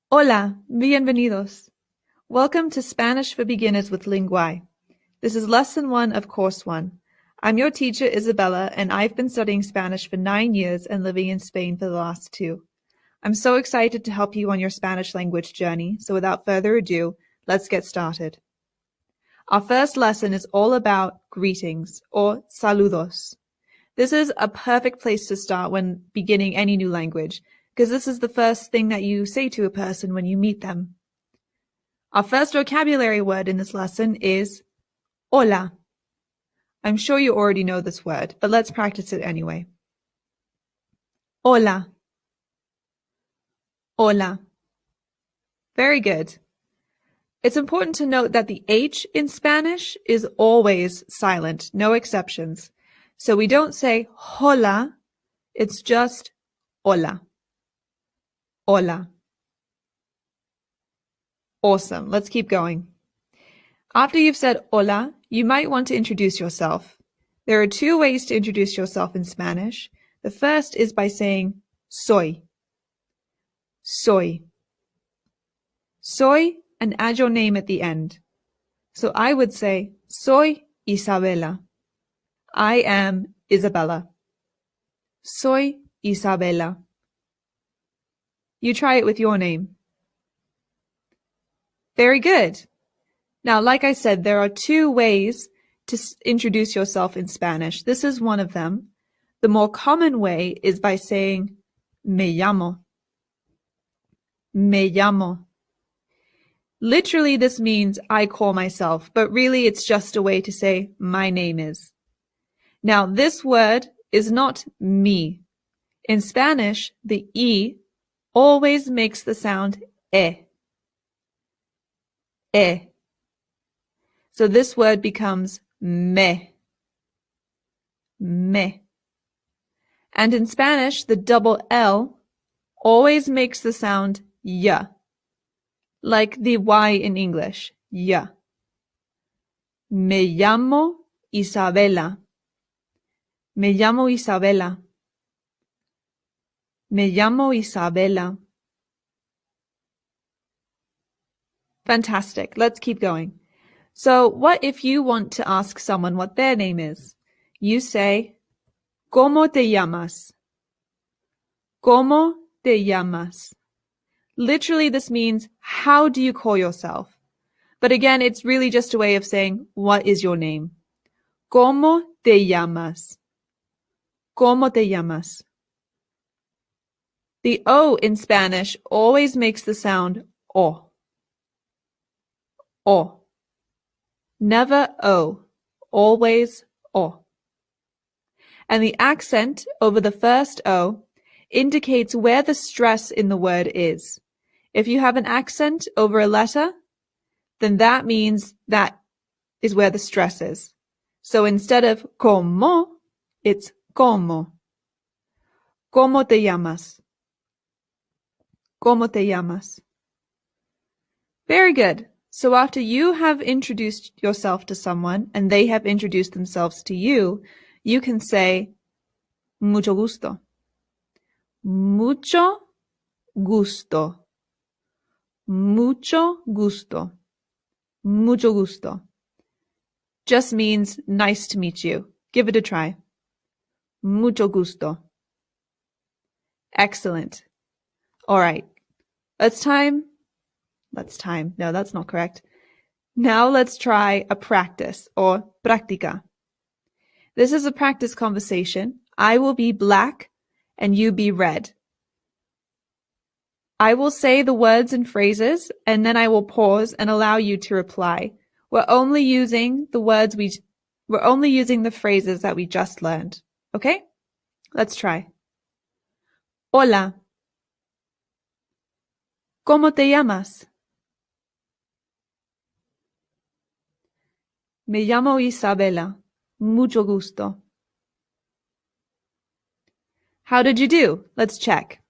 Hola, bienvenidos. Welcome to Spanish for Beginners with Linguae. This is Lesson 1 of Course 1. I'm your teacher, Isabella, and I've been studying Spanish for 9 years and living in Spain for the last 2. I'm so excited to help you on your Spanish language journey, so without further ado, let's get started. Our first lesson is all about greetings, or saludos. This is a perfect place to start when beginning any new language, because this is the first thing that you say to a person when you meet them. Our first vocabulary word in this lesson is hola. I'm sure you already know this word, but let's practice it anyway. Hola. Hola. Very good. It's important to note that the H in Spanish is always silent, no exceptions. So we don't say hola, it's just hola. Hola. Awesome. Let's keep going. After you've said hola, you might want to introduce yourself. There are 2 ways to introduce yourself in Spanish. The first is by saying soy. Soy. Soy, and add your name at the end. So I would say soy Isabela. I am Isabella. Soy Isabela. You try it with your name. Very good. Now, like I said, there are 2 ways to introduce yourself in Spanish. This is one of them. The more common way is by saying me llamo. Me llamo. Literally, this means I call myself, but really it's just a way to say my name is. Now, this word is not me. In Spanish, the E always makes the sound E. E. So this word becomes me. Me. And in Spanish, the double L always makes the sound Y. Like the Y in English, Y. Me llamo Isabela. Me llamo Isabela. Me llamo Isabela. Fantastic. Let's keep going. So what if you want to ask someone what their name is? You say, ¿Cómo te llamas? ¿Cómo te llamas? Literally, this means, how do you call yourself? But again, it's really just a way of saying, what is your name? ¿Cómo te llamas? ¿Cómo te llamas? The O in Spanish always makes the sound O. O. Never O. Always O. And the accent over the first O indicates where the stress in the word is. If you have an accent over a letter, then that means that is where the stress is. So instead of como, it's como. ¿Cómo te llamas? ¿Cómo te llamas? Very good. So after you have introduced yourself to someone and they have introduced themselves to you, you can say mucho gusto. Mucho gusto. Mucho gusto. Mucho gusto. Just means nice to meet you. Give it a try. Mucho gusto. Excellent. All right. No, that's not correct. Now let's try a practice, or práctica. This is a practice conversation. I will be black and you be red. I will say the words and phrases, and then I will pause and allow you to reply. We're only using the phrases that we just learned. Okay? Let's try. Hola. ¿Cómo te llamas? Me llamo Isabela. Mucho gusto. How did you do? Let's check.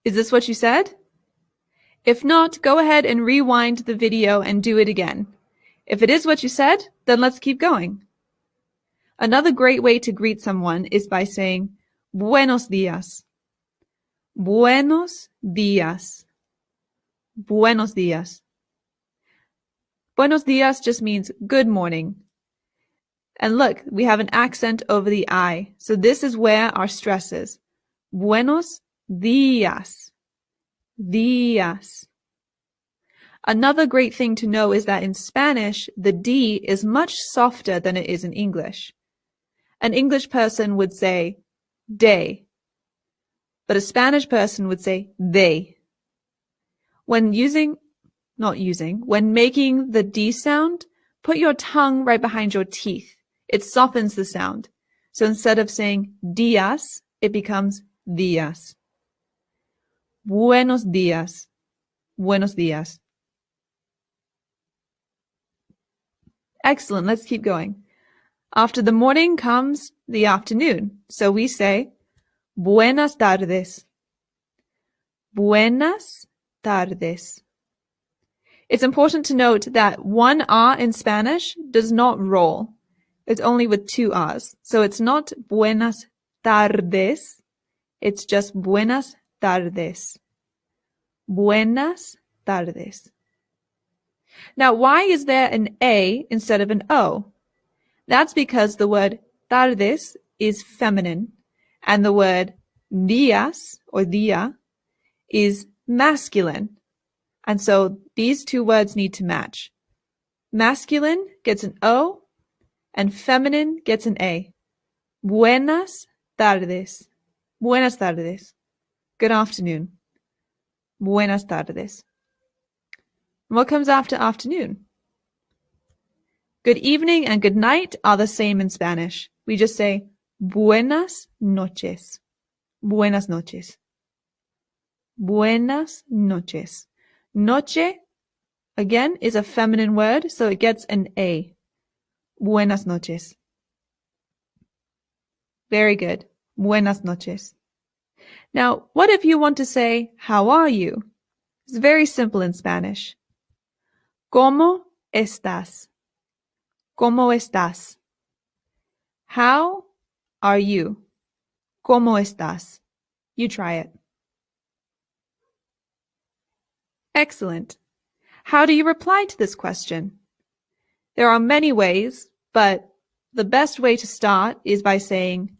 Is this what you said? If not, go ahead and rewind the video and do it again. If it is what you said, then let's keep going. Another great way to greet someone is by saying, Buenos días. Buenos días. Buenos días. Buenos días just means good morning. And look, we have an accent over the I. So this is where our stress is. Buenos días. Días. Another great thing to know is that in Spanish, the D is much softer than it is in English. An English person would say day, but a Spanish person would say they. When making the D sound, put your tongue right behind your teeth. It softens the sound. So instead of saying días, it becomes días. Buenos días. Buenos días. Excellent. Let's keep going. After the morning comes the afternoon. So we say buenas tardes. Buenas tardes. It's important to note that one R in Spanish does not roll. It's only with two R's. So it's not buenas tardes. It's just buenas tardes. Buenas tardes. Now, why is there an A instead of an O? That's because the word tardes is feminine and the word días or día is masculine. And so these two words need to match. Masculine gets an O and feminine gets an A. Buenas tardes. Buenas tardes. Good afternoon. Buenas tardes. What comes after afternoon? Good evening and good night are the same in Spanish. We just say buenas noches. Buenas noches. Buenas noches. Noche, again, is a feminine word, so it gets an A. Buenas noches. Very good. Buenas noches. Now, what if you want to say, how are you? It's very simple in Spanish. ¿Cómo estás? ¿Cómo estás? How are you? ¿Cómo estás? You try it. Excellent. How do you reply to this question? There are many ways, but the best way to start is by saying,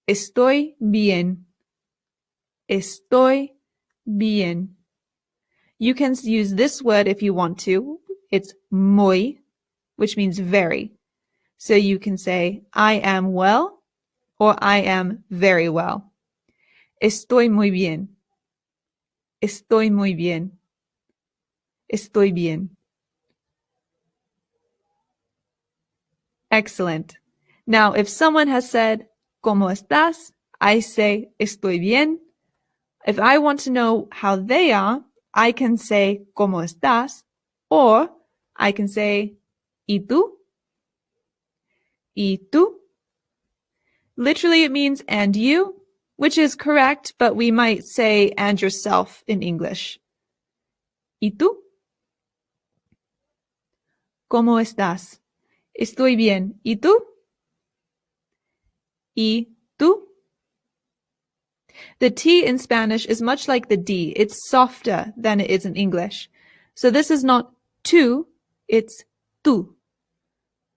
estoy bien. Estoy bien. You can use this word if you want to. It's muy, which means very. So you can say, I am well, or I am very well. Estoy muy bien. Estoy muy bien. Estoy bien. Excellent. Now, if someone has said, ¿Cómo estás? I say, estoy bien. If I want to know how they are, I can say, ¿Cómo estás? Or I can say, ¿Y tú? ¿Y tú? Literally, it means and you, which is correct, but we might say and yourself in English. ¿Y tú? ¿Cómo estás? Estoy bien. ¿Y tú? ¿Y tú? The T in Spanish is much like the D. It's softer than it is in English. So this is not tú, it's tú.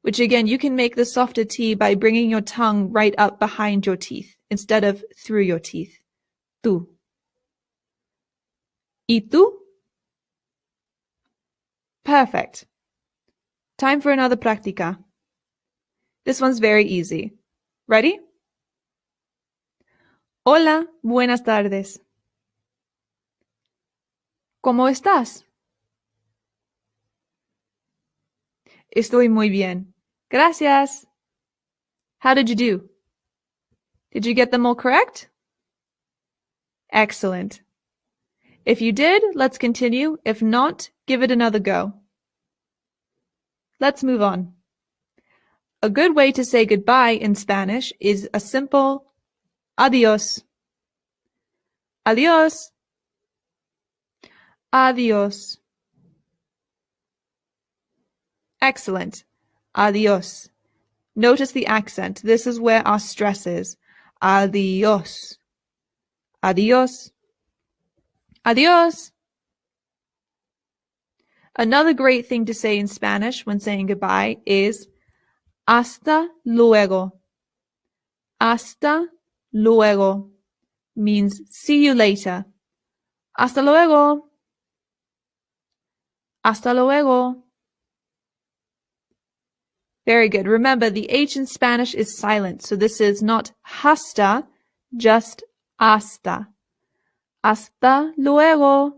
Which again, you can make the softer T by bringing your tongue right up behind your teeth instead of through your teeth. Tú. ¿Y tú? Perfect. Time for another práctica. This one's very easy. Ready? Hola, buenas tardes. ¿Cómo estás? Estoy muy bien. Gracias. How did you do? Did you get them all correct? Excellent. If you did, let's continue. If not, give it another go. Let's move on. A good way to say goodbye in Spanish is a simple adiós. Adiós. Adiós. Excellent. Adiós. Notice the accent. This is where our stress is. Adiós. Adiós. Adiós. Another great thing to say in Spanish when saying goodbye is hasta luego. Hasta luego means see you later. Hasta luego. Hasta luego. Very good. Remember, the H in Spanish is silent, so this is not hasta, just hasta. Hasta luego.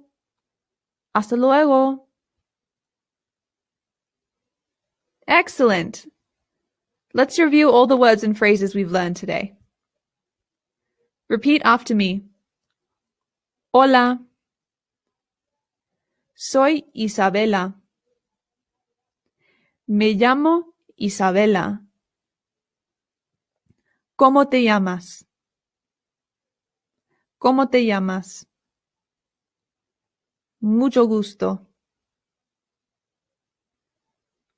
Hasta luego. Excellent. Let's review all the words and phrases we've learned today. Repeat after me. Hola. Soy Isabela. Me llamo Isabela. ¿Cómo te llamas? ¿Cómo te llamas? Mucho gusto.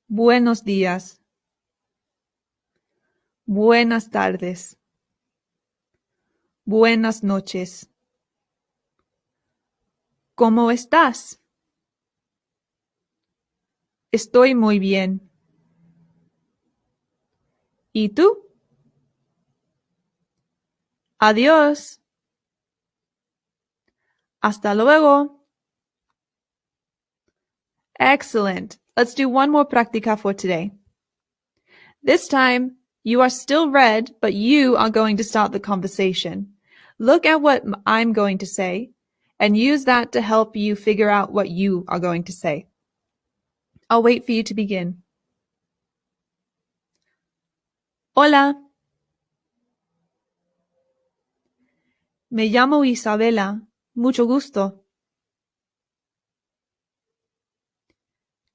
Buenos días. Buenas tardes. Buenas noches. ¿Cómo estás? Estoy muy bien. ¿Y tú? Adiós. Hasta luego. Excellent. Let's do one more práctica for today. This time, you are still red, but you are going to start the conversation. Look at what I'm going to say and use that to help you figure out what you are going to say. I'll wait for you to begin. Hola. Me llamo Isabela. Mucho gusto.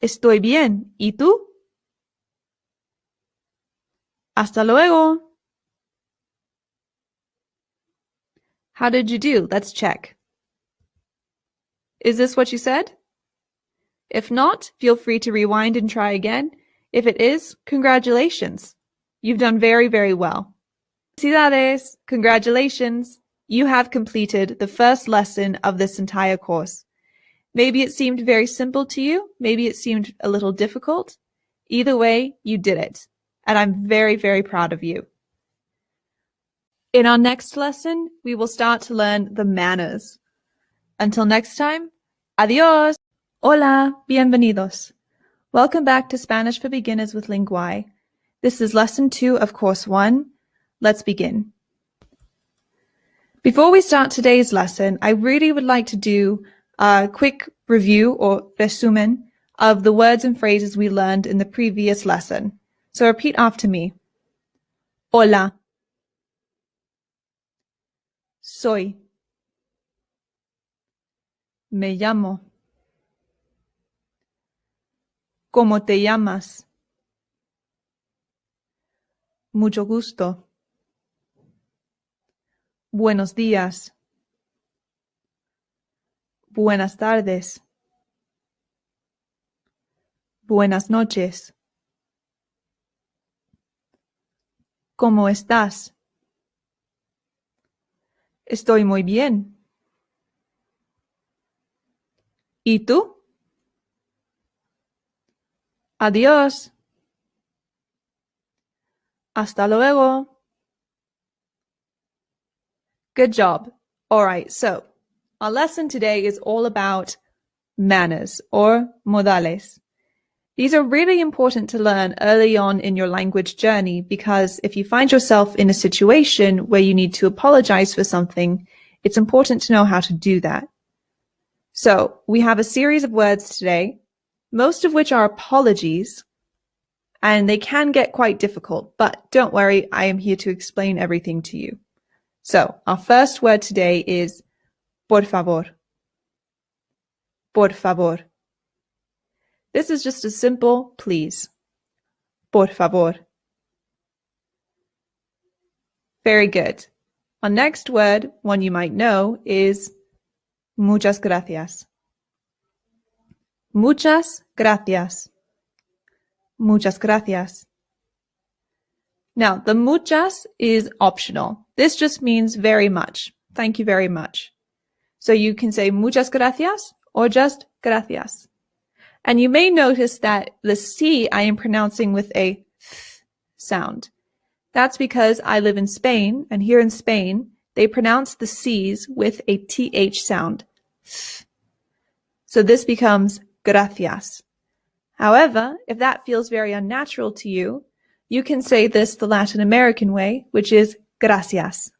Estoy bien. ¿Y tú? Hasta luego. How did you do? Let's check. Is this what you said? If not, feel free to rewind and try again. If it is, congratulations. You've done very, very well. Felicidades! Congratulations! You have completed the first lesson of this entire course. Maybe it seemed very simple to you. Maybe it seemed a little difficult. Either way, you did it. And I'm very, very proud of you. In our next lesson, we will start to learn the manners. Until next time, adiós! Hola, bienvenidos. Welcome back to Spanish for Beginners with Linguae. This is lesson 2 of course 1. Let's begin. Before we start today's lesson, I really would like to do a quick review or resumen of the words and phrases we learned in the previous lesson. So repeat after me. Hola. Soy. Me llamo. ¿Cómo te llamas? Mucho gusto. Buenos días. Buenas tardes. Buenas noches. ¿Cómo estás? Estoy muy bien. ¿Y tú? Adiós. Hasta luego. Good job. All right, so our lesson today is all about manners or modales. These are really important to learn early on in your language journey because if you find yourself in a situation where you need to apologize for something, it's important to know how to do that. So we have a series of words today, most of which are apologies, and they can get quite difficult, but don't worry, I am here to explain everything to you. So our first word today is por favor. Por favor. This is just a simple please. Por favor. Very good. Our next word, one you might know, is muchas gracias. Muchas gracias. Muchas gracias. Now, the muchas is optional. This just means very much. Thank you very much. So you can say muchas gracias or just gracias. And you may notice that the C I am pronouncing with a th sound. That's because I live in Spain, and here in Spain, they pronounce the C's with a TH sound. So this becomes gracias. However, if that feels very unnatural to you, you can say this the Latin American way, which is gracias.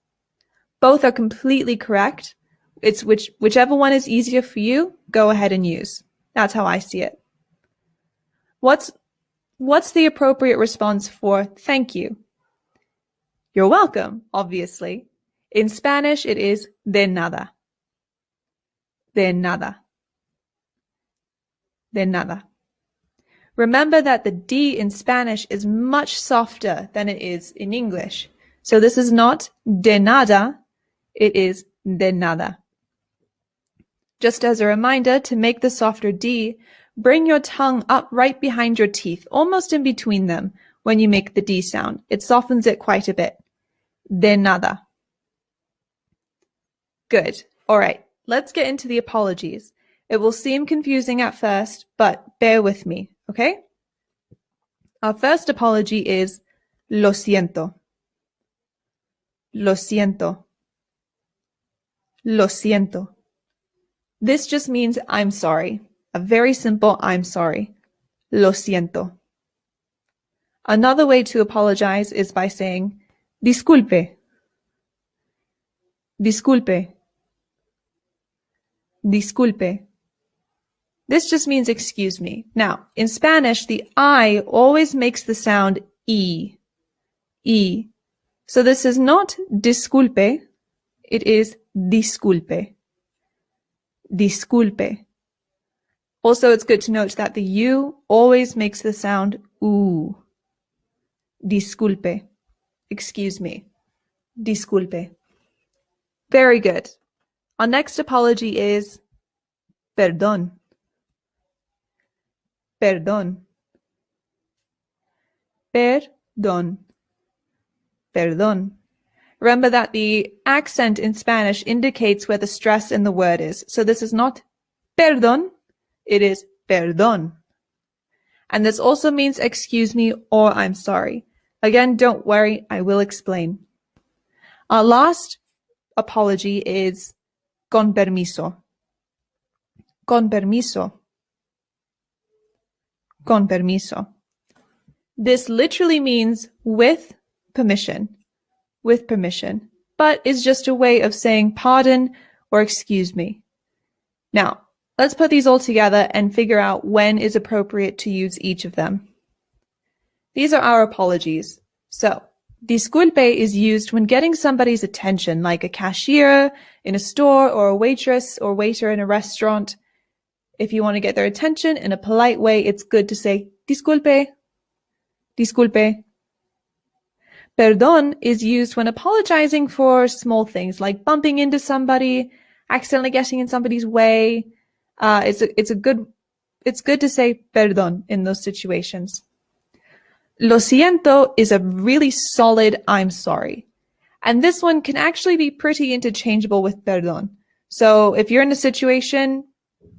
Both are completely correct. It's whichever one is easier for you, go ahead and use. That's how I see it. What's the appropriate response for thank you? You're welcome, obviously. In Spanish, it is de nada. De nada. De nada. Remember that the D in Spanish is much softer than it is in English. So this is not de nada, it is de nada. Just as a reminder, to make the softer D, bring your tongue up right behind your teeth, almost in between them, when you make the D sound. It softens it quite a bit. De nada. Good. All right, let's get into the apologies. It will seem confusing at first, but bear with me, okay? Our first apology is lo siento. Lo siento. Lo siento. This just means I'm sorry. A very simple I'm sorry. Lo siento. Another way to apologize is by saying disculpe. Disculpe. Disculpe. This just means excuse me. Now, in Spanish, the I always makes the sound E. E. So this is not disculpe, it is disculpe. Disculpe. Also, it's good to note that the U always makes the sound U. Disculpe. Excuse me. Disculpe. Very good. Our next apology is perdón. Perdón. Perdón. Perdón. Remember that the accent in Spanish indicates where the stress in the word is. So this is not perdón, it is perdón. And this also means excuse me or I'm sorry. Again, don't worry, I will explain. Our last apology is con permiso. Con permiso. Con permiso. This literally means with permission. With permission. But is just a way of saying pardon or excuse me. Now, let's put these all together and figure out when is appropriate to use each of them. These are our apologies. So, disculpe is used when getting somebody's attention, like a cashier in a store or a waitress or waiter in a restaurant. If you want to get their attention in a polite way, it's good to say disculpe. Disculpe. Perdón is used when apologizing for small things like bumping into somebody, accidentally getting in somebody's way. It's good to say perdón in those situations. Lo siento is a really solid I'm sorry. And this one can actually be pretty interchangeable with perdón. So if you're in a situation,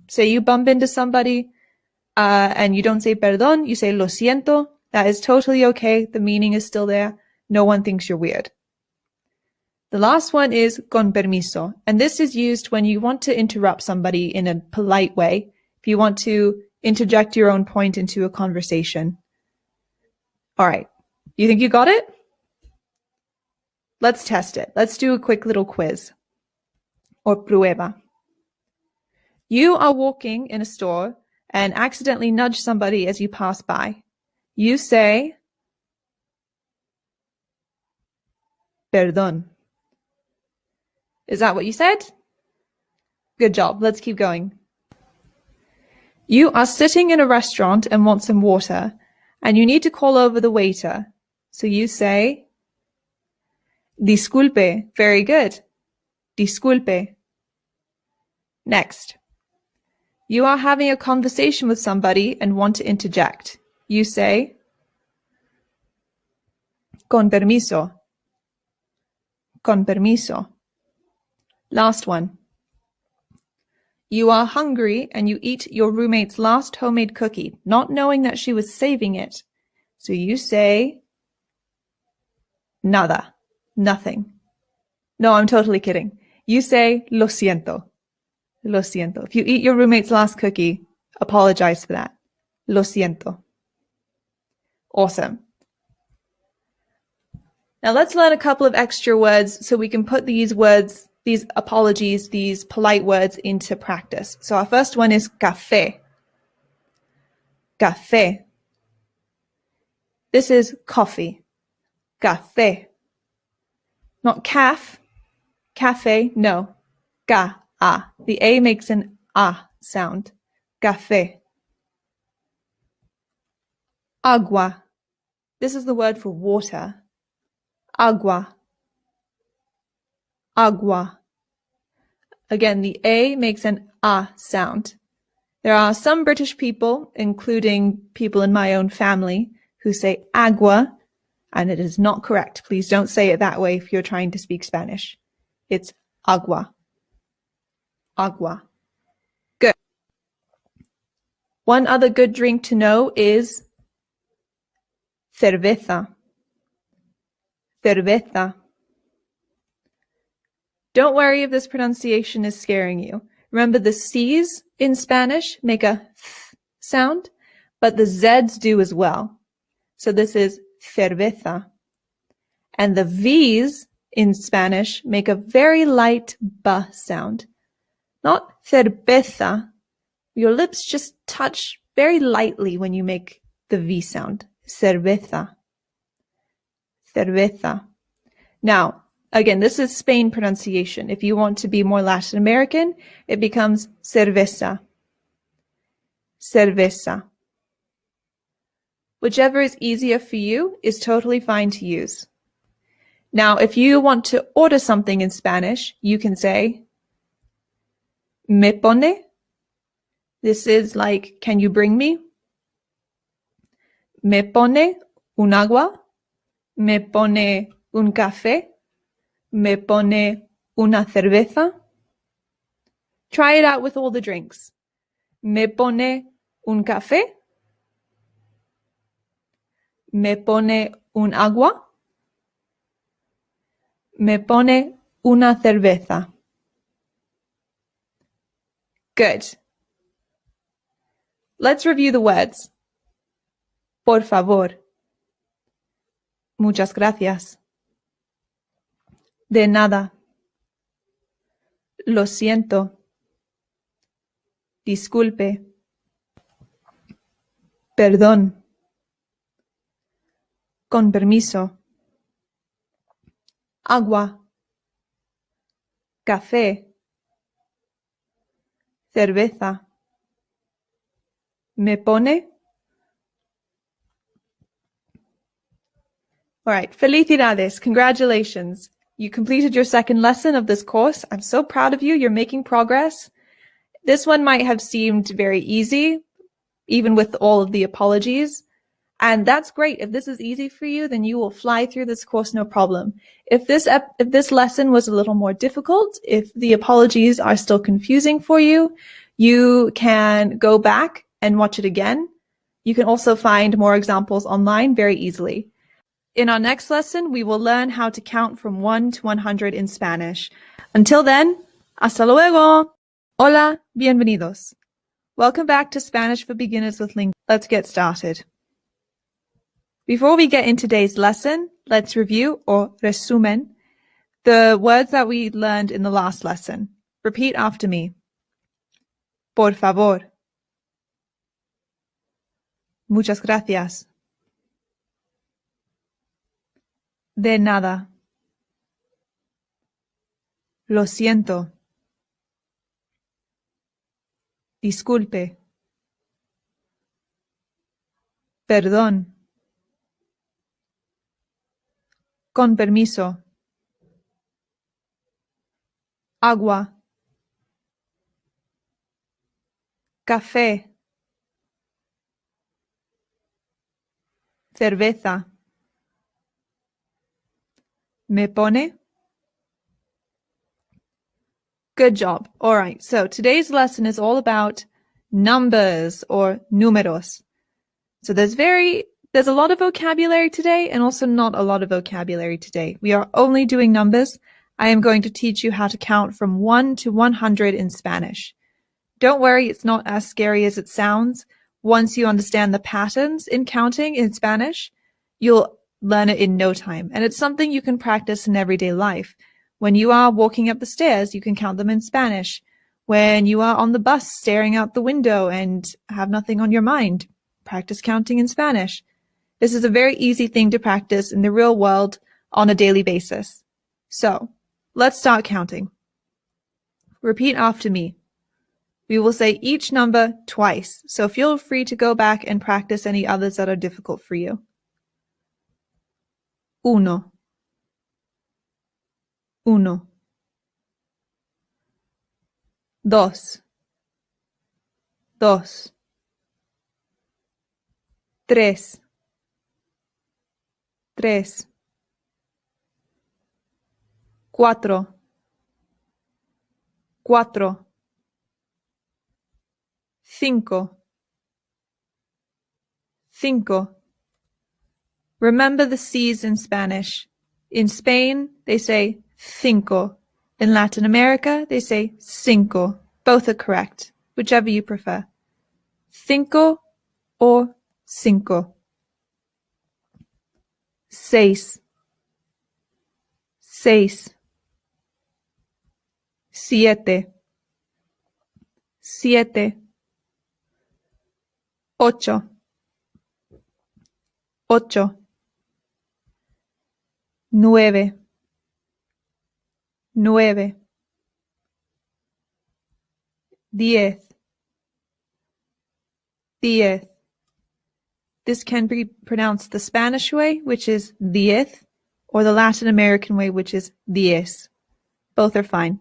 say you bump into somebody, and you don't say perdón, you say lo siento. That is totally okay. The meaning is still there. No one thinks you're weird. The last one is con permiso, and this is used when you want to interrupt somebody in a polite way, if you want to interject your own point into a conversation. All right, you think you got it? Let's test it. Let's do a quick little quiz, or prueba. You are walking in a store and accidentally nudge somebody as you pass by. You say, perdón. Is that what you said? Good job. Let's keep going. You are sitting in a restaurant and want some water, and you need to call over the waiter. So you say, disculpe. Very good. Disculpe. Next. You are having a conversation with somebody and want to interject. You say, con permiso. Con permiso. Last one. You are hungry and you eat your roommate's last homemade cookie, not knowing that she was saving it. So you say nada, nothing. No, I'm totally kidding. You say lo siento. Lo siento. If you eat your roommate's last cookie, apologize for that. Lo siento. Awesome. Now let's learn a couple of extra words so we can put these words, these apologies, these polite words into practice. So our first one is café. Café. This is coffee. Café. Not calf. Cafe, no. Ca-a. The A makes an A sound. Café. Agua. This is the word for water. Agua. Agua. Again, the A makes an A sound. There are some British people, including people in my own family, who say agua, and it is not correct. Please don't say it that way if you're trying to speak Spanish. It's agua. Agua. Good. One other good drink to know is cerveza. Cerveza. Don't worry if this pronunciation is scaring you. Remember, the C's in Spanish make a th sound, but the Z's do as well. So this is cerveza. And the V's in Spanish make a very light B sound. Not cerveza. Your lips just touch very lightly when you make the V sound. Cerveza. Cerveza. Now, again, this is Spain pronunciation. If you want to be more Latin American, it becomes cerveza. Cerveza. Whichever is easier for you is totally fine to use. Now, if you want to order something in Spanish, you can say me pone. This is like, can you bring me? Me pone un agua. Me pone un café. Me pone una cerveza. Try it out with all the drinks. Me pone un café. Me pone un agua. Me pone una cerveza. Good. Let's review the words. Por favor. Muchas gracias. De nada. Lo siento. Disculpe. Perdón. Con permiso. Agua. Café. Cerveza. ¿Me pone? All right, felicidades, congratulations. You completed your second lesson of this course. I'm so proud of you. You're making progress. This one might have seemed very easy, even with all of the apologies. And that's great. If this is easy for you, then you will fly through this course no problem. If this lesson was a little more difficult, if the apologies are still confusing for you, you can go back and watch it again. You can also find more examples online very easily. In our next lesson, we will learn how to count from 1 to 100 in Spanish. Until then, hasta luego! Hola, bienvenidos. Welcome back to Spanish for Beginners with Lingua. Let's get started. Before we get into today's lesson, let's review, or resumen, the words that we learned in the last lesson. Repeat after me. Por favor. Muchas gracias. De nada. Lo siento. Disculpe. Perdón. Con permiso. Agua. Café. Cerveza. ¿Me pone? Good job. All right, so today's lesson is all about numbers or números. So there's a lot of vocabulary today and also not a lot of vocabulary today. We are only doing numbers. I am going to teach you how to count from 1 to 100 in Spanish. Don't worry, it's not as scary as it sounds. Once you understand the patterns in counting in Spanish, you'll learn it in no time. And it's something you can practice in everyday life. When you are walking up the stairs, you can count them in Spanish. When you are on the bus staring out the window and have nothing on your mind, practice counting in Spanish. This is a very easy thing to practice in the real world on a daily basis. So, let's start counting. Repeat after me. We will say each number twice, so feel free to go back and practice any others that are difficult for you. 1, 1. 2, 2. 3, 3. 4, 4. 5, 5. Remember the C's in Spanish. In Spain, they say cinco. In Latin America, they say cinco. Both are correct, whichever you prefer. Cinco or cinco. 6, 6. 7, 7. 8, 8. 9, 9. 10, 10. This can be pronounced the Spanish way, which is 10, or the Latin American way, which is 10. Both are fine.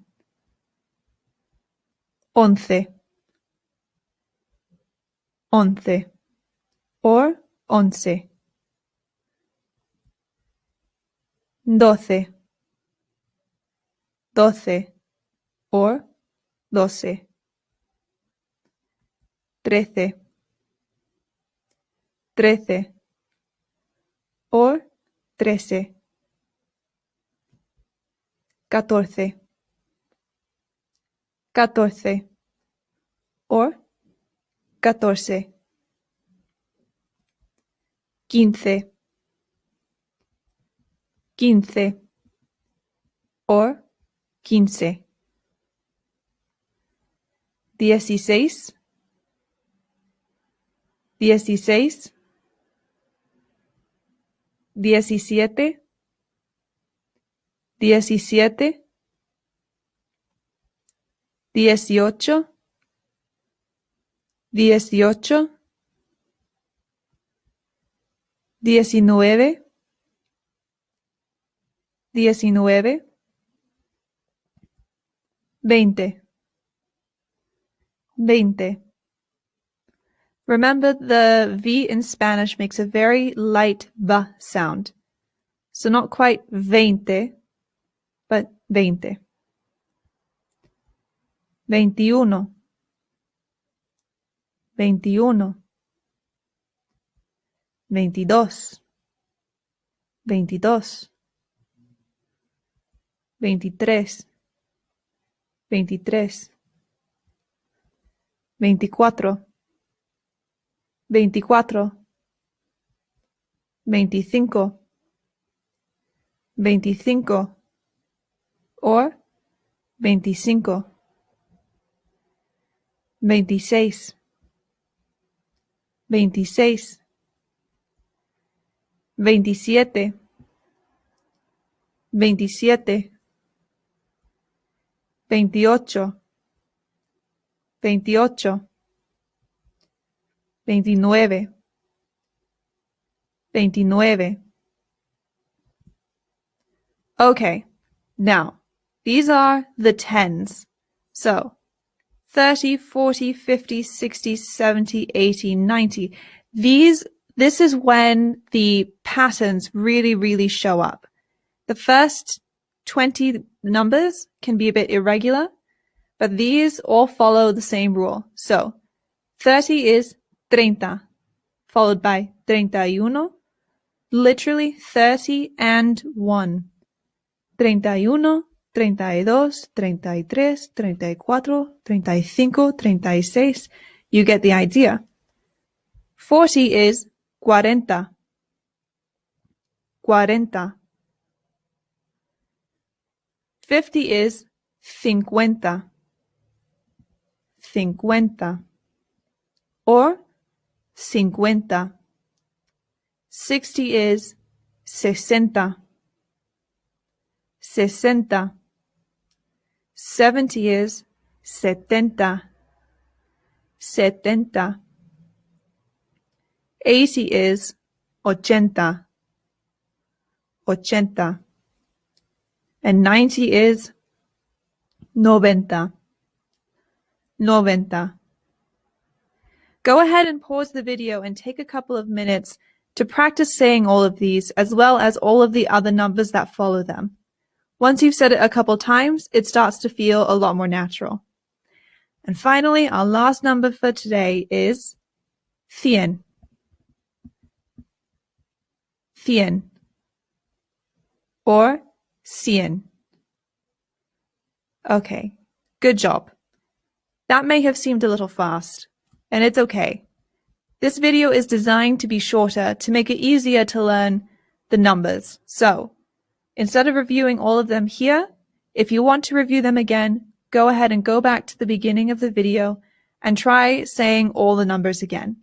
11, 11, or 11. 12, 12, or 12. 13, 13, or 13. 14, 14, or 14. 15, 15, or 15. 16, 16, 17, 17, 18, 18, 19, 19, 20, 20. Remember, the V in Spanish makes a very light V sound. So not quite 20, but 20. 21, 21. 22, 22. 23, 23. 24, 24. 25, 25, or 25. 26, 26. 27, 27. 28, 28. 29, 29. Okay, now, these are the tens. So, 30, 40, 50, 60, 70, 80, 90. This is when the patterns really show up. The first 20 numbers can be a bit irregular, but these all follow the same rule. So 30 is 30, followed by 31, literally 30 and 1. 31, 32, 33, 34, 35, 36. You get the idea. 40 is 40. 40. 50 is 50. 50. Or 50. 60 is 60. 60. 70 is 70. 70. 80 is 80. 80. And 90 is 90. 90. Go ahead and pause the video and take a couple of minutes to practice saying all of these, as well as all of the other numbers that follow them. Once you've said it a couple times, it starts to feel a lot more natural. And finally, our last number for today is 100. 100. Or 100. Okay, good job. That may have seemed a little fast, and it's okay. This video is designed to be shorter to make it easier to learn the numbers. So, instead of reviewing all of them here, if you want to review them again, go ahead and go back to the beginning of the video and try saying all the numbers again,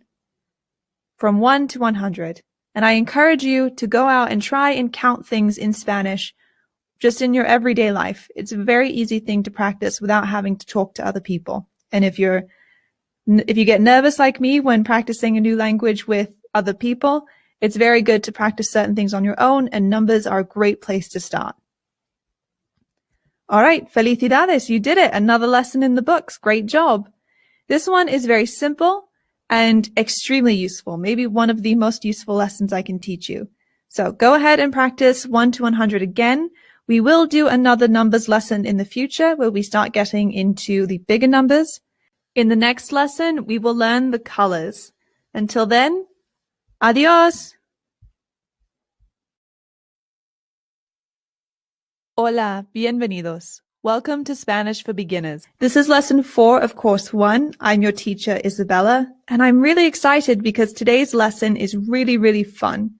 from 1 to 100. And I encourage you to go out and try and count things in Spanish just in your everyday life. It's a very easy thing to practice without having to talk to other people. And if you get nervous like me when practicing a new language with other people, it's very good to practice certain things on your own, and numbers are a great place to start. All right, felicidades, you did it. Another lesson in the books. Great job. This one is very simple and extremely useful, maybe one of the most useful lessons I can teach you. So go ahead and practice 1 to 100 again. We will do another numbers lesson in the future where we start getting into the bigger numbers. In the next lesson, we will learn the colors. Until then, adios! Hola, bienvenidos. Welcome to Spanish for Beginners. This is lesson 4 of course 1. I'm your teacher, Isabella, and I'm really excited because today's lesson is really, really fun.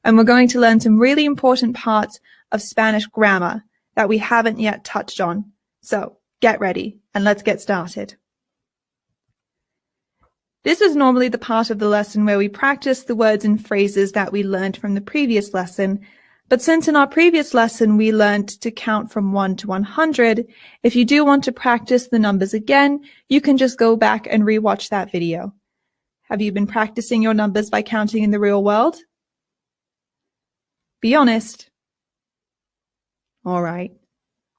And we're going to learn some really important parts of Spanish grammar that we haven't yet touched on. So get ready and let's get started. This is normally the part of the lesson where we practice the words and phrases that we learned from the previous lesson. But since in our previous lesson we learned to count from 1 to 100, if you do want to practice the numbers again, you can just go back and rewatch that video. Have you been practicing your numbers by counting in the real world? Be honest. All right.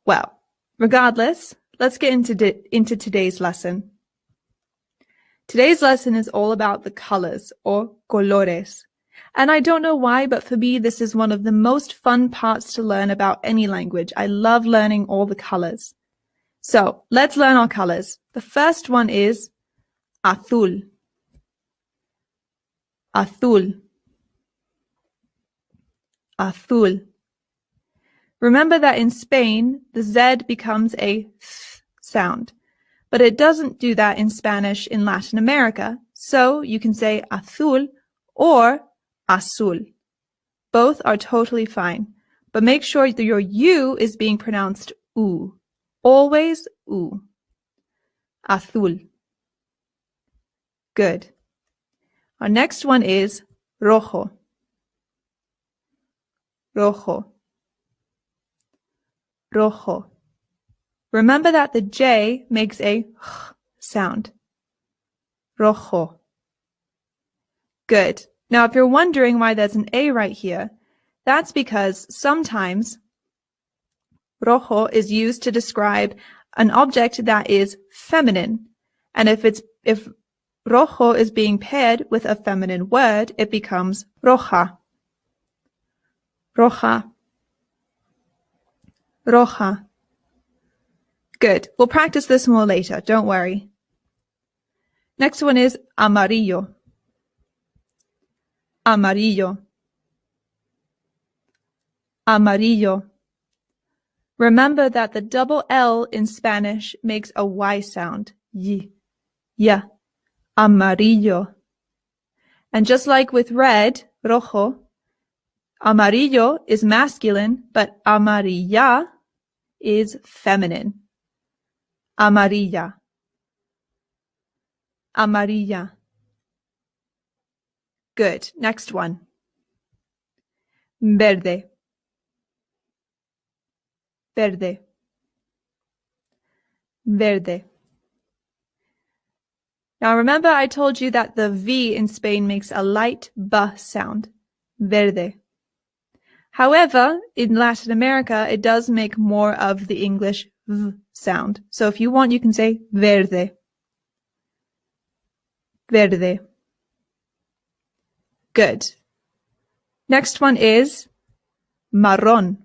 Well, regardless, let's get into today's lesson. Today's lesson is all about the colors, or colores. And I don't know why, but for me, this is one of the most fun parts to learn about any language. I love learning all the colors. So let's learn our colors. The first one is azul. Azul. Azul. Remember that in Spain, the Z becomes a th sound, but it doesn't do that in Spanish in Latin America. So you can say azul or azul. Both are totally fine, but make sure that your U is being pronounced U. Always U. Azul. Good. Our next one is rojo. Rojo. Rojo. Remember that the J makes a h sound. Rojo. Good. Now, if you're wondering why there's an A right here, that's because sometimes rojo is used to describe an object that is feminine. And if rojo is being paired with a feminine word, it becomes roja. Roja. Roja. Good. We'll practice this more later. Don't worry. Next one is amarillo. Amarillo. Amarillo. Remember that the double L in Spanish makes a Y sound. Y. Yeah. Amarillo. And just like with red, rojo, amarillo is masculine, but amarilla is feminine. Amarilla. Amarilla. Good. Next one. Verde. Verde. Verde. Now remember I told you that the V in Spain makes a light B sound. Verde. However, in Latin America, it does make more of the English V sound. So if you want, you can say verde. Verde. Good. Next one is marrón.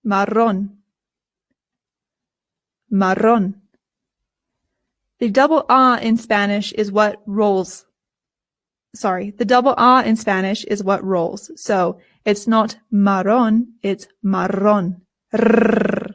Marrón. Marrón. The double R in Spanish is what rolls. Sorry, the double R in Spanish is what rolls. So it's not marrón, it's marrón. Rrr.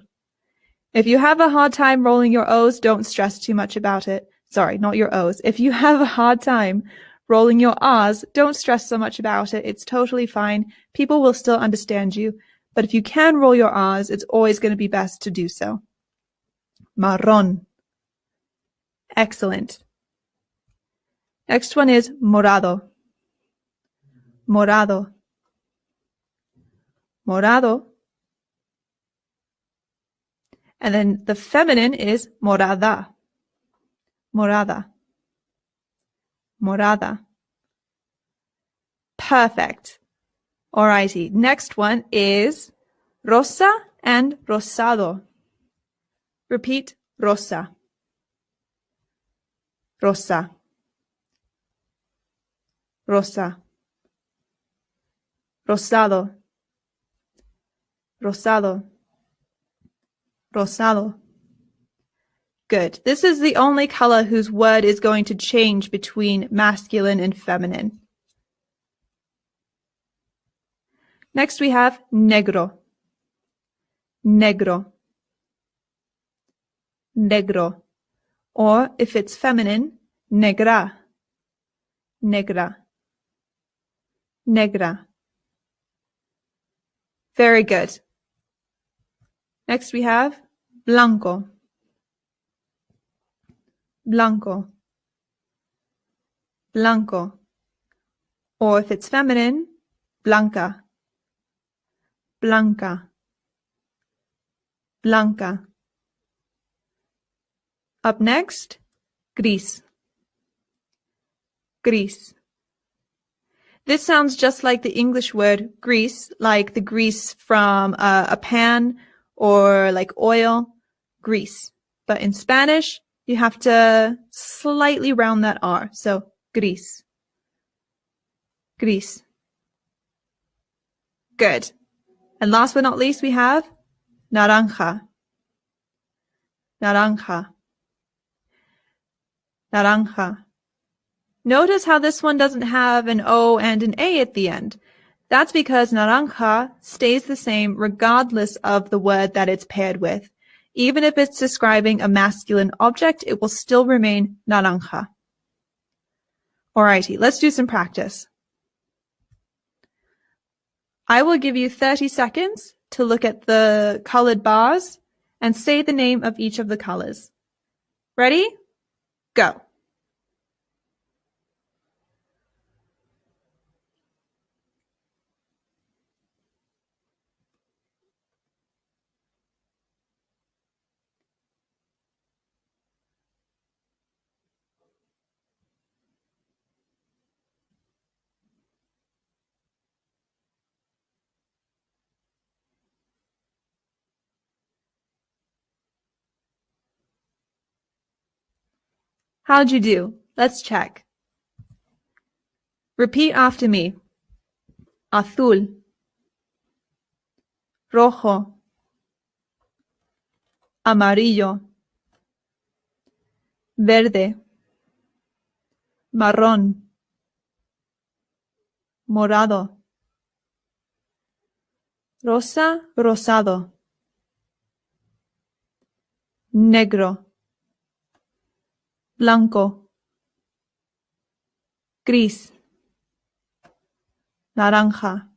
If you have a hard time rolling your O's, don't stress too much about it. Sorry, not your O's. If you have a hard time rolling your R's, don't stress so much about it. It's totally fine. People will still understand you. But if you can roll your R's, it's always going to be best to do so. Marrón. Excellent. Next one is morado. Morado. Morado. And then the feminine is morada. Morada. Morada. Perfect. Alrighty. Next one is rosa and rosado. Repeat, rosa. Rosa. Rosa. Rosado. Rosado. Rosado. Good. This is the only color whose word is going to change between masculine and feminine. Next we have negro. Negro. Negro. Or if it's feminine, negra. Negra. Negra. Very good. Next we have blanco. Blanco. Blanco. Or if it's feminine, blanca. Blanca. Blanca. Up next, gris. Gris. This sounds just like the English word grease, like the grease from a pan or like oil, grease. But in Spanish, you have to slightly round that R. So, gris. Gris. Good. And last but not least, we have naranja. Naranja. Naranja. Notice how this one doesn't have an O and an A at the end. That's because naranja stays the same regardless of the word that it's paired with. Even if it's describing a masculine object, it will still remain naranja. Alrighty, let's do some practice. I will give you 30 seconds to look at the colored bars and say the name of each of the colors. Ready? Go. How'd you do? Let's check. Repeat after me. Azul. Rojo. amarillo, verde, marrón, morado, rosa, rosado, negro, blanco, gris, naranja.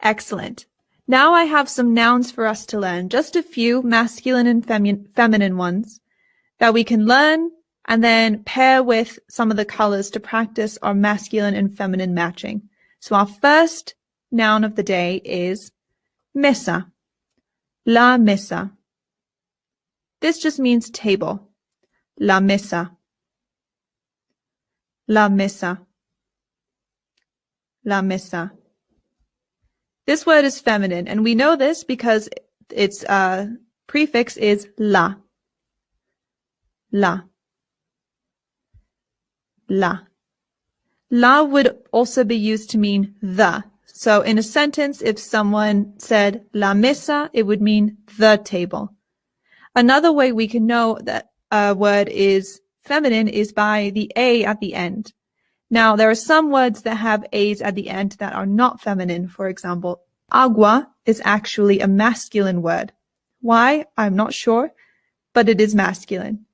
Excellent. Now I have some nouns for us to learn, just a few masculine and feminine ones that we can learn and then pair with some of the colors to practice our masculine and feminine matching. So our first noun of the day is mesa, la mesa. This just means table, la mesa, la mesa, la mesa. This word is feminine, and we know this because its prefix is la. La. La. La would also be used to mean the. So in a sentence, if someone said la mesa, it would mean the table. Another way we can know that a word is feminine is by the A at the end. Now, there are some words that have A's at the end that are not feminine. For example, agua is actually a masculine word. Why? I'm not sure, but it is masculine.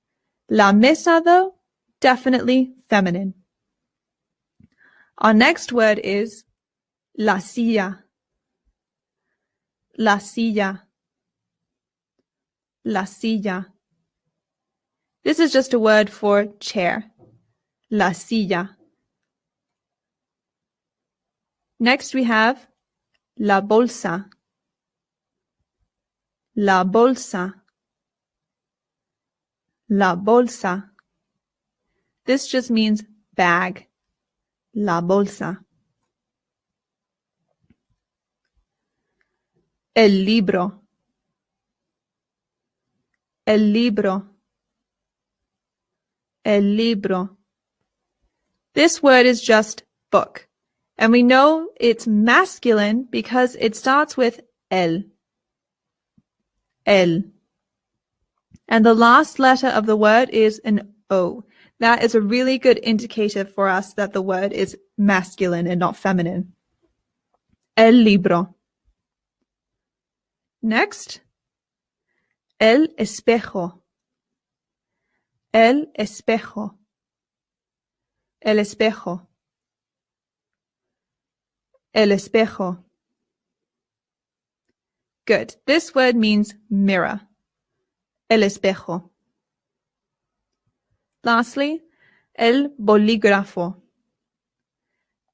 La mesa, though, definitely feminine. Our next word is la silla. La silla. La silla. This is just a word for chair. La silla. Next we have la bolsa. La bolsa. La bolsa. This just means bag. La bolsa. El libro. El libro. El libro. This word is just book. And we know it's masculine because it starts with el. El. And the last letter of the word is an O. That is a really good indicator for us that the word is masculine and not feminine. El libro. Next, el espejo. El espejo. El espejo. El espejo. Good. This word means mirror. El espejo. Lastly, el bolígrafo.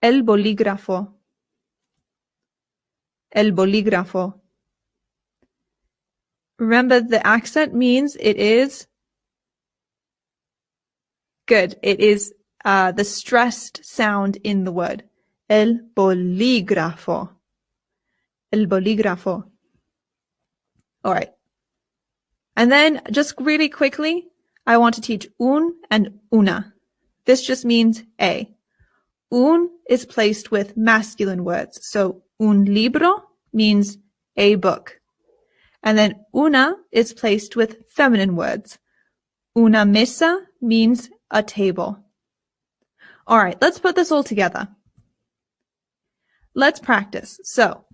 El bolígrafo. El bolígrafo. Remember, the accent means it is good. It is the stressed sound in the word. El bolígrafo. El bolígrafo. All right. And then just really quickly, I want to teach un and una. This just means a. Un is placed with masculine words. So un libro means a book. And then una is placed with feminine words. Una mesa means a table. All right, let's put this all together. Let's practice. So,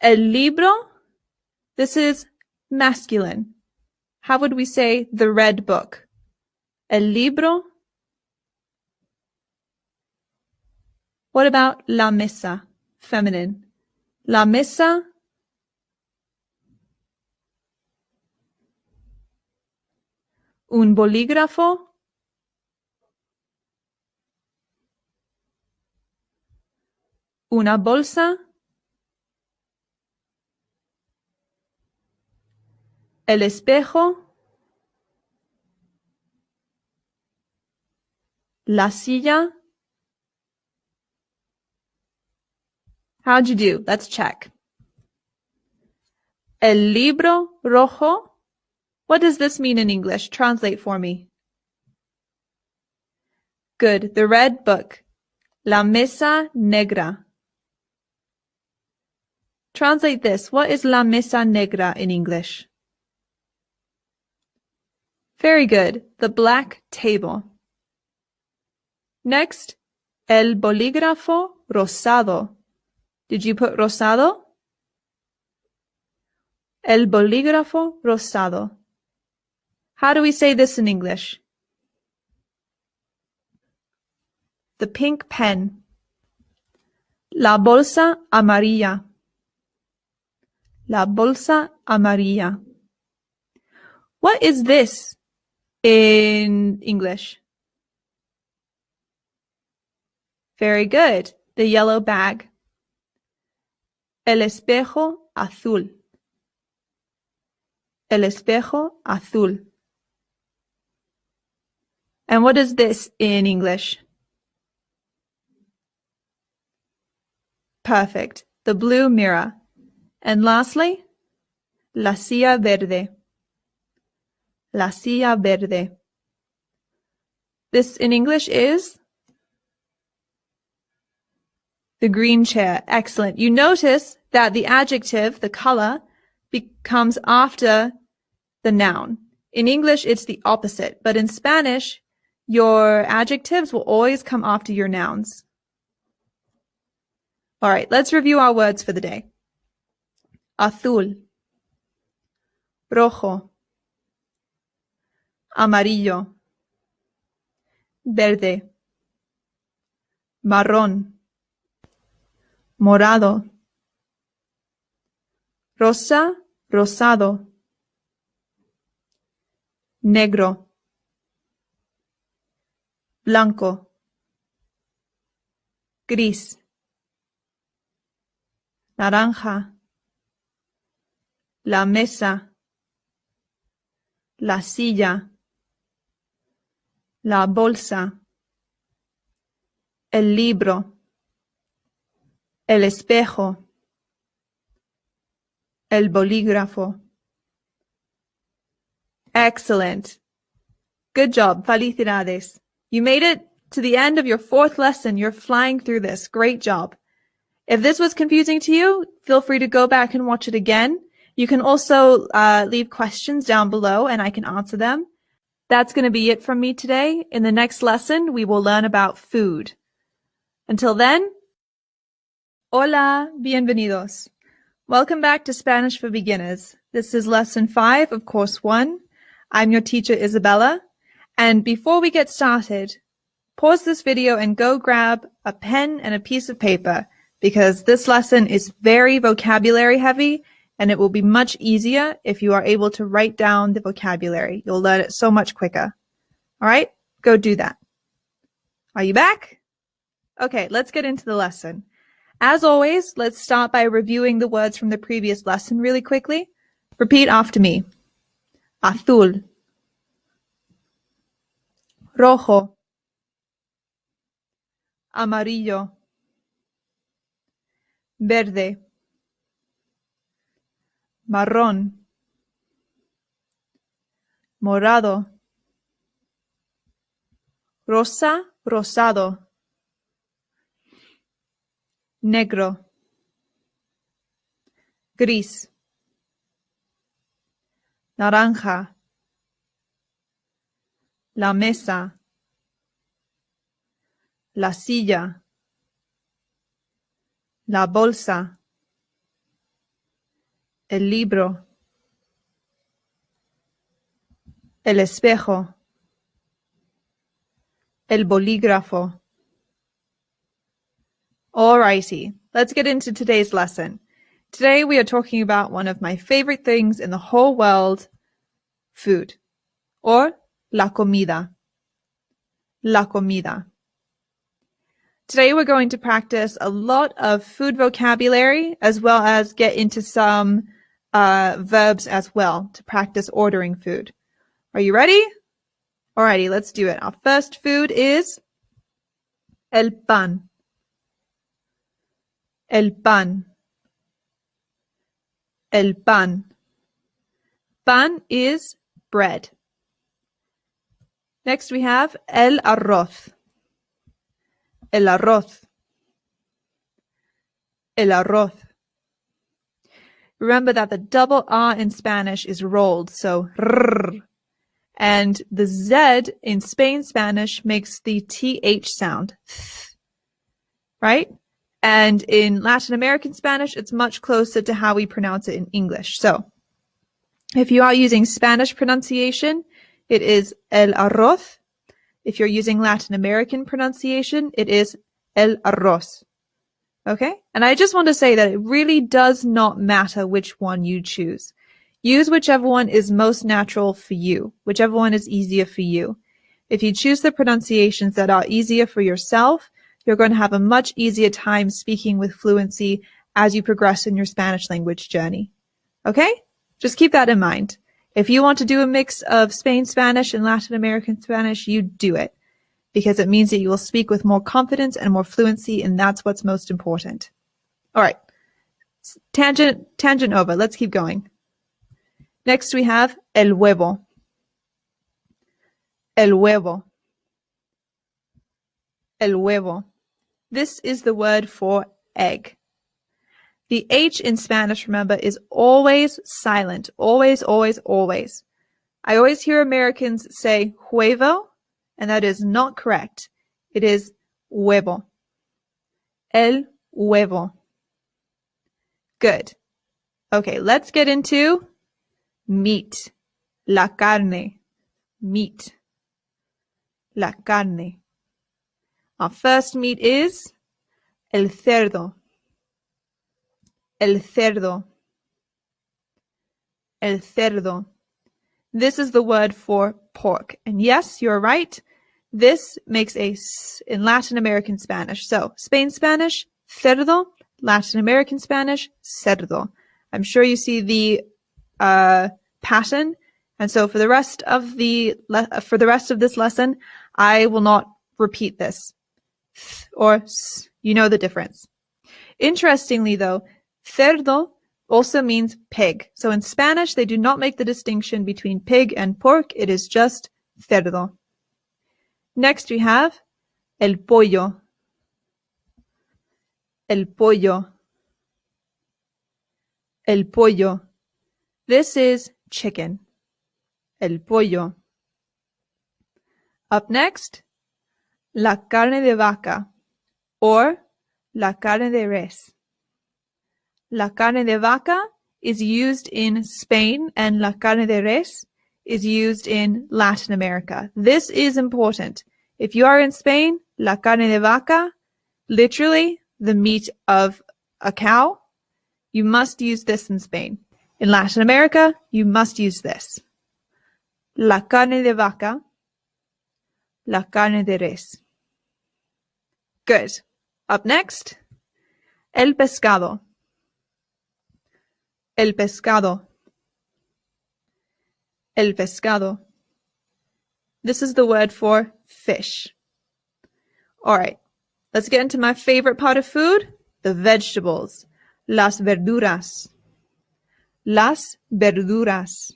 el libro, this is masculine. How would we say the red book? El libro. What about la mesa? Feminine. La mesa. Un bolígrafo. Una bolsa. El espejo. La silla. How'd you do? Let's check. El libro rojo. What does this mean in English? Translate for me. Good. The red book. La mesa negra. Translate this. What is la mesa negra in English? Very good. The black table. Next, el bolígrafo rosado. Did you put rosado? El bolígrafo rosado. How do we say this in English? The pink pen. La bolsa amarilla. La bolsa amarilla. What is this in English? Very good. The yellow bag. El espejo azul. El espejo azul. And what is this in English? Perfect. The blue mirror. And lastly, la silla verde. La silla verde. This in English is the green chair. Excellent. You notice that the adjective, the color, comes after the noun. In English, it's the opposite, but in Spanish, your adjectives will always come after your nouns. All right, let's review our words for the day. Azul, rojo, amarillo, verde, marrón, morado, rosa, rosado, negro, blanco, gris, naranja, la mesa, la silla, la bolsa, el libro, el espejo, el bolígrafo. Excellent. Good job. Felicidades. You made it to the end of your 4th lesson. You're flying through this. Great job. If this was confusing to you, feel free to go back and watch it again. You can also leave questions down below and I can answer them. That's going to be it from me today. In the next lesson, we will learn about food. Until then, hola, bienvenidos. Welcome back to Spanish for Beginners. This is lesson 5 of course 1. I'm your teacher, Isabella. And before we get started, pause this video and go grab a pen and a piece of paper because this lesson is very vocabulary heavy and it will be much easier if you are able to write down the vocabulary. You'll learn it so much quicker. All right, go do that. Are you back? Okay, let's get into the lesson. As always, let's start by reviewing the words from the previous lesson really quickly. Repeat after me. Azul, rojo, amarillo, verde, marrón, morado, rosa, rosado, negro, gris, naranja, la mesa, la silla, la bolsa, el libro, el espejo, el bolígrafo. Alrighty, let's get into today's lesson. Today we are talking about one of my favorite things in the whole world, food, or la comida. La comida. Today we're going to practice a lot of food vocabulary as well as get into some verbs as well to practice ordering food. Are you ready? Alrighty, let's do it. Our first food is el pan. El pan. El pan. Pan is bread. Next we have el arroz. El arroz. El arroz. Remember that the double R in Spanish is rolled, so rrr. And the Z in Spain Spanish makes the TH sound, right? And in Latin American Spanish, it's much closer to how we pronounce it in English. So if you are using Spanish pronunciation, it is el arroz. If you're using Latin American pronunciation, it is el arroz. Okay? And I just want to say that it really does not matter which one you choose. Use whichever one is most natural for you, whichever one is easier for you. If you choose the pronunciations that are easier for yourself, you're going to have a much easier time speaking with fluency as you progress in your Spanish language journey. Okay? Just keep that in mind. If you want to do a mix of Spain Spanish and Latin American Spanish, you do it, because it means that you will speak with more confidence and more fluency, and that's what's most important. All right. Tangent over. Let's keep going. Next we have el huevo. El huevo. El huevo. This is the word for egg. The H in Spanish, remember, is always silent. Always, always, always. I always hear Americans say huevo, and that is not correct. It is huevo. El huevo. Good. Okay, let's get into meat. La carne. Meat. La carne. Our first meat is el cerdo. El cerdo. El cerdo. This is the word for pork. And yes, you're right. This makes a S in Latin American Spanish. So, Spain Spanish, cerdo. Latin American Spanish, cerdo. I'm sure you see the pattern. And so for the rest of this lesson, I will not repeat this. Or S, you know the difference. Interestingly though, cerdo also means pig. So in Spanish, they do not make the distinction between pig and pork. It is just cerdo. Next we have el pollo. El pollo. El pollo. This is chicken. El pollo. Up next, la carne de vaca, or la carne de res. La carne de vaca is used in Spain, and la carne de res is used in Latin America. This is important. If you are in Spain, la carne de vaca, literally the meat of a cow, you must use this in Spain. In Latin America, you must use this. La carne de vaca, la carne de res. Good. Up next, el pescado. El pescado. El pescado. This is the word for fish. All right, let's get into my favorite part of food, the vegetables. Las verduras. Las verduras.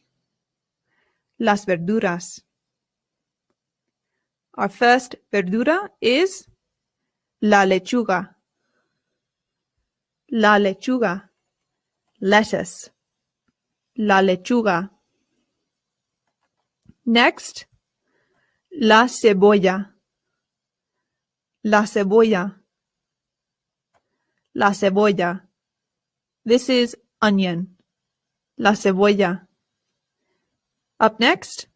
Las verduras. Our first verdura is la lechuga. La lechuga. Lettuce. La lechuga. Next, la cebolla. La cebolla. La cebolla. This is onion. La cebolla. Up next,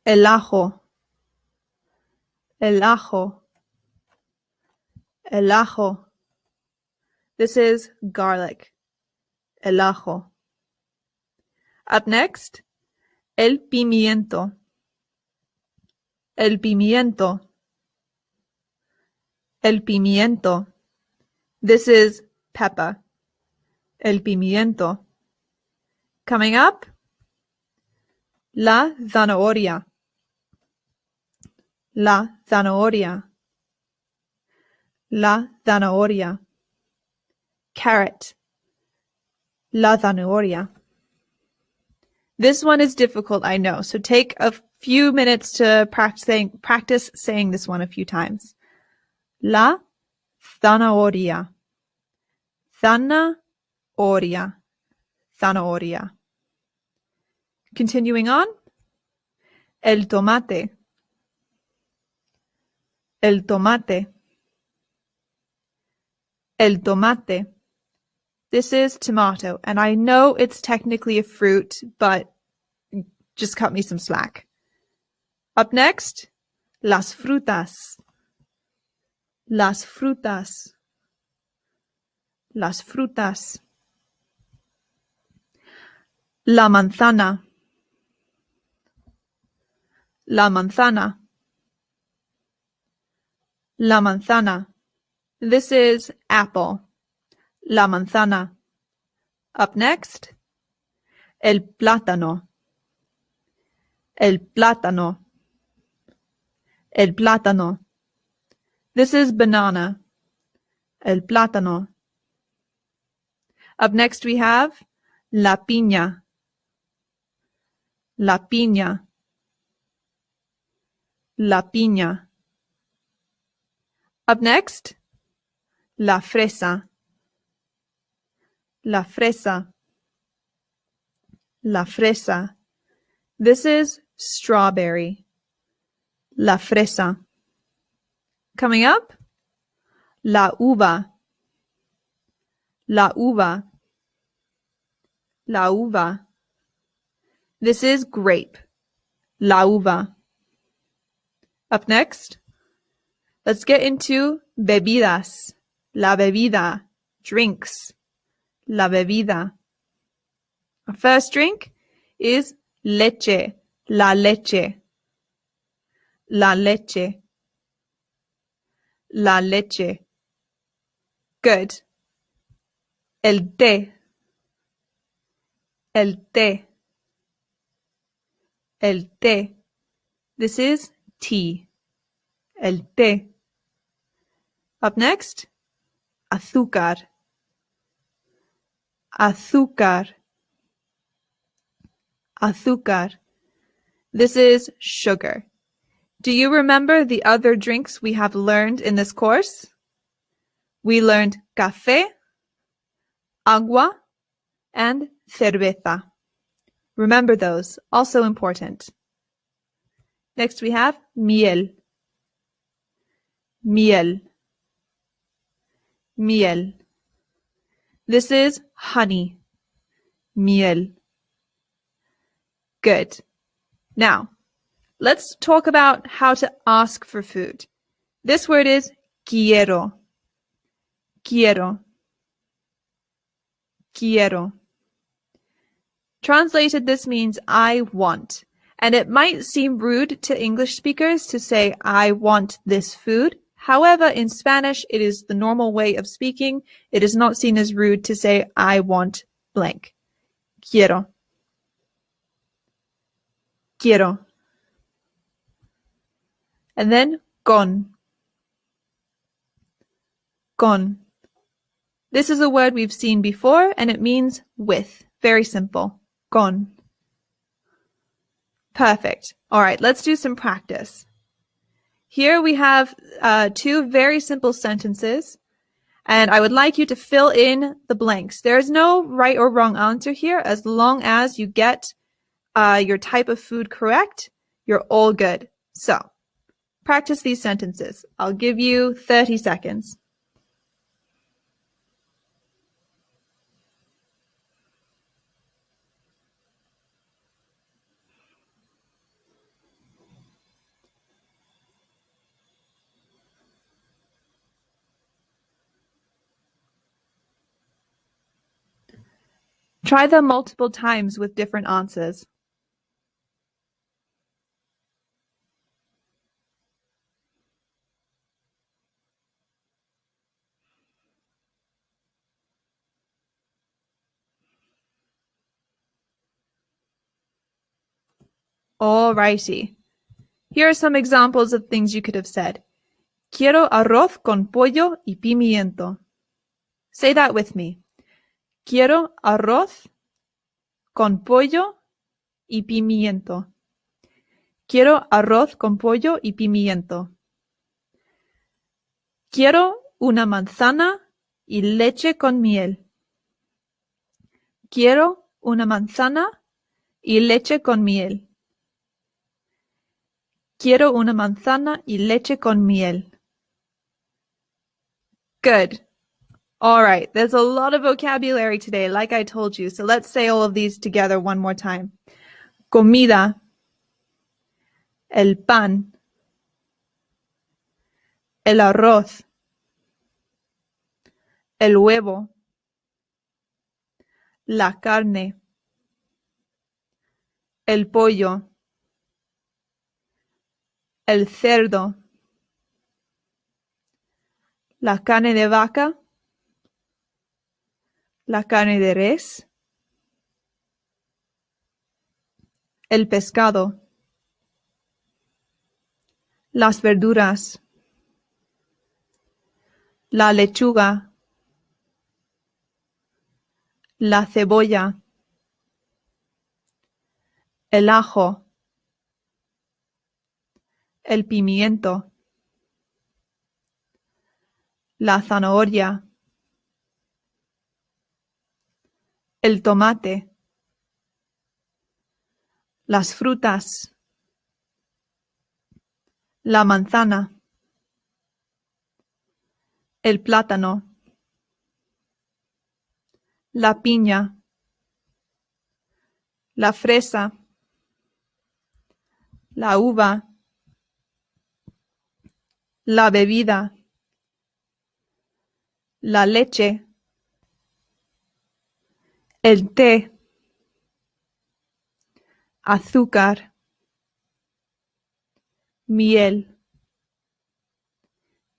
el ajo. El ajo. El ajo. This is garlic. El ajo. Up next, el pimiento. El pimiento. El pimiento. This is pepper. El pimiento. Coming up, la zanahoria. La zanahoria. La zanahoria. Carrot. La zanahoria. This one is difficult, I know, so take a few minutes to practice saying this one a few times. La zanahoria. Zanahoria. Zanahoria. Continuing on, El tomate. El tomate. El tomate. This is tomato, and I know it's technically a fruit, but just cut me some slack. Up next, las frutas. Las frutas. Las frutas. La manzana. La manzana. La manzana. This is apple. La manzana. Up next, el plátano. El plátano. El plátano. This is banana. El plátano. Up next we have la piña. La piña. La piña. Up next, la fresa. La fresa. La fresa. This is strawberry. La fresa. Coming up, la uva. La uva. La uva. This is grape. La uva. Up next, let's get into bebidas. La bebida. Drinks. La bebida. Our first drink is leche. La leche. La leche. La leche. Good. El té. El té. El té. This is tea. El té. Up next, azúcar. Azúcar. Azúcar. This is sugar. Do you remember the other drinks we have learned in this course? We learned café, agua, and cerveza. Remember those, also important. Next we have miel. Miel. Miel. This is honey. Miel. Good. Now, let's talk about how to ask for food. This word is quiero. Quiero. Quiero. Translated, this means I want. And it might seem rude to English speakers to say, I want this food. However, in Spanish, it is the normal way of speaking. It is not seen as rude to say, I want blank. Quiero. Quiero. And then con. Con. This is a word we've seen before, and it means with. Very simple. Con. Perfect. All right, let's do some practice. Here we have two very simple sentences, and I would like you to fill in the blanks. There is no right or wrong answer here. As long as you get your type of food correct, you're all good. So, practice these sentences. I'll give you 30 seconds. Try them multiple times with different answers. Alrighty. Here are some examples of things you could have said. Quiero arroz con pollo y pimiento. Say that with me. Quiero arroz con pollo y pimiento. Quiero arroz con pollo y pimiento. Quiero una manzana y leche con miel. Quiero una manzana y leche con miel. Quiero una manzana y leche con miel. Good. All right, there's a lot of vocabulary today, like I told you, so let's say all of these together one more time. Comida, el pan, el arroz, el huevo, la carne, el pollo, el cerdo, la carne de vaca, la carne de res, el pescado, las verduras, la lechuga, la cebolla, el ajo, el pimiento, la zanahoria, el tomate, las frutas, la manzana, el plátano, la piña, la fresa, la uva, la bebida, la leche, el té, azúcar, miel.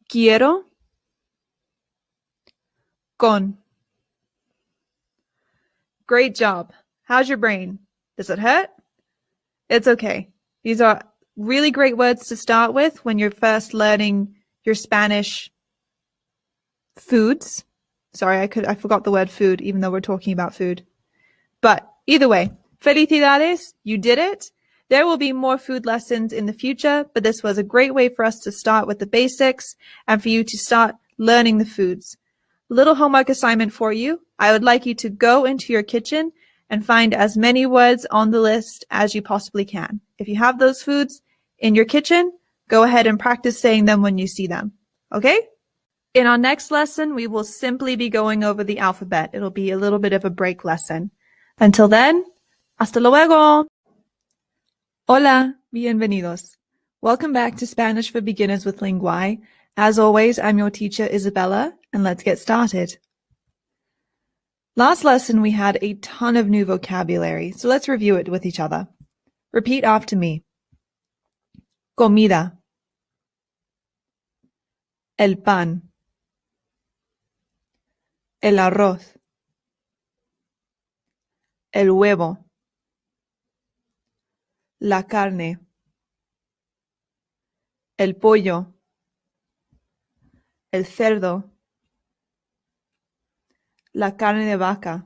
Quiero, con. Great job. How's your brain? Does it hurt? It's okay. These are really great words to start with when you're first learning your Spanish foods. Sorry, I forgot the word food, even though we're talking about food. But either way, felicidades, you did it. There will be more food lessons in the future, but this was a great way for us to start with the basics and for you to start learning the foods. Little homework assignment for you. I would like you to go into your kitchen and find as many words on the list as you possibly can. If you have those foods in your kitchen, go ahead and practice saying them when you see them. Okay? In our next lesson, we will simply be going over the alphabet. It'll be a little bit of a break lesson. Until then, hasta luego. Hola, bienvenidos. Welcome back to Spanish for Beginners with Linguae. As always, I'm your teacher, Isabella, and let's get started. Last lesson, we had a ton of new vocabulary, so let's review it with each other. Repeat after me. Comida. El pan. El arroz. El huevo. La carne. El pollo. El cerdo. La carne de vaca.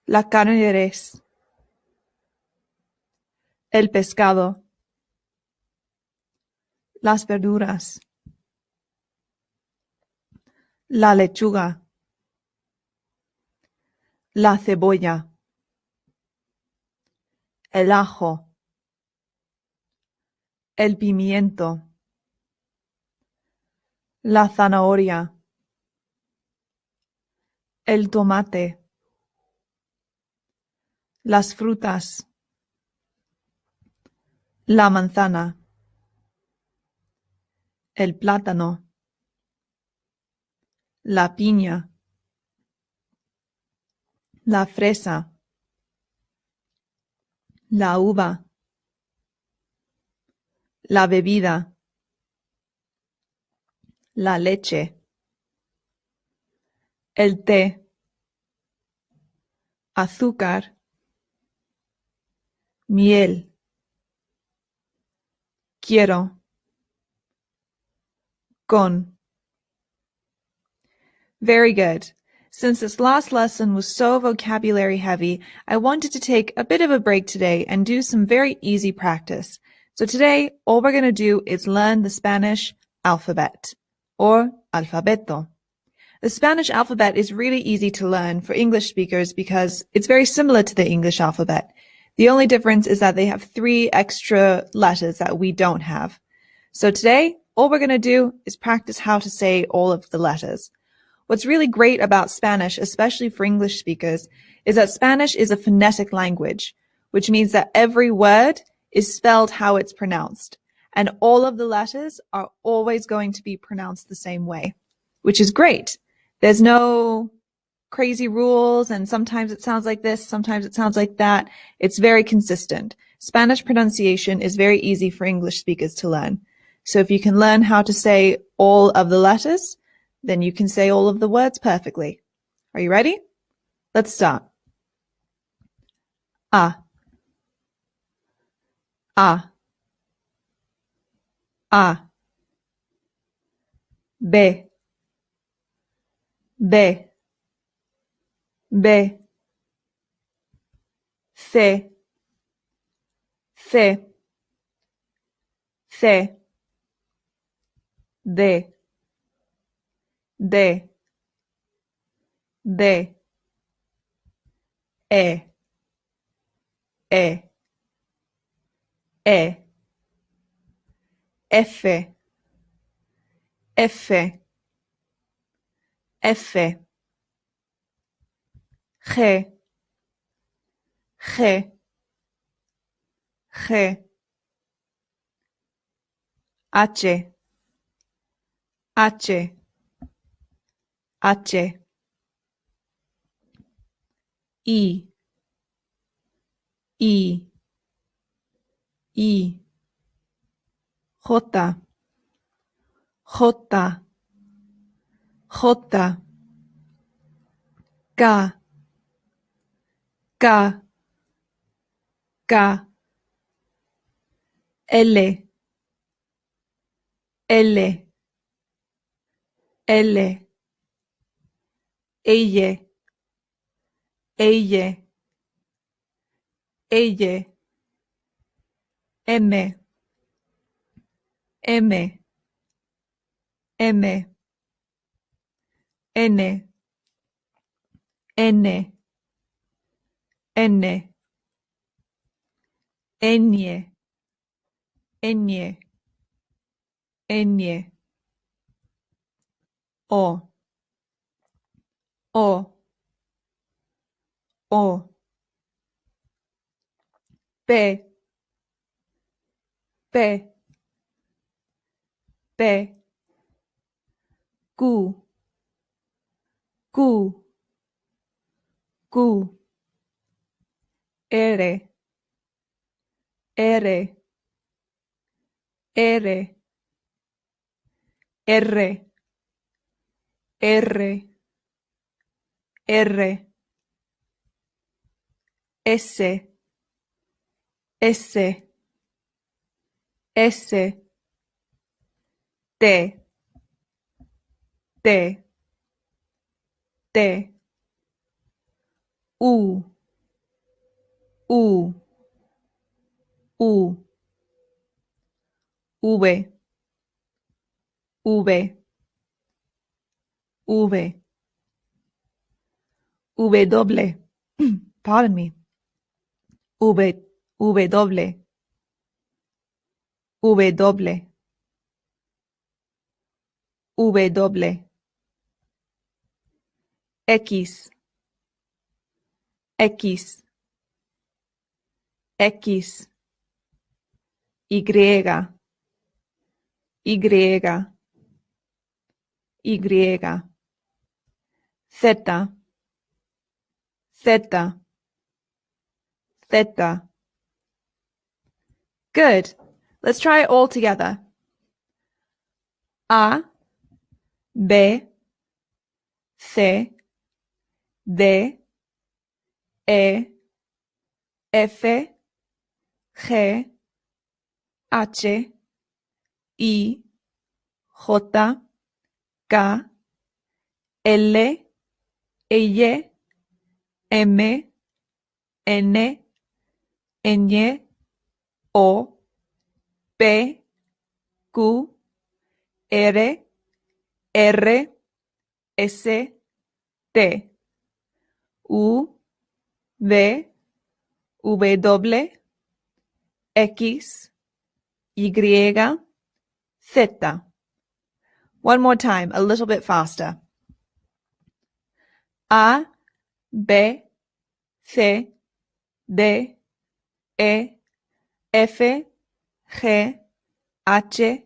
La carne de res. El pescado. Las verduras. La lechuga. La cebolla. El ajo. El pimiento. La zanahoria. El tomate. Las frutas. La manzana. El plátano. La piña. La fresa. La uva. La bebida. La leche. El té. Azúcar. Miel. Quiero. Con. Very good. Since this last lesson was so vocabulary heavy, I wanted to take a bit of a break today and do some very easy practice. So today, all we're going to do is learn the Spanish alphabet, or alfabeto. The Spanish alphabet is really easy to learn for English speakers because it's very similar to the English alphabet. The only difference is that they have 3 extra letters that we don't have. So today, all we're going to do is practice how to say all of the letters. What's really great about Spanish, especially for English speakers, is that Spanish is a phonetic language, which means that every word is spelled how it's pronounced, and all of the letters are always going to be pronounced the same way, which is great. There's no crazy rules, and sometimes it sounds like this, sometimes it sounds like that. It's very consistent. Spanish pronunciation is very easy for English speakers to learn. So if you can learn how to say all of the letters, then you can say all of the words perfectly. Are you ready? Let's start. A, A, A. B, B, B. C, C, C. D, D, D. E, E, E. F, F, F. G, G, G. H, H, H. I, I, I. J, J, J. K, K, K. L, L, L. Ella, ella, ella. M, M, M. N, N, N. Ñ, Ñ, Ñ. O, O, O. P, P, P. Q, Q, Q. R, R, R. R, R, R. S, S, S. T, T, T. U, U, U. V, V, V. W, pardon me. V, W, W, W. X, X, X. Y, Y, Y. Z, Z, Z. Good. Let's try it all together. A, B, C, D, E, F, G, H, I, J, K, L, L, M, N, Ñ, O, P, Q, R, R, S, T. U, V, W, X, Y, Z. One more time, a little bit faster. A, B, C, D, E, F, G, H, I, J,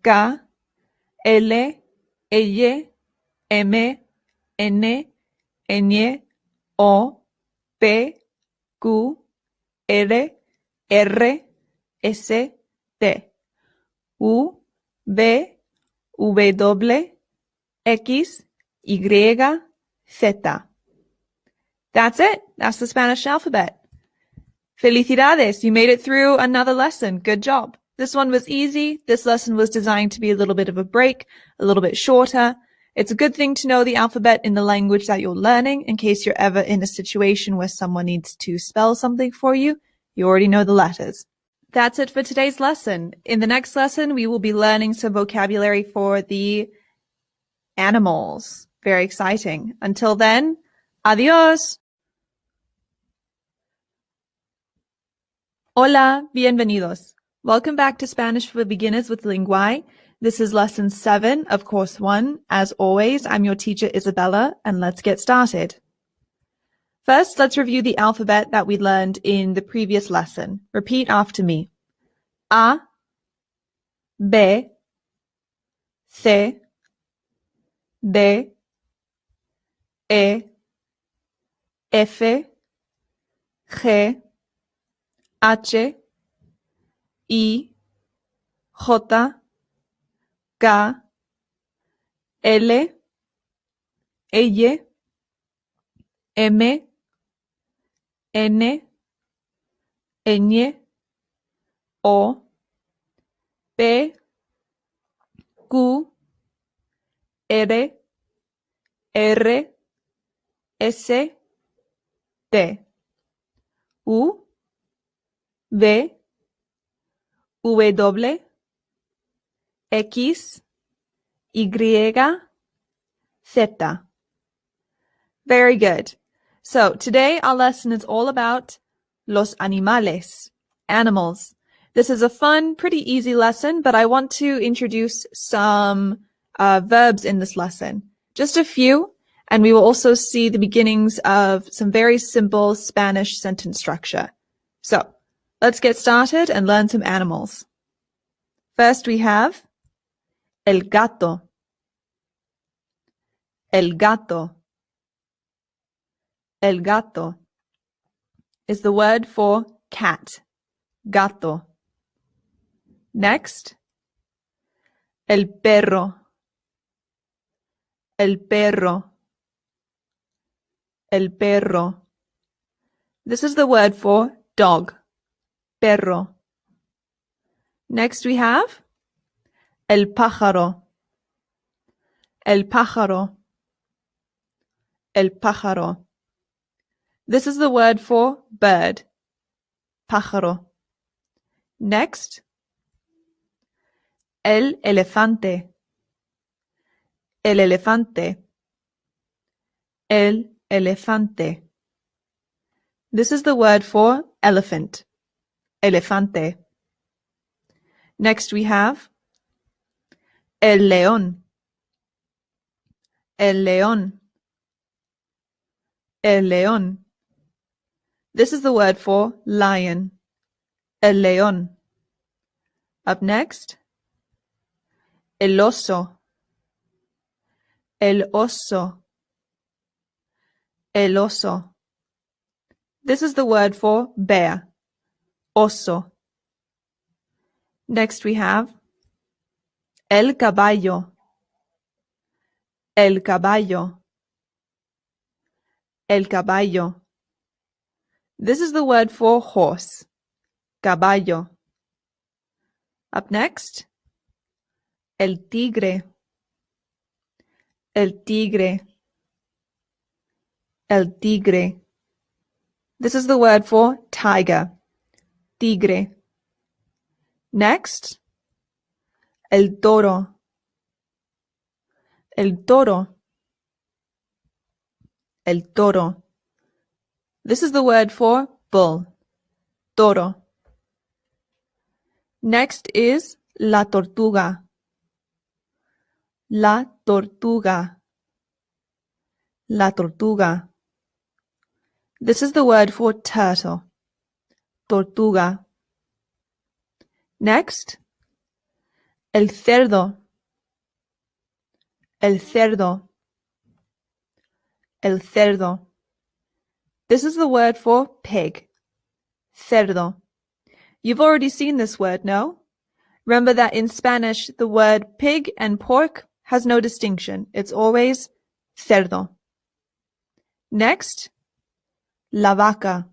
K, L, L, M, N, Ñ, O, P, Q, R, R, S, T. U, V, W, X, Y, Z. That's it. That's the Spanish alphabet. Felicidades, you made it through another lesson. Good job. This one was easy. This lesson was designed to be a little bit of a break, a little bit shorter. It's a good thing to know the alphabet in the language that you're learning in case you're ever in a situation where someone needs to spell something for you. You already know the letters. That's it for today's lesson. In the next lesson, we will be learning some vocabulary for the animals. Very exciting. Until then, adios. Hola, bienvenidos. Welcome back to Spanish for Beginners with Linguae. This is lesson 7 of course 1. As always, I'm your teacher Isabella, and let's get started. First, let's review the alphabet that we learned in the previous lesson. Repeat after me. A, B, C, D, E, F, G, H, I, J, K, L, L, M, N, Ñ, O, P, Q, R, R, S, T. U, V, W, X, Y, Z. Very good. So today our lesson is all about los animales, animals. This is a fun, pretty easy lesson, but I want to introduce some verbs in this lesson. Just a few, and we will also see the beginnings of some very simple Spanish sentence structure. So let's get started and learn some animals. First we have el gato. El gato. El gato is the word for cat. Gato. Next, el perro. El perro. El perro. This is the word for dog. Perro. Next we have el pájaro. El pájaro. El pájaro. This is the word for bird. Pájaro. Next, el elefante. El elefante. El elefante. This is the word for elephant. Elefante. Next we have el león. El león. El león. This is the word for lion. El león. Up next, el oso. El oso. El oso. This is the word for bear. Oso. Next we have el caballo. El caballo. El caballo. This is the word for horse. Caballo. Up next, el tigre. El tigre. El tigre. This is the word for tiger. Tigre. Next, el toro. El toro. El toro. This is the word for bull, toro. Next is la tortuga. La tortuga. La tortuga. This is the word for turtle, tortuga. Next, el cerdo. El cerdo. El cerdo. This is the word for pig, cerdo. You've already seen this word, no? Remember that in Spanish, the word pig and pork has no distinction. It's always cerdo. Next, la vaca.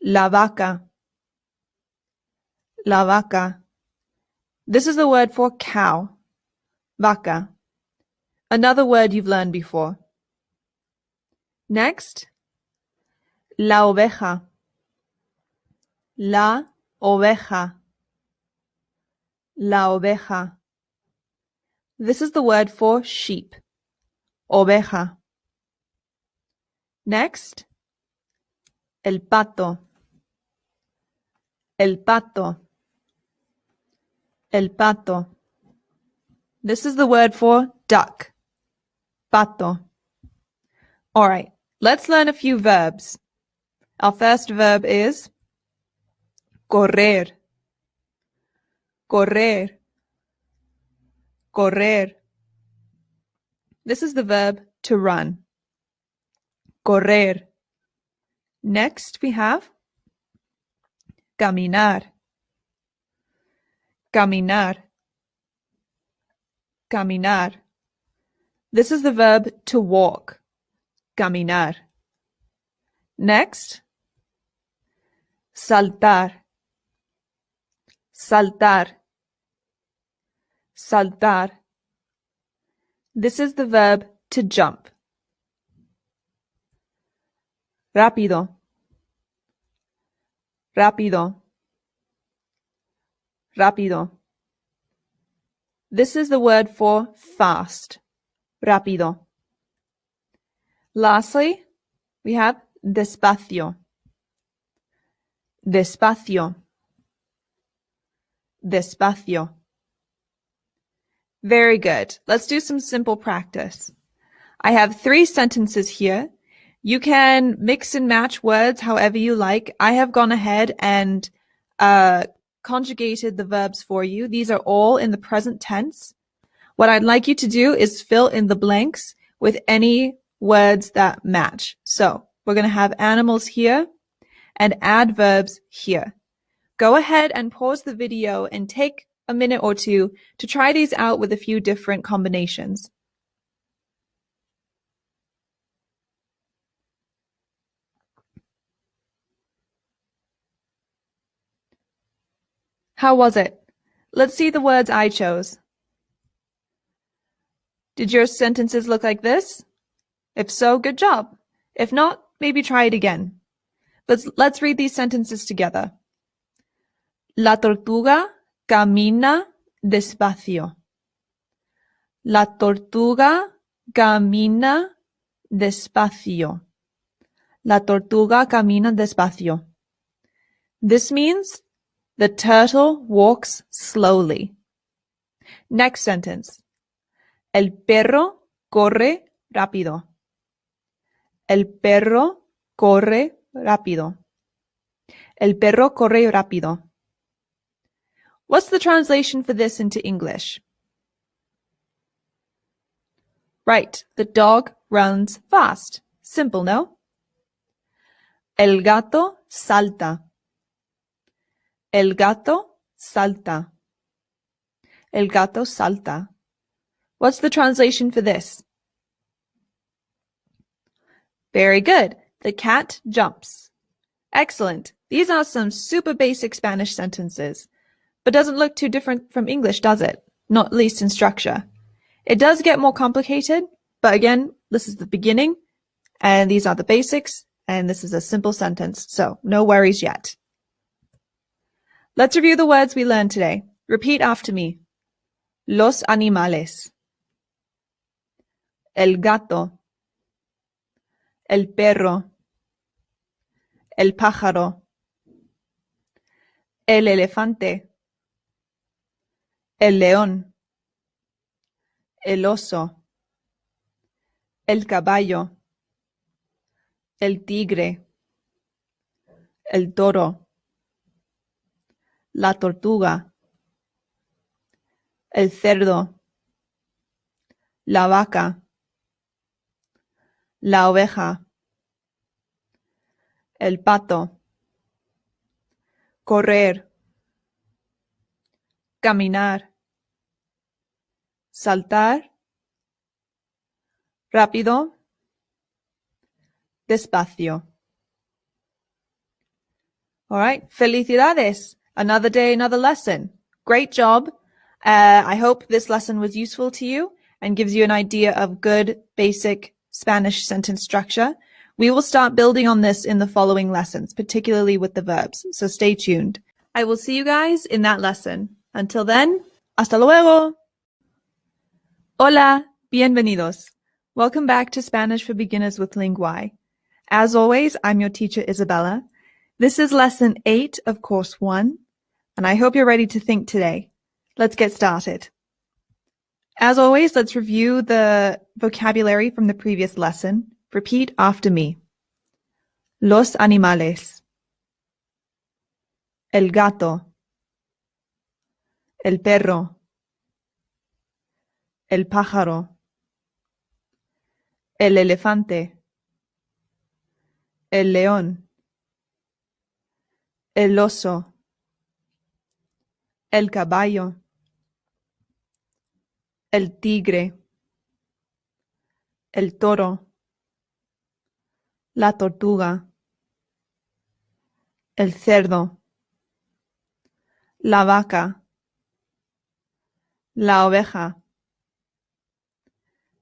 La vaca. La vaca. This is the word for cow, vaca. Another word you've learned before. Next, la oveja. La oveja. La oveja. This is the word for sheep, oveja. Next, el pato. El pato. El pato. This is the word for duck, pato. All right, let's learn a few verbs. Our first verb is correr. Correr. Correr. This is the verb to run. Correr. Next we have caminar. Caminar. Caminar. This is the verb to walk. Caminar. Next, saltar. Saltar. Saltar. This is the verb to jump. Rápido. Rápido. Rápido. This is the word for fast. Rápido. Lastly, we have despacio. Despacio. Despacio. Very good. Let's do some simple practice. I have 3 sentences here. You can mix and match words however you like. I have gone ahead and conjugated the verbs for you. These are all in the present tense. What I'd like you to do is fill in the blanks with any words that match. So we're going to have animals here and adverbs here. Go ahead and pause the video and take a minute or two to try these out with a few different combinations. How was it? Let's see the words I chose. Did your sentences look like this? If so, good job. If not, maybe try it again. But let's read these sentences together. La tortuga camina despacio. La tortuga camina despacio. La tortuga camina despacio. This means the turtle walks slowly. Next sentence. El perro corre rápido. El perro corre rápido. El perro corre rápido. What's the translation for this into English? Right, the dog runs fast. Simple, no? El gato salta. El gato salta. El gato salta. What's the translation for this? Very good. The cat jumps. Excellent. These are some super basic Spanish sentences, but doesn't look too different from English, does it? Not least in structure. It does get more complicated, but again, this is the beginning, and these are the basics, and this is a simple sentence, so no worries yet. Let's review the words we learned today. Repeat after me. Los animales. El gato. El perro. el pájaro, el elefante, el león, el oso, el caballo, el tigre, el toro, la tortuga, el cerdo, la vaca, la oveja, el pato, correr, caminar, saltar, rápido, despacio. All right, felicidades. Another day, another lesson. Great job. I hope this lesson was useful to you and gives you an idea of good basic Spanish sentence structure. We will start building on this in the following lessons, particularly with the verbs, so stay tuned. I will see you guys in that lesson. Until then, hasta luego. Hola, bienvenidos. Welcome back to Spanish for Beginners with Linguae. As always, I'm your teacher, Isabella. This is lesson 8 of course 1, and I hope you're ready to think today. Let's get started. As always, let's review the vocabulary from the previous lesson. Repeat after me. Los animales. El gato. El perro. El pájaro. El elefante. El león. El oso. El caballo. El tigre. El toro. La tortuga. El cerdo. La vaca. La oveja.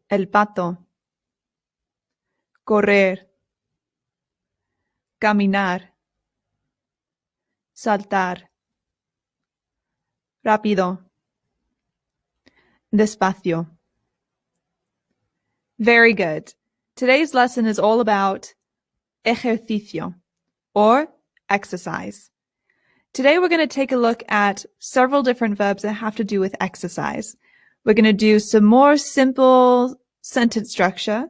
El pato. Correr. Caminar. Saltar. Rápido. Despacio. Very good. Today's lesson is all about ejercicio, or exercise. Today we're going to take a look at several different verbs that have to do with exercise. We're going to do some more simple sentence structure,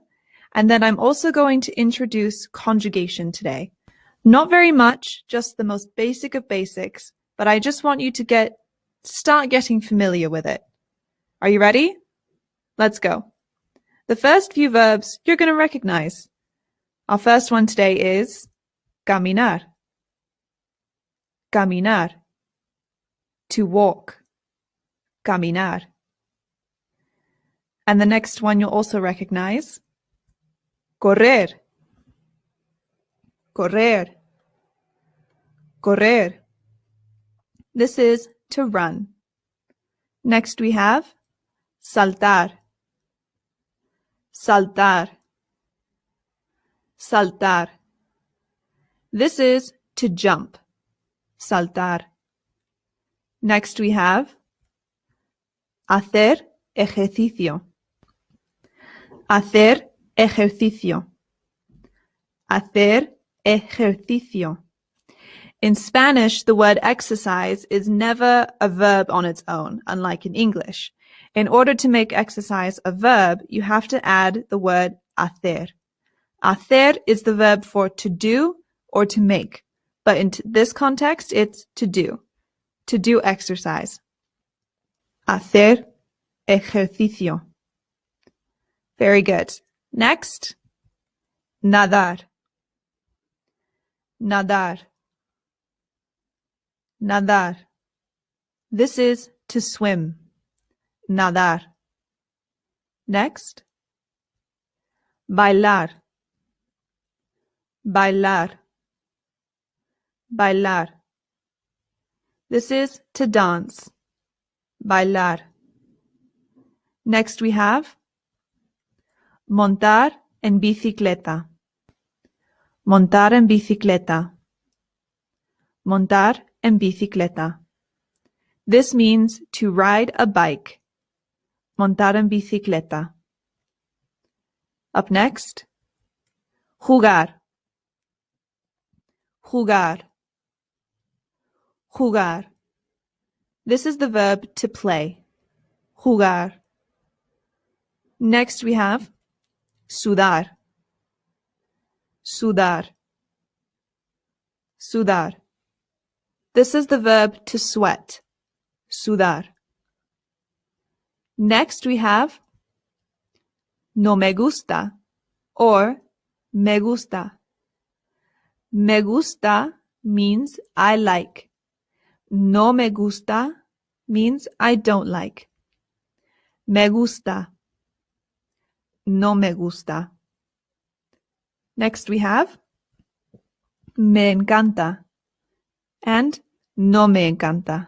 and then I'm also going to introduce conjugation today. Not very much, just the most basic of basics, but I just want you to start getting familiar with it. Are you ready? Let's go. The first few verbs you're going to recognize. Our first one today is caminar. Caminar. To walk. Caminar. And the next one you'll also recognize. Correr. Correr. Correr. This is to run. Next we have saltar. Saltar. Saltar. This is to jump. Saltar. Next we have hacer ejercicio. Hacer ejercicio. Hacer ejercicio. In Spanish, the word exercise is never a verb on its own, unlike in English. In order to make exercise a verb, you have to add the word hacer. Hacer is the verb for to do or to make, but in this context, it's to do exercise. Hacer ejercicio. Very good. Next, nadar. Nadar. Nadar. This is to swim. Nadar. Next, bailar. Bailar. Bailar. This is to dance. Bailar. Next we have montar en bicicleta. Montar en bicicleta. Montar en bicicleta. This means to ride a bike. Montar en bicicleta. Up next, jugar. jugar, jugar. This is the verb to play, jugar. Next we have sudar, sudar, sudar. This is the verb to sweat, sudar. Next we have no me gusta or me gusta. Me gusta means I like. No me gusta means I don't like. Me gusta. No me gusta. Next we have me encanta and no me encanta.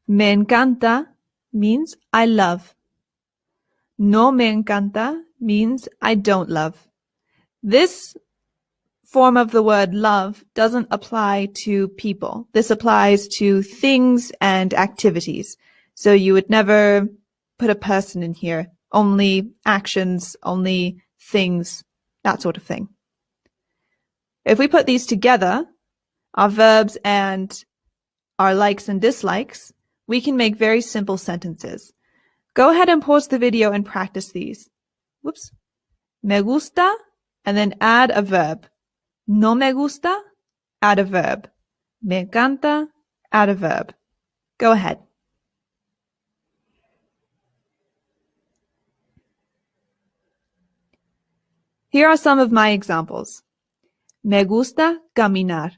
Me encanta means I love. No me encanta means I don't love. This form of the word love doesn't apply to people. This applies to things and activities. So you would never put a person in here. Only actions, only things, that sort of thing. If we put these together, our verbs and our likes and dislikes, we can make very simple sentences. Go ahead and pause the video and practice these. Whoops. Me gusta, and then add a verb. No me gusta, add a verb. Me encanta, add a verb. Go ahead. Here are some of my examples. Me gusta caminar.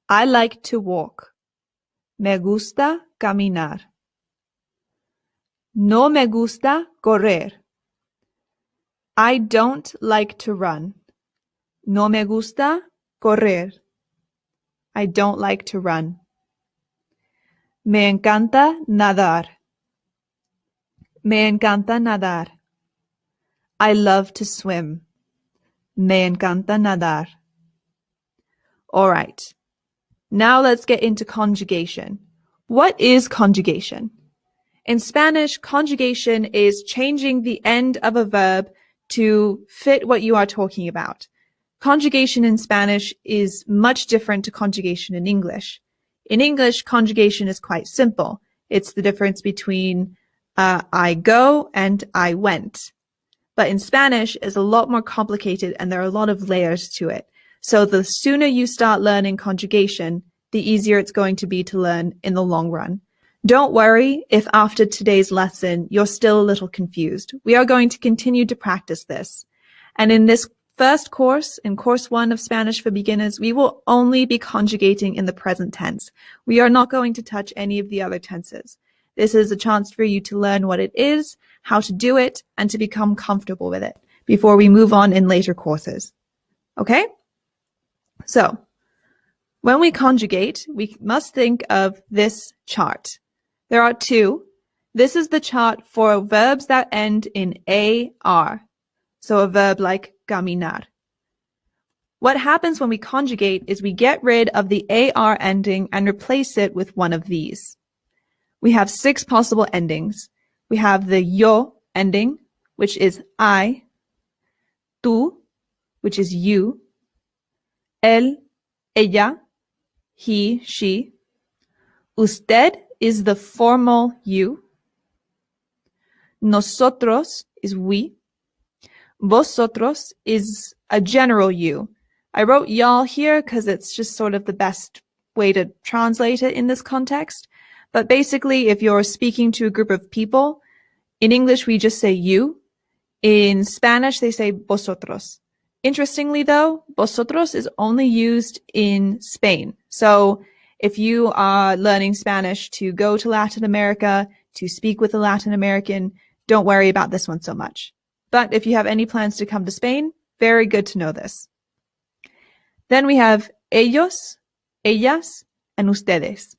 I like to walk. Me gusta caminar. No me gusta correr. I don't like to run. No me gusta correr. I don't like to run. Me encanta nadar. Me encanta nadar. I love to swim. Me encanta nadar. All right. Now let's get into conjugation. What is conjugation? In Spanish, conjugation is changing the end of a verb to fit what you are talking about. Conjugation in Spanish is much different to conjugation in English. In English, conjugation is quite simple. It's the difference between I go and I went. But in Spanish, it's a lot more complicated and there are a lot of layers to it. So the sooner you start learning conjugation, the easier it's going to be to learn in the long run. Don't worry if after today's lesson you're still a little confused. We are going to continue to practice this. And in this first course, in course 1 of Spanish for Beginners, we will only be conjugating in the present tense. We are not going to touch any of the other tenses. This is a chance for you to learn what it is, how to do it, and to become comfortable with it before we move on in later courses. Okay? So, when we conjugate, we must think of this chart. There are 2. This is the chart for verbs that end in AR. So a verb like caminar. What happens when we conjugate is we get rid of the AR ending and replace it with one of these. We have 6 possible endings. We have the yo ending, which is I, tú, which is you, él, ella, he, she, usted is the formal you, nosotros is we, vosotros is a general you. I wrote y'all here because it's just sort of the best way to translate it in this context. But basically, if you're speaking to a group of people, in English we just say you. In Spanish, they say vosotros. Interestingly though, vosotros is only used in Spain. So if you are learning Spanish to go to Latin America, to speak with a Latin American, don't worry about this one so much. But if you have any plans to come to Spain, very good to know this. Then we have ellos, ellas, and ustedes.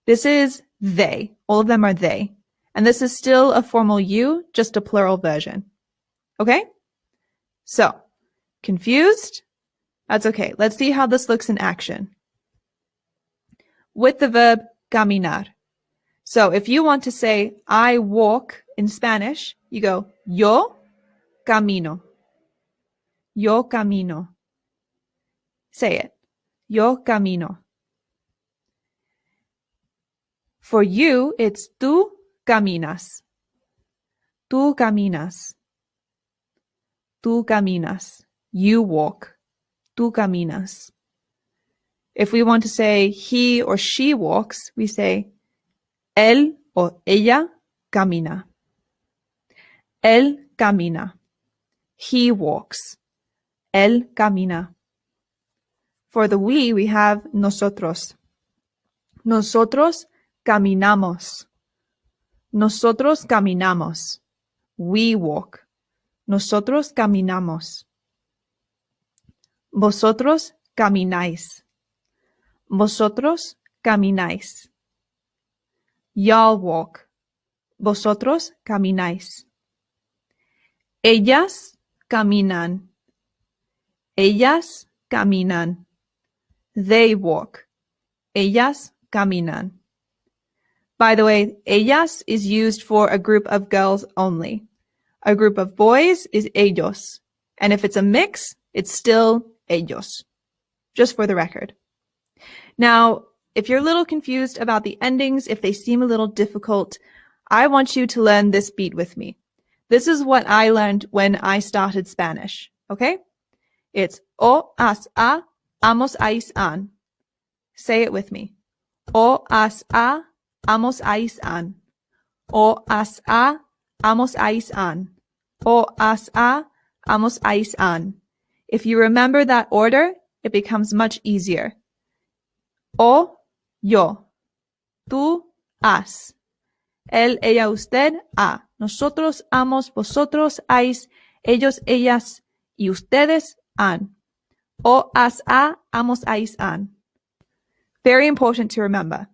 This is they. All of them are they. And this is still a formal you, just a plural version. Okay? So, confused? That's okay. Let's see how this looks in action. With the verb caminar. So if you want to say I walk in Spanish, you go yo camino. Yo camino. Say it. Yo camino. For you, it's tú caminas. Tú caminas. Tú caminas. You walk. Tú caminas. If we want to say he or she walks, we say él o ella camina. Él camina. He walks. Él camina. For the we have nosotros. Nosotros caminamos. Nosotros caminamos. We walk. Nosotros caminamos. Vosotros camináis. Vosotros camináis. Y'all walk. Vosotros camináis. Ellas caminan. Ellas caminan. They walk. Ellas caminan. By the way, ellas is used for a group of girls only. A group of boys is ellos. And if it's a mix, it's still ellos. Just for the record. Now, if you're a little confused about the endings, if they seem a little difficult, I want you to learn this beat with me. This is what I learned when I started Spanish, okay? It's o, as, a, amos, ais, an. Say it with me. O, as, a, amos, ais, an. O, as, a, amos, ais, an. O, as, a, amos, ais, an. If you remember that order, it becomes much easier. O, yo. Tú, has. Él, ella, usted, a. Nosotros, amos, vosotros, ais, ellos, ellas, y ustedes, han. O, as, a, amos, ais, an. Very important to remember.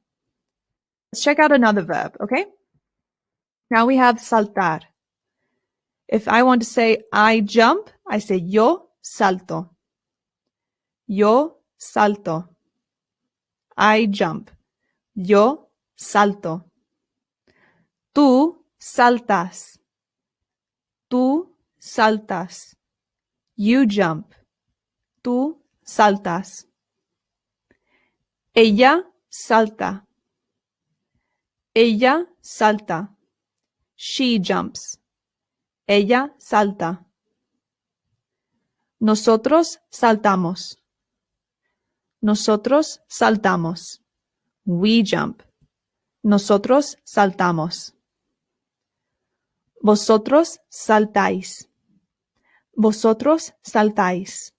Let's check out another verb, okay? Now we have saltar. If I want to say I jump, I say yo salto. Yo salto. I jump. Yo salto. Tú saltas. Tú saltas. You jump. Tú saltas. Ella salta. Ella salta. She jumps. Ella salta. Nosotros saltamos. Nosotros saltamos. We jump. Nosotros saltamos. Vosotros saltáis. Vosotros saltáis.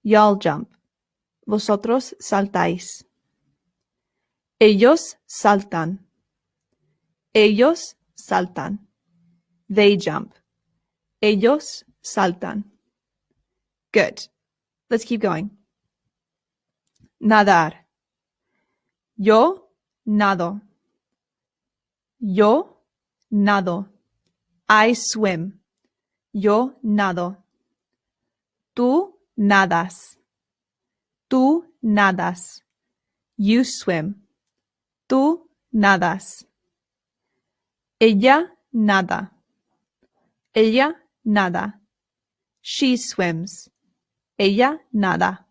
Y'all jump. Vosotros saltáis. Ellos saltan. Ellos saltan. They jump. Ellos saltan. Good. Let's keep going. Nadar. Yo nado. Yo nado. I swim. Yo nado. Tú nadas. Tú nadas. You swim. Tú nadas. Ella nada. Ella nada. She swims. Ella nada.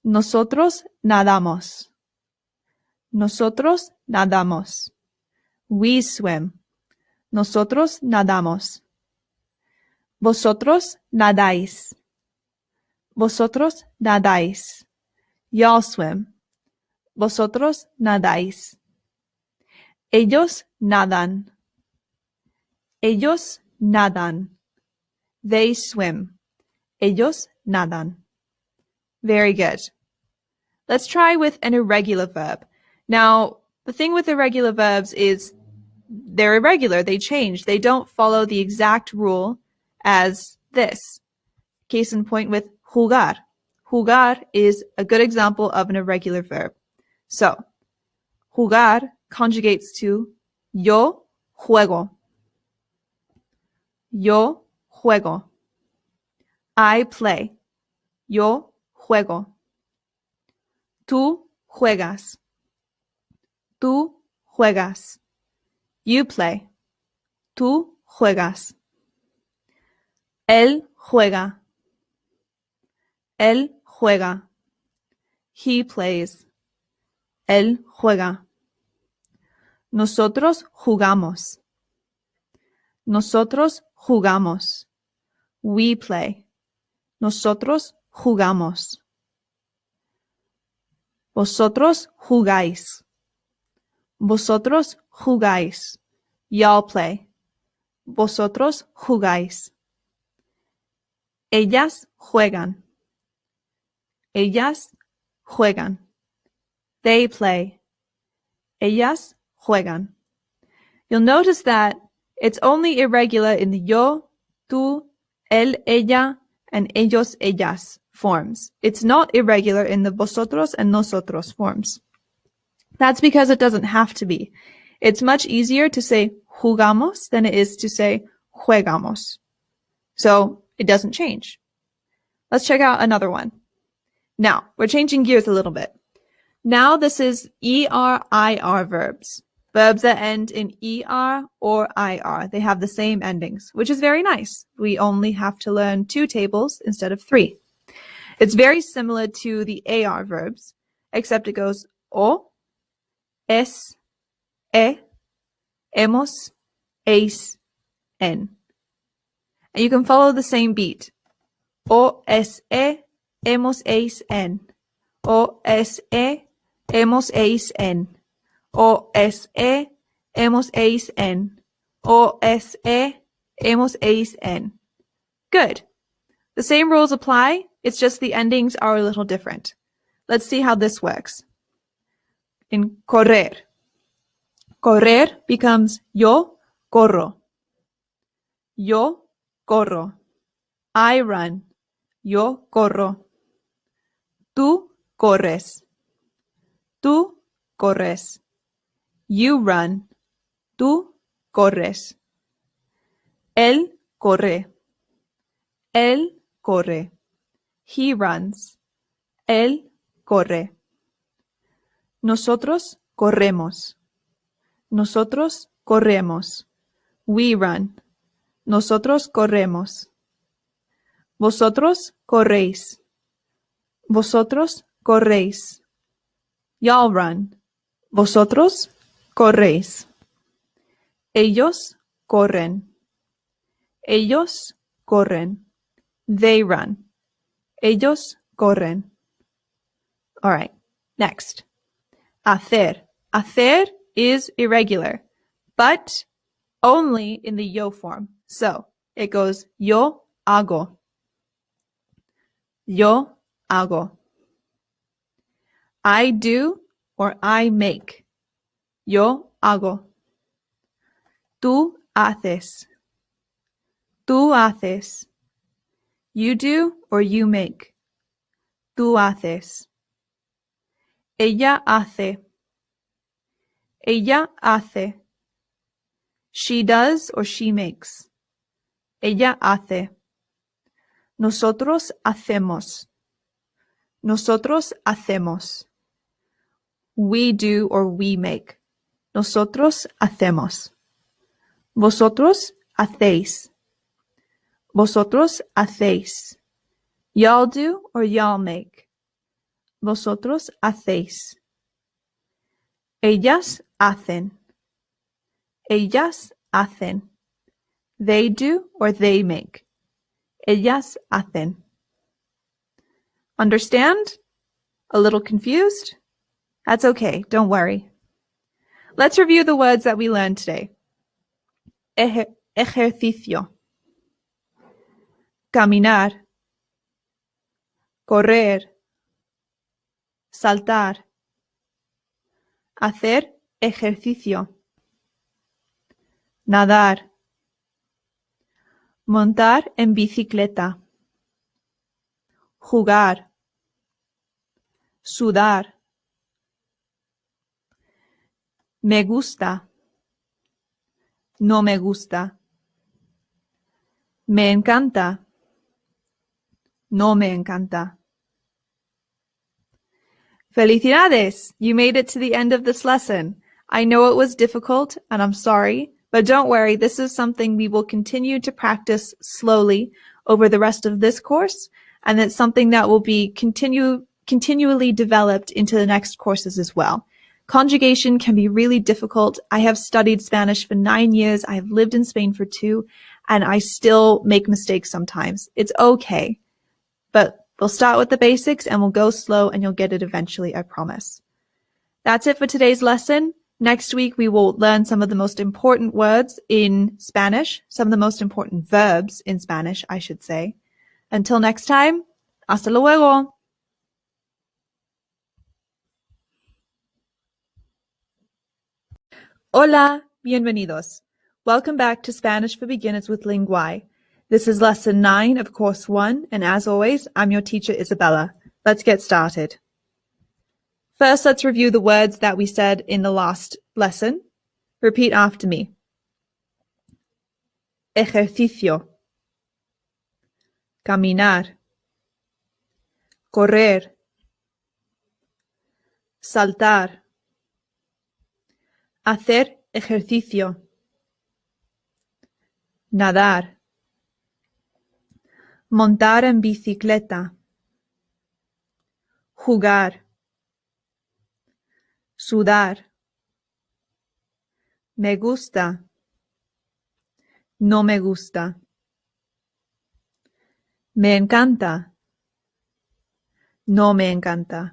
Nosotros nadamos. Nosotros nadamos. We swim. Nosotros nadamos. Vosotros nadáis. Vosotros nadáis. Y'all swim. Vosotros nadáis. Ellos nadan. Ellos nadan. They swim. Ellos nadan. Very good. Let's try with an irregular verb. Now, the thing with irregular verbs is they're irregular. They change. They don't follow the exact rule as this. Case in point with jugar. Jugar is a good example of an irregular verb. So, jugar conjugates to yo juego. Yo juego. I play. Yo juego. Tú juegas. Tú juegas. You play. Tú juegas. Él juega. Él juega. He plays. Él juega. Nosotros jugamos. Nosotros jugamos. We play. Nosotros jugamos. Vosotros jugáis. Vosotros jugáis. Y'all play. Vosotros jugáis. Ellas juegan. Ellas juegan. They play. Ellas juegan. You'll notice that it's only irregular in the yo, tú, él, ella, and ellos, ellas forms. It's not irregular in the vosotros and nosotros forms. That's because it doesn't have to be. It's much easier to say jugamos than it is to say juegamos. So it doesn't change. Let's check out another one. Now, we're changing gears a little bit. Now this is ER-IR verbs. Verbs that end in ER or IR. They have the same endings, which is very nice. We only have to learn 2 tables instead of 3. It's very similar to the AR verbs, except it goes o, es, hemos, eis, en. And you can follow the same beat. O, es, hemos, eis, en. O, es, hemos, eis, en. O, es, hemos, eis, en. O, es, hemos, eis, en. Good. The same rules apply, it's just the endings are a little different. Let's see how this works. In correr. Correr becomes yo corro. Yo corro. I run. Yo corro. Tú corres. Tú corres. You run. Tú corres. Él corre. Él corre. He runs. Él corre. Nosotros corremos. Nosotros corremos. We run. Nosotros corremos. Vosotros corréis. Vosotros corréis. Y'all run. Vosotros corréis. Ellos corren. Ellos corren. They run. Ellos corren. All right, next. Hacer. Hacer is irregular, but only in the yo form. So it goes yo hago. Yo hago. I do or I make. Yo hago. Tú haces. Tú haces. You do or you make. Tú haces. Ella hace. Ella hace. She does or she makes. Ella hace. Nosotros hacemos. Nosotros hacemos. We do or we make. Nosotros hacemos. Vosotros hacéis. Vosotros hacéis. Y'all do or y'all make. Vosotros hacéis. Ellas hacen. Ellas hacen. They do or they make. Ellas hacen. Understand? A little confused? That's okay, don't worry. Let's review the words that we learned today. Ejercicio. Caminar. Correr. Saltar. Hacer ejercicio. Nadar. Montar en bicicleta. Jugar. Sudar. Me gusta. No me gusta. Me encanta. No me encanta. Felicidades! You made it to the end of this lesson. I know it was difficult, and I'm sorry, but don't worry, this is something we will continue to practice slowly over the rest of this course, and it's something that will be continually developed into the next courses as well. Conjugation can be really difficult. I have studied Spanish for 9 years. I have lived in Spain for 2, and I still make mistakes sometimes. It's okay. But we'll start with the basics and we'll go slow and you'll get it eventually, I promise. That's it for today's lesson. Next week, we will learn some of the most important words in Spanish, some of the most important verbs in Spanish, I should say. Until next time, hasta luego. Hola, bienvenidos. Welcome back to Spanish for Beginners with Linguae. This is lesson 9 of course 1, and as always, I'm your teacher, Isabella. Let's get started. First, let's review the words that we said in the last lesson. Repeat after me. Ejercicio. Caminar. Correr. Saltar. Hacer ejercicio. Nadar. Montar en bicicleta. Jugar. Sudar. Me gusta. No me gusta. Me encanta. No me encanta.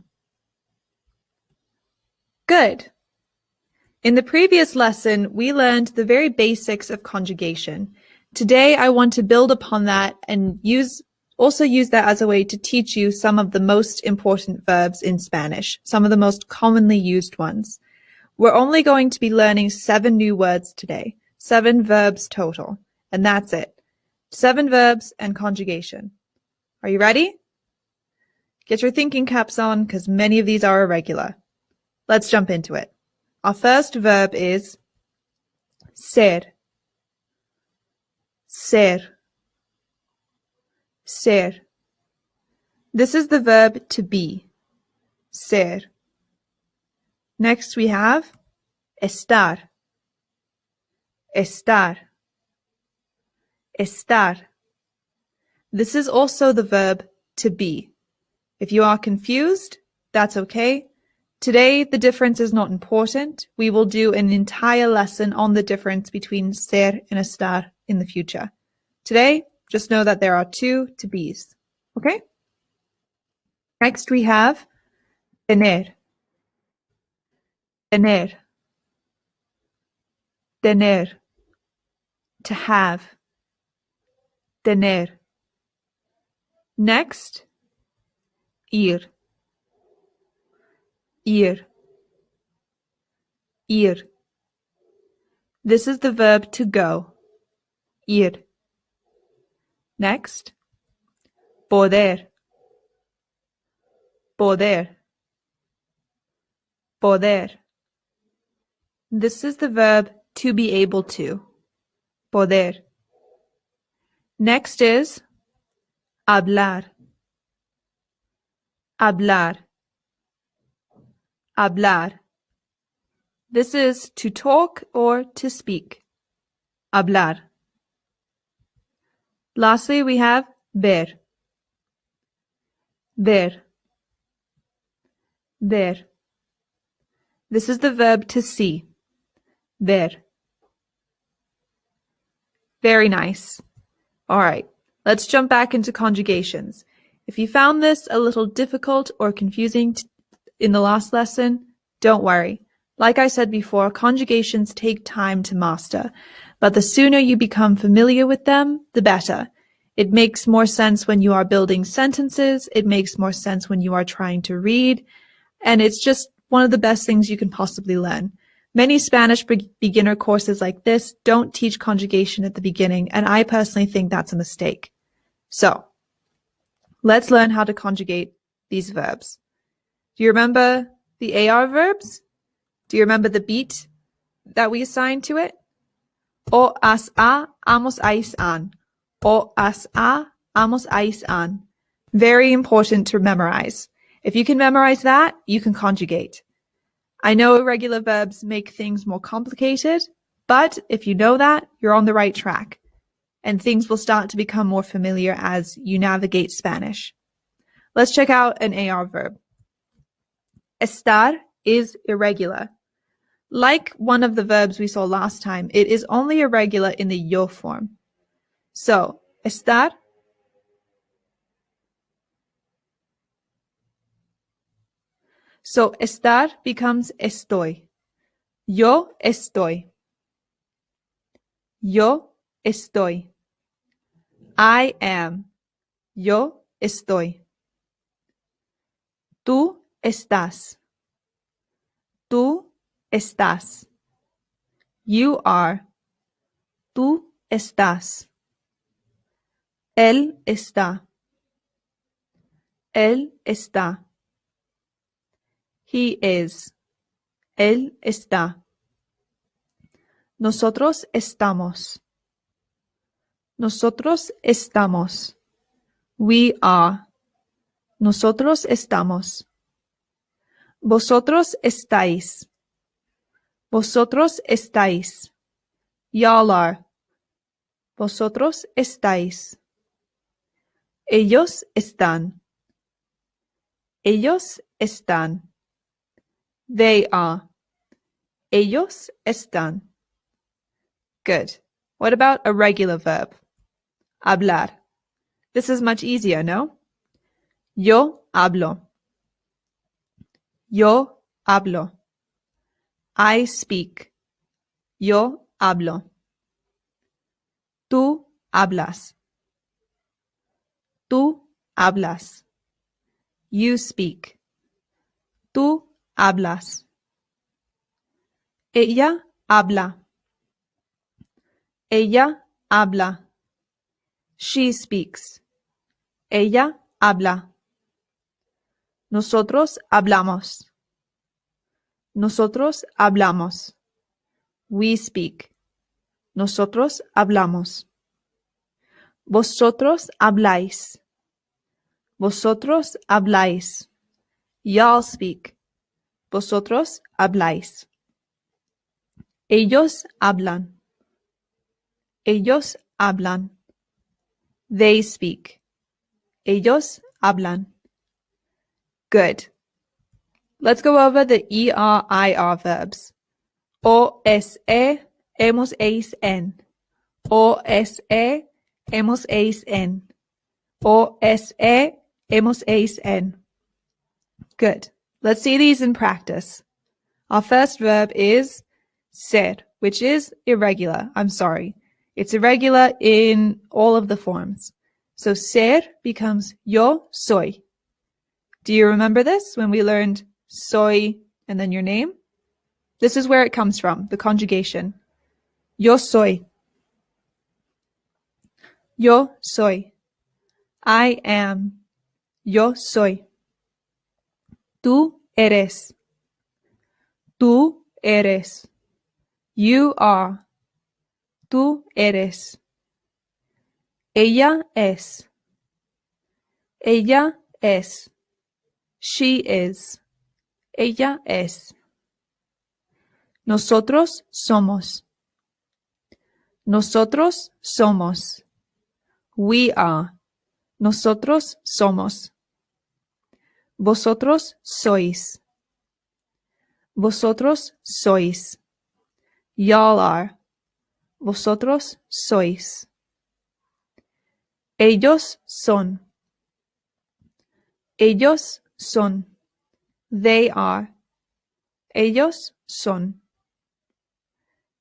Good. In the previous lesson, we learned the very basics of conjugation. Today, I want to build upon that and also use that as a way to teach you some of the most important verbs in Spanish, some of the most commonly used ones. We're only going to be learning 7 new words today, 7 verbs total, and that's it. 7 verbs and conjugation. Are you ready? Get your thinking caps on, because many of these are irregular. Let's jump into it. Our first verb is ser. Ser. Ser. This is the verb to be. Ser. Next we have estar. Estar. Estar. This is also the verb to be. If you are confused, that's okay. Today, the difference is not important. We will do an entire lesson on the difference between ser and estar in the future. Today, just know that there are 2 to be's. Okay? Next, we have tener. Tener. Tener. To have. Tener. Next, ir. Ir. Ir. This is the verb to go. Ir. Next, poder. Poder. Poder. This is the verb to be able to. Poder. Next is hablar. Hablar. Hablar. This is to talk or to speak. Hablar. Lastly, we have ver. Ver. Ver. This is the verb to see. Ver. Very nice. All right, let's jump back into conjugations. If you found this a little difficult or confusing in the last lesson, don't worry. Like I said before, conjugations take time to master, but the sooner you become familiar with them, the better. It makes more sense when you are building sentences, it makes more sense when you are trying to read, and it's just one of the best things you can possibly learn. Many Spanish beginner courses like this don't teach conjugation at the beginning, and I personally think that's a mistake. So, let's learn how to conjugate these verbs. Do you remember the AR verbs? Do you remember the beat that we assigned to it? O, as, a, amos, ais, an. O, as, a, amos, ais, an. Very important to memorize. If you can memorize that, you can conjugate. I know irregular verbs make things more complicated, but if you know that, you're on the right track, and things will start to become more familiar as you navigate Spanish. Let's check out an AR verb. Estar is irregular. Like one of the verbs we saw last time, it is only irregular in the yo form. So, estar. So, estar becomes estoy. Yo estoy. Yo estoy. I am. Yo estoy. Tú estás. Tú estás. You are. Tú estás. Él está. Él está. He is. Él está. Nosotros estamos. Nosotros estamos. We are. Nosotros estamos. Vosotros estáis. Vosotros estáis. Y'all are. Vosotros estáis. Ellos están. Ellos están. They are. Ellos están. Good. What about a regular verb? Hablar. This is much easier, no? Yo hablo. Yo hablo. I speak. Yo hablo. Tú hablas. Tú hablas. You speak. Tú hablas. Ella habla. Ella habla. She speaks. Ella habla. Nosotros hablamos. Nosotros hablamos. We speak. Nosotros hablamos. Vosotros habláis. Vosotros habláis. Y'all speak. Vosotros habláis. Ellos hablan. Ellos hablan. They speak. Ellos hablan. Good. Let's go over the ER-IR verbs. O-S-E, hemos eis en. O-S-E, hemos eis en. O-S-E, hemos eis en. Good. Let's see these in practice. Our first verb is ser, which is irregular. I'm sorry. It's irregular in all of the forms. So ser becomes yo soy. Do you remember this when we learned soy and then your name? This is where it comes from, the conjugation. Yo soy. Yo soy. I am. Yo soy. Tú eres. Tú eres. You are. Tú eres. Ella es. Ella es. She is. Ella es. Nosotros somos. Nosotros somos. We are. Nosotros somos. Vosotros sois. Vosotros sois. Y'all are. Vosotros sois. Ellos son. Ellos son. They are. Ellos son.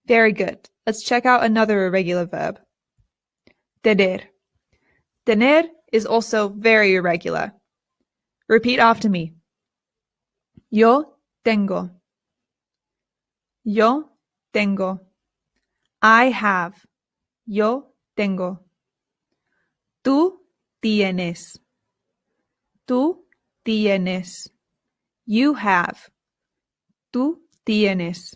Very good. Let's check out another irregular verb. Tener. Tener is also very irregular. Repeat after me. Yo tengo. Yo tengo. I have. Yo tengo. Tú tienes. Tú tienes. You have. Tú tienes.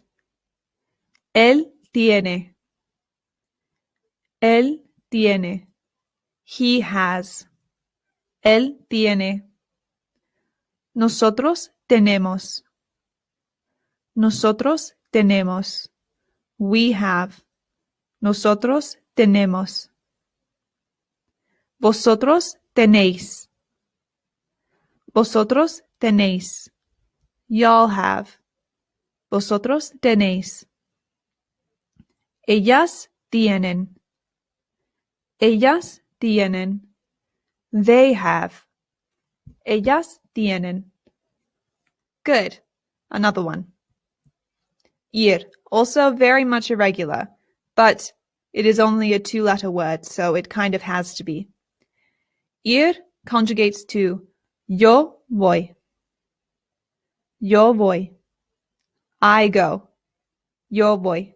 Él tiene. Él tiene. He has. Él tiene. Nosotros tenemos. Nosotros tenemos. We have. Nosotros tenemos. Vosotros tenéis. Vosotros tenéis. Y'all have. Vosotros tenéis. Ellas tienen. Ellas tienen. They have. Ellas tienen. Good. Another one. Ir. Also very much irregular, but it is only a two-letter word, so it kind of has to be. Ir conjugates to yo voy. Yo voy. I go. Yo voy.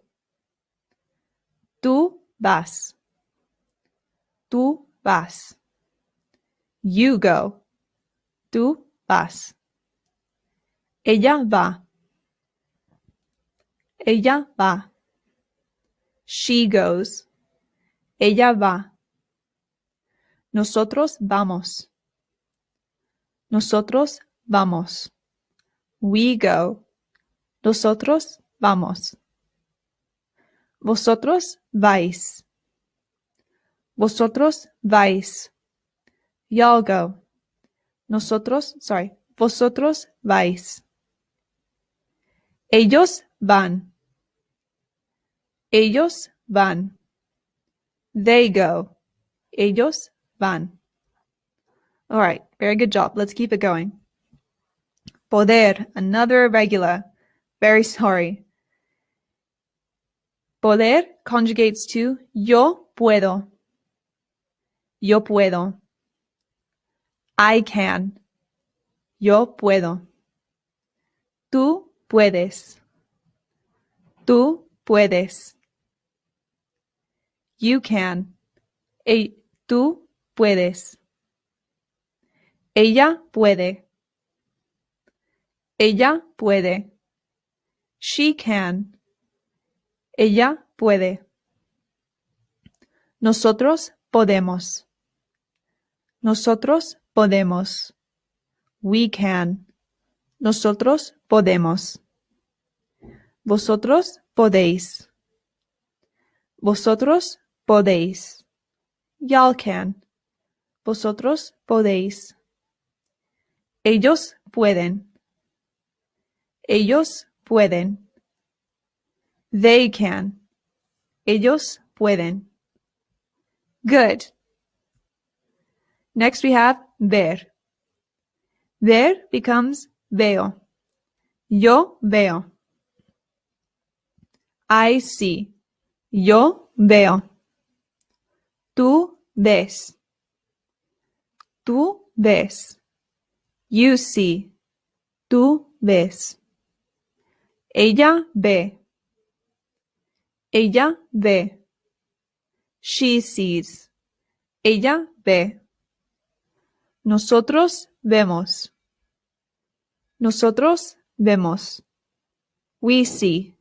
Tú vas. Tú vas. You go. Tú vas. Ella va. Ella va. She goes. Ella va. Nosotros vamos. Nosotros vamos. We go. Nosotros vamos. Vosotros vais. Vosotros vais. Y'all go. Vosotros vais. Ellos van. Ellos van. They go. Ellos van. All right, very good job. Let's keep it going. Poder, another irregular. Very sorry. Poder conjugates to yo puedo. Yo puedo. I can. Yo puedo. Tú puedes. Tú puedes. You can. Tú puedes. Ella puede. Ella puede. She can. Ella puede. Nosotros podemos. Nosotros podemos. We can. Nosotros podemos. Vosotros podéis. Vosotros podéis. Y'all can. Vosotros podéis. Ellos pueden. Ellos pueden. They can. Ellos pueden. Good. Next we have ver. Ver becomes veo. Yo veo. I see. Yo veo. Tú ves. Tú ves. You see. Tú ves. Ella ve. Ella ve. She sees. Ella ve. Nosotros vemos. Nosotros vemos. We see.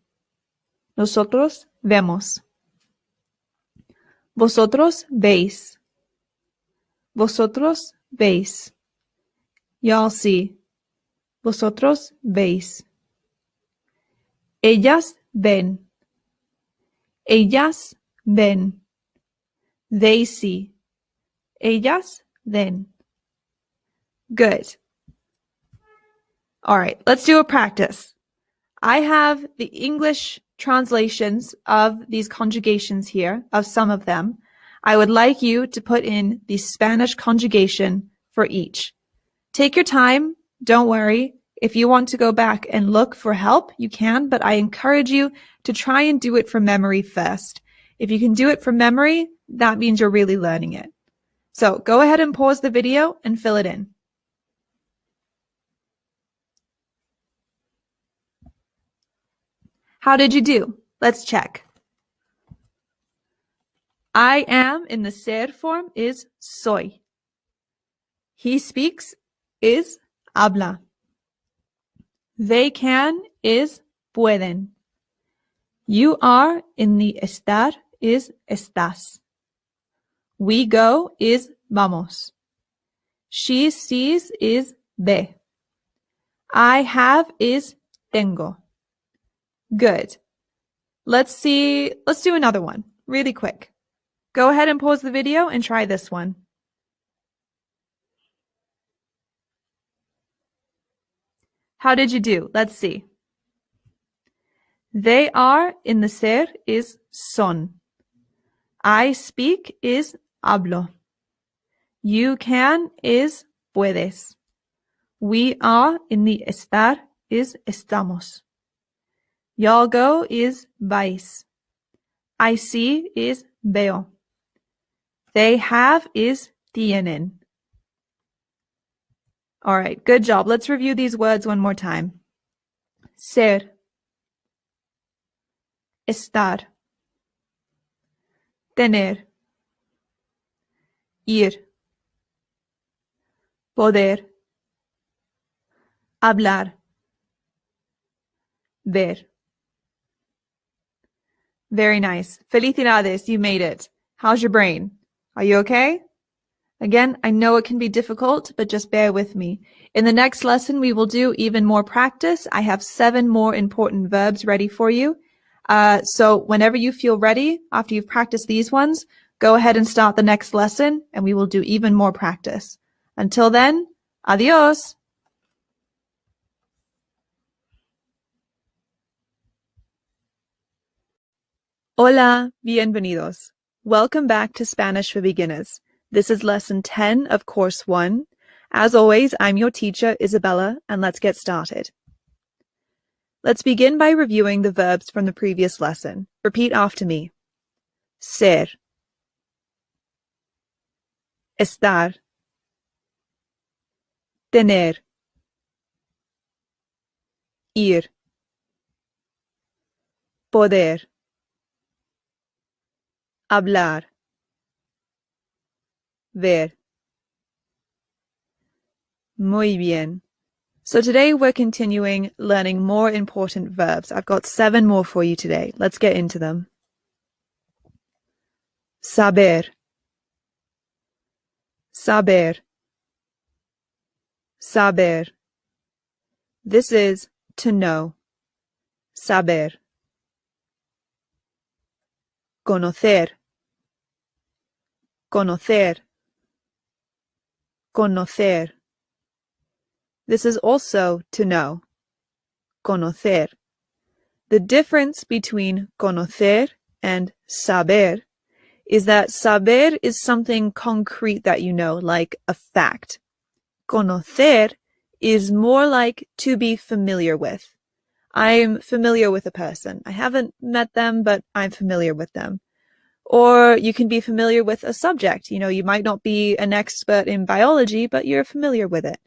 Nosotros vemos. Vosotros veis. Vosotros veis. Y'all see. Vosotros veis. Ellas ven. Ellas ven. They see. Ellas ven. Good. All right, let's do a practice. I have the English translations of these conjugations here, of some of them. I would like you to put in the Spanish conjugation for each. Take your time. Don't worry. If you want to go back and look for help, you can, but I encourage you to try and do it from memory first. If you can do it from memory, that means you're really learning it. So go ahead and pause the video and fill it in. How did you do? Let's check. I am in the ser form is soy. He speaks is habla. They can is pueden. You are in the estar is estás. We go is vamos. She sees is ve. I have is tengo. Good. Let's do another one really quick. Go ahead and pause the video and try this one. How did you do? Let's see. They are in the ser is son. I speak is hablo. You can is puedes. We are in the estar is estamos. Y'all go is vais. I see is veo. They have is tienen. All right, good job. Let's review these words one more time. Ser, estar, tener, ir, poder, hablar, ver. Very nice. Felicidades, you made it. How's your brain? Are you okay? Again, I know it can be difficult, but just bear with me. In the next lesson, we will do even more practice. I have 7 more important verbs ready for you. So whenever you feel ready, after you've practiced these ones, go ahead and start the next lesson, and we will do even more practice. Until then, adios! Hola, bienvenidos. Welcome back to Spanish for Beginners. This is lesson 10 of course 1. As always, I'm your teacher, Isabella, and let's get started. Let's begin by reviewing the verbs from the previous lesson. Repeat after me. Ser, estar, tener, ir, poder, hablar, ver. Muy bien. So today we're continuing learning more important verbs. I've got 7 more for you today. Let's get into them. Saber, saber, saber. This is to know. Saber. Conocer, conocer, conocer. This is also to know. Conocer. The difference between conocer and saber is that saber is something concrete that you know, like a fact. Conocer is more like to be familiar with. I'm familiar with a person. I haven't met them, but I'm familiar with them. Or you can be familiar with a subject. You know, you might not be an expert in biology, but you're familiar with it.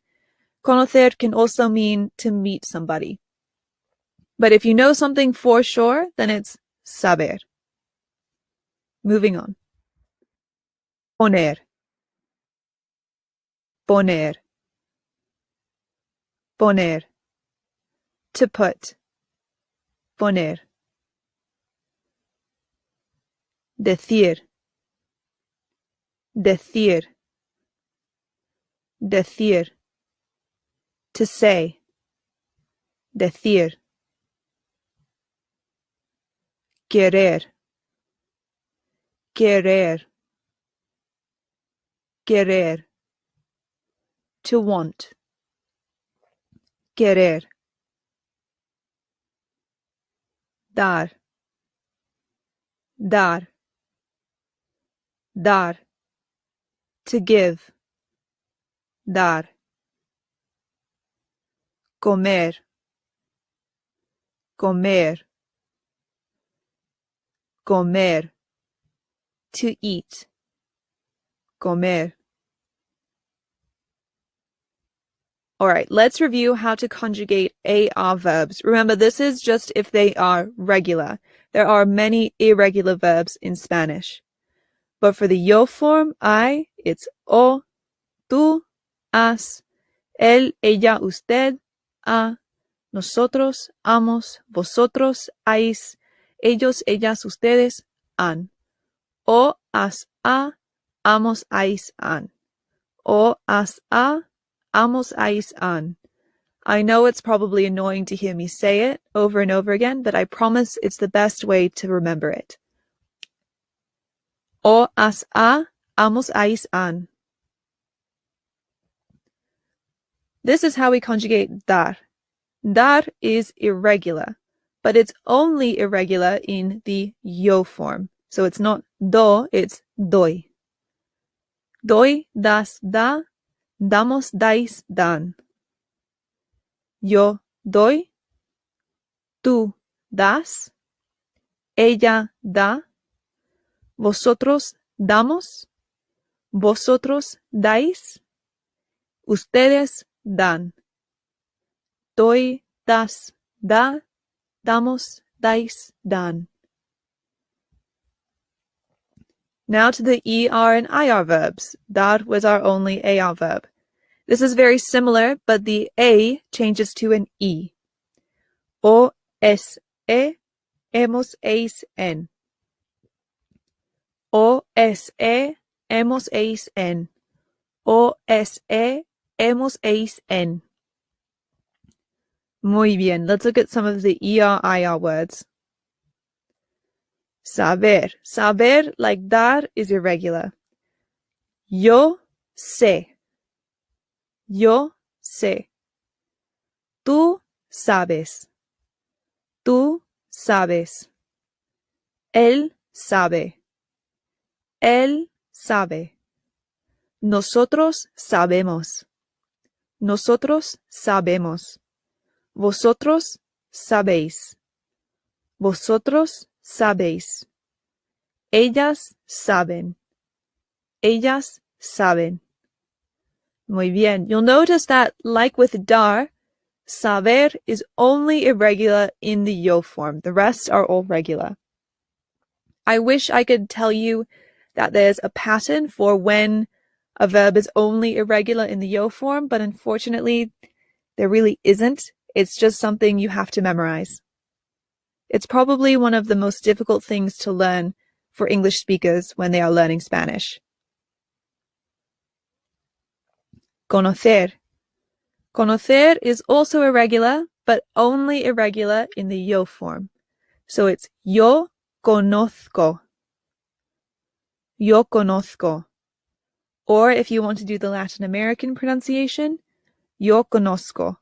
Conocer can also mean to meet somebody. But if you know something for sure, then it's saber. Moving on. Poner. Poner. Poner. To put. Poner. Decir. Decir. Decir. To say. Decir. Querer. Querer. Querer. To want. Querer. Dar. Dar. Dar. To give. Dar. Comer. Comer. Comer. To eat. Comer. All right, let's review how to conjugate AR verbs. Remember, this is just if they are regular. There are many irregular verbs in Spanish. But for the yo form, I, it's o, tú, has, él, ella, usted, a, nosotros, amos, vosotros, hais, ellos, ellas, ustedes, han. O, has, a, amos, hais, han. O, has, a, amos, hais, han. I know it's probably annoying to hear me say it over and over again, but I promise it's the best way to remember it. O, has, a, amos, hais, han. This is how we conjugate dar. Dar is irregular, but it's only irregular in the yo form. So it's not do, it's doy. Doy, das, da, damos, dais, dan. Yo doy, tú das, ella da, vosotros damos, vosotros dais, ustedes dan. Doy, das, da, damos, dais, dan. Now to the ER and IR verbs. Dar was our only AR verb. This is very similar, but the A changes to an E. O, es, e, hemos, eis, en. O, es, e, hemos, eis, en. O, es, e, hemos, eis, en. Muy bien. Let's look at some of the ER, IR words. Saber. Saber, like dar, is irregular. Yo sé. Yo sé. Tú sabes. Tú sabes. Él sabe. Él sabe. Nosotros sabemos. Nosotros sabemos. Vosotros sabéis. Vosotros sabéis. Ellas saben. Ellas saben. Muy bien. You'll notice that, like with dar, saber is only irregular in the yo form. The rest are all regular. I wish I could tell you that there's a pattern for when a verb is only irregular in the yo form, but unfortunately, there really isn't. It's just something you have to memorize. It's probably one of the most difficult things to learn for English speakers when they are learning Spanish. Conocer. Conocer is also irregular, but only irregular in the yo form. So it's yo conozco. Yo conozco. Or if you want to do the Latin American pronunciation, yo conozco.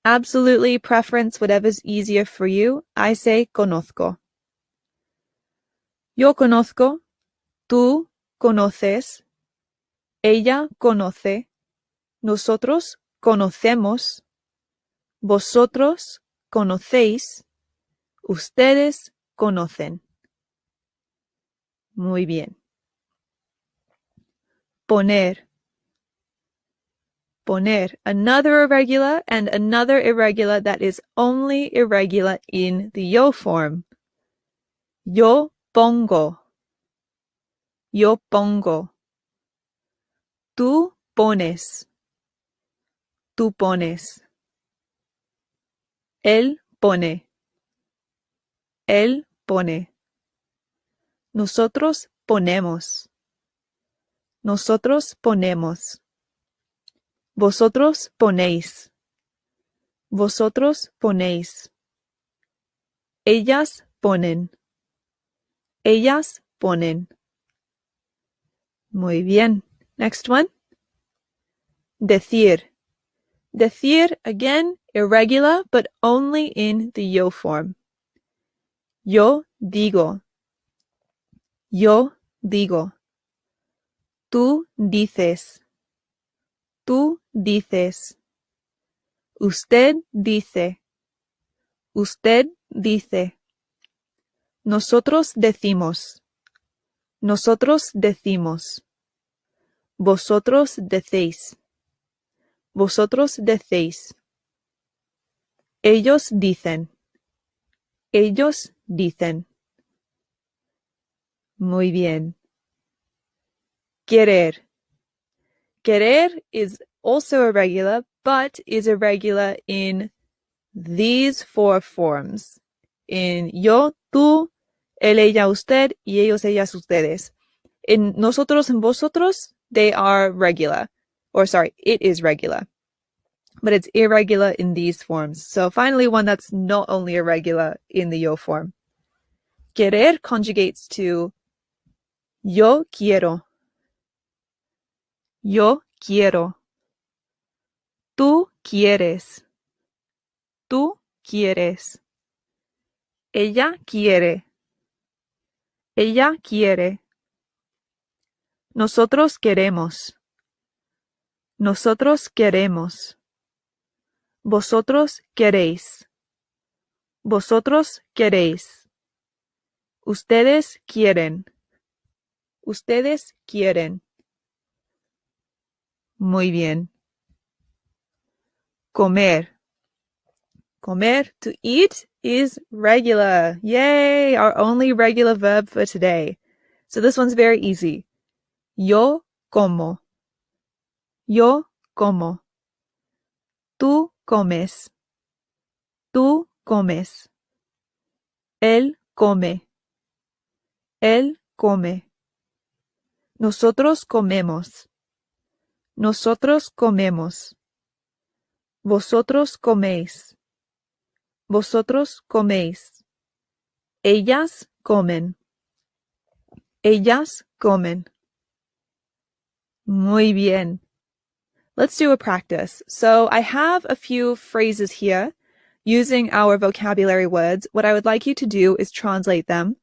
Absolutely preference whatever's easier for you. I say conozco. Yo conozco. Tú conoces. Ella conoce. Nosotros conocemos. Vosotros conocéis. Ustedes conocen. Muy bien. Poner. Poner. Another irregular and another irregular that is only irregular in the yo form. Yo pongo. Yo pongo. Tú pones. Tú pones. Él pone. Él pone. Nosotros ponemos. Nosotros ponemos. Vosotros ponéis. Vosotros ponéis. Ellas ponen. Ellas ponen. Muy bien. Next one. Decir. Decir, again, irregular, but only in the yo form. Yo digo. Yo digo. Tú dices. Tú dices. Usted dice. Usted dice. Nosotros decimos. Nosotros decimos. Vosotros decéis. Vosotros decéis. Ellos dicen. Ellos dicen. Muy bien. Querer. Querer is also irregular, but is irregular in these four forms. In yo, tú, él, ella, usted, y ellos, ellas, ustedes. In nosotros and vosotros, they are regular. Or sorry, it is regular. But it's irregular in these forms. So finally, one that's not only irregular in the yo form. Querer conjugates to yo quiero. Yo quiero. Tú quieres. quieres. Ella quiere. Ella quiere. Nosotros queremos. Nosotros queremos. Vosotros queréis. Vosotros queréis. Ustedes quieren. Ustedes quieren. Muy bien. Comer. Comer, to eat, is regular. Yay! Our only regular verb for today. So this one's very easy. Yo como. Yo como. Tú comes. Tú comes. Él come. Él come. Nosotros comemos. Nosotros comemos. Vosotros coméis. Vosotros coméis. Ellas comen. Ellas comen. Muy bien. Let's do a practice. So I have a few phrases here using our vocabulary words. What I would like you to do is translate them.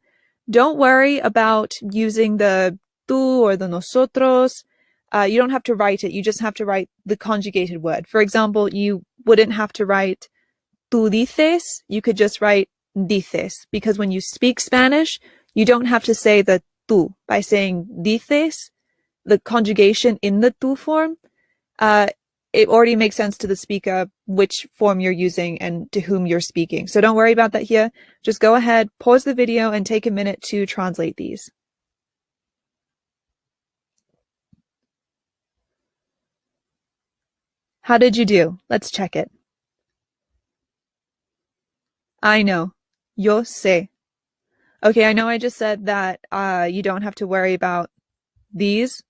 Don't worry about using the tú or the nosotros. You don't have to write it. You just have to write the conjugated word. For example, you wouldn't have to write tú dices. You could just write dices, because when you speak Spanish, you don't have to say the tú. By saying dices, the conjugation in the tú form, it already makes sense to the speaker which form you're using and to whom you're speaking. So don't worry about that here. Just go ahead, pause the video, and take a minute to translate these. How did you do? Let's check it. I know. Yo sé. Okay, I know I just said that you don't have to worry about these,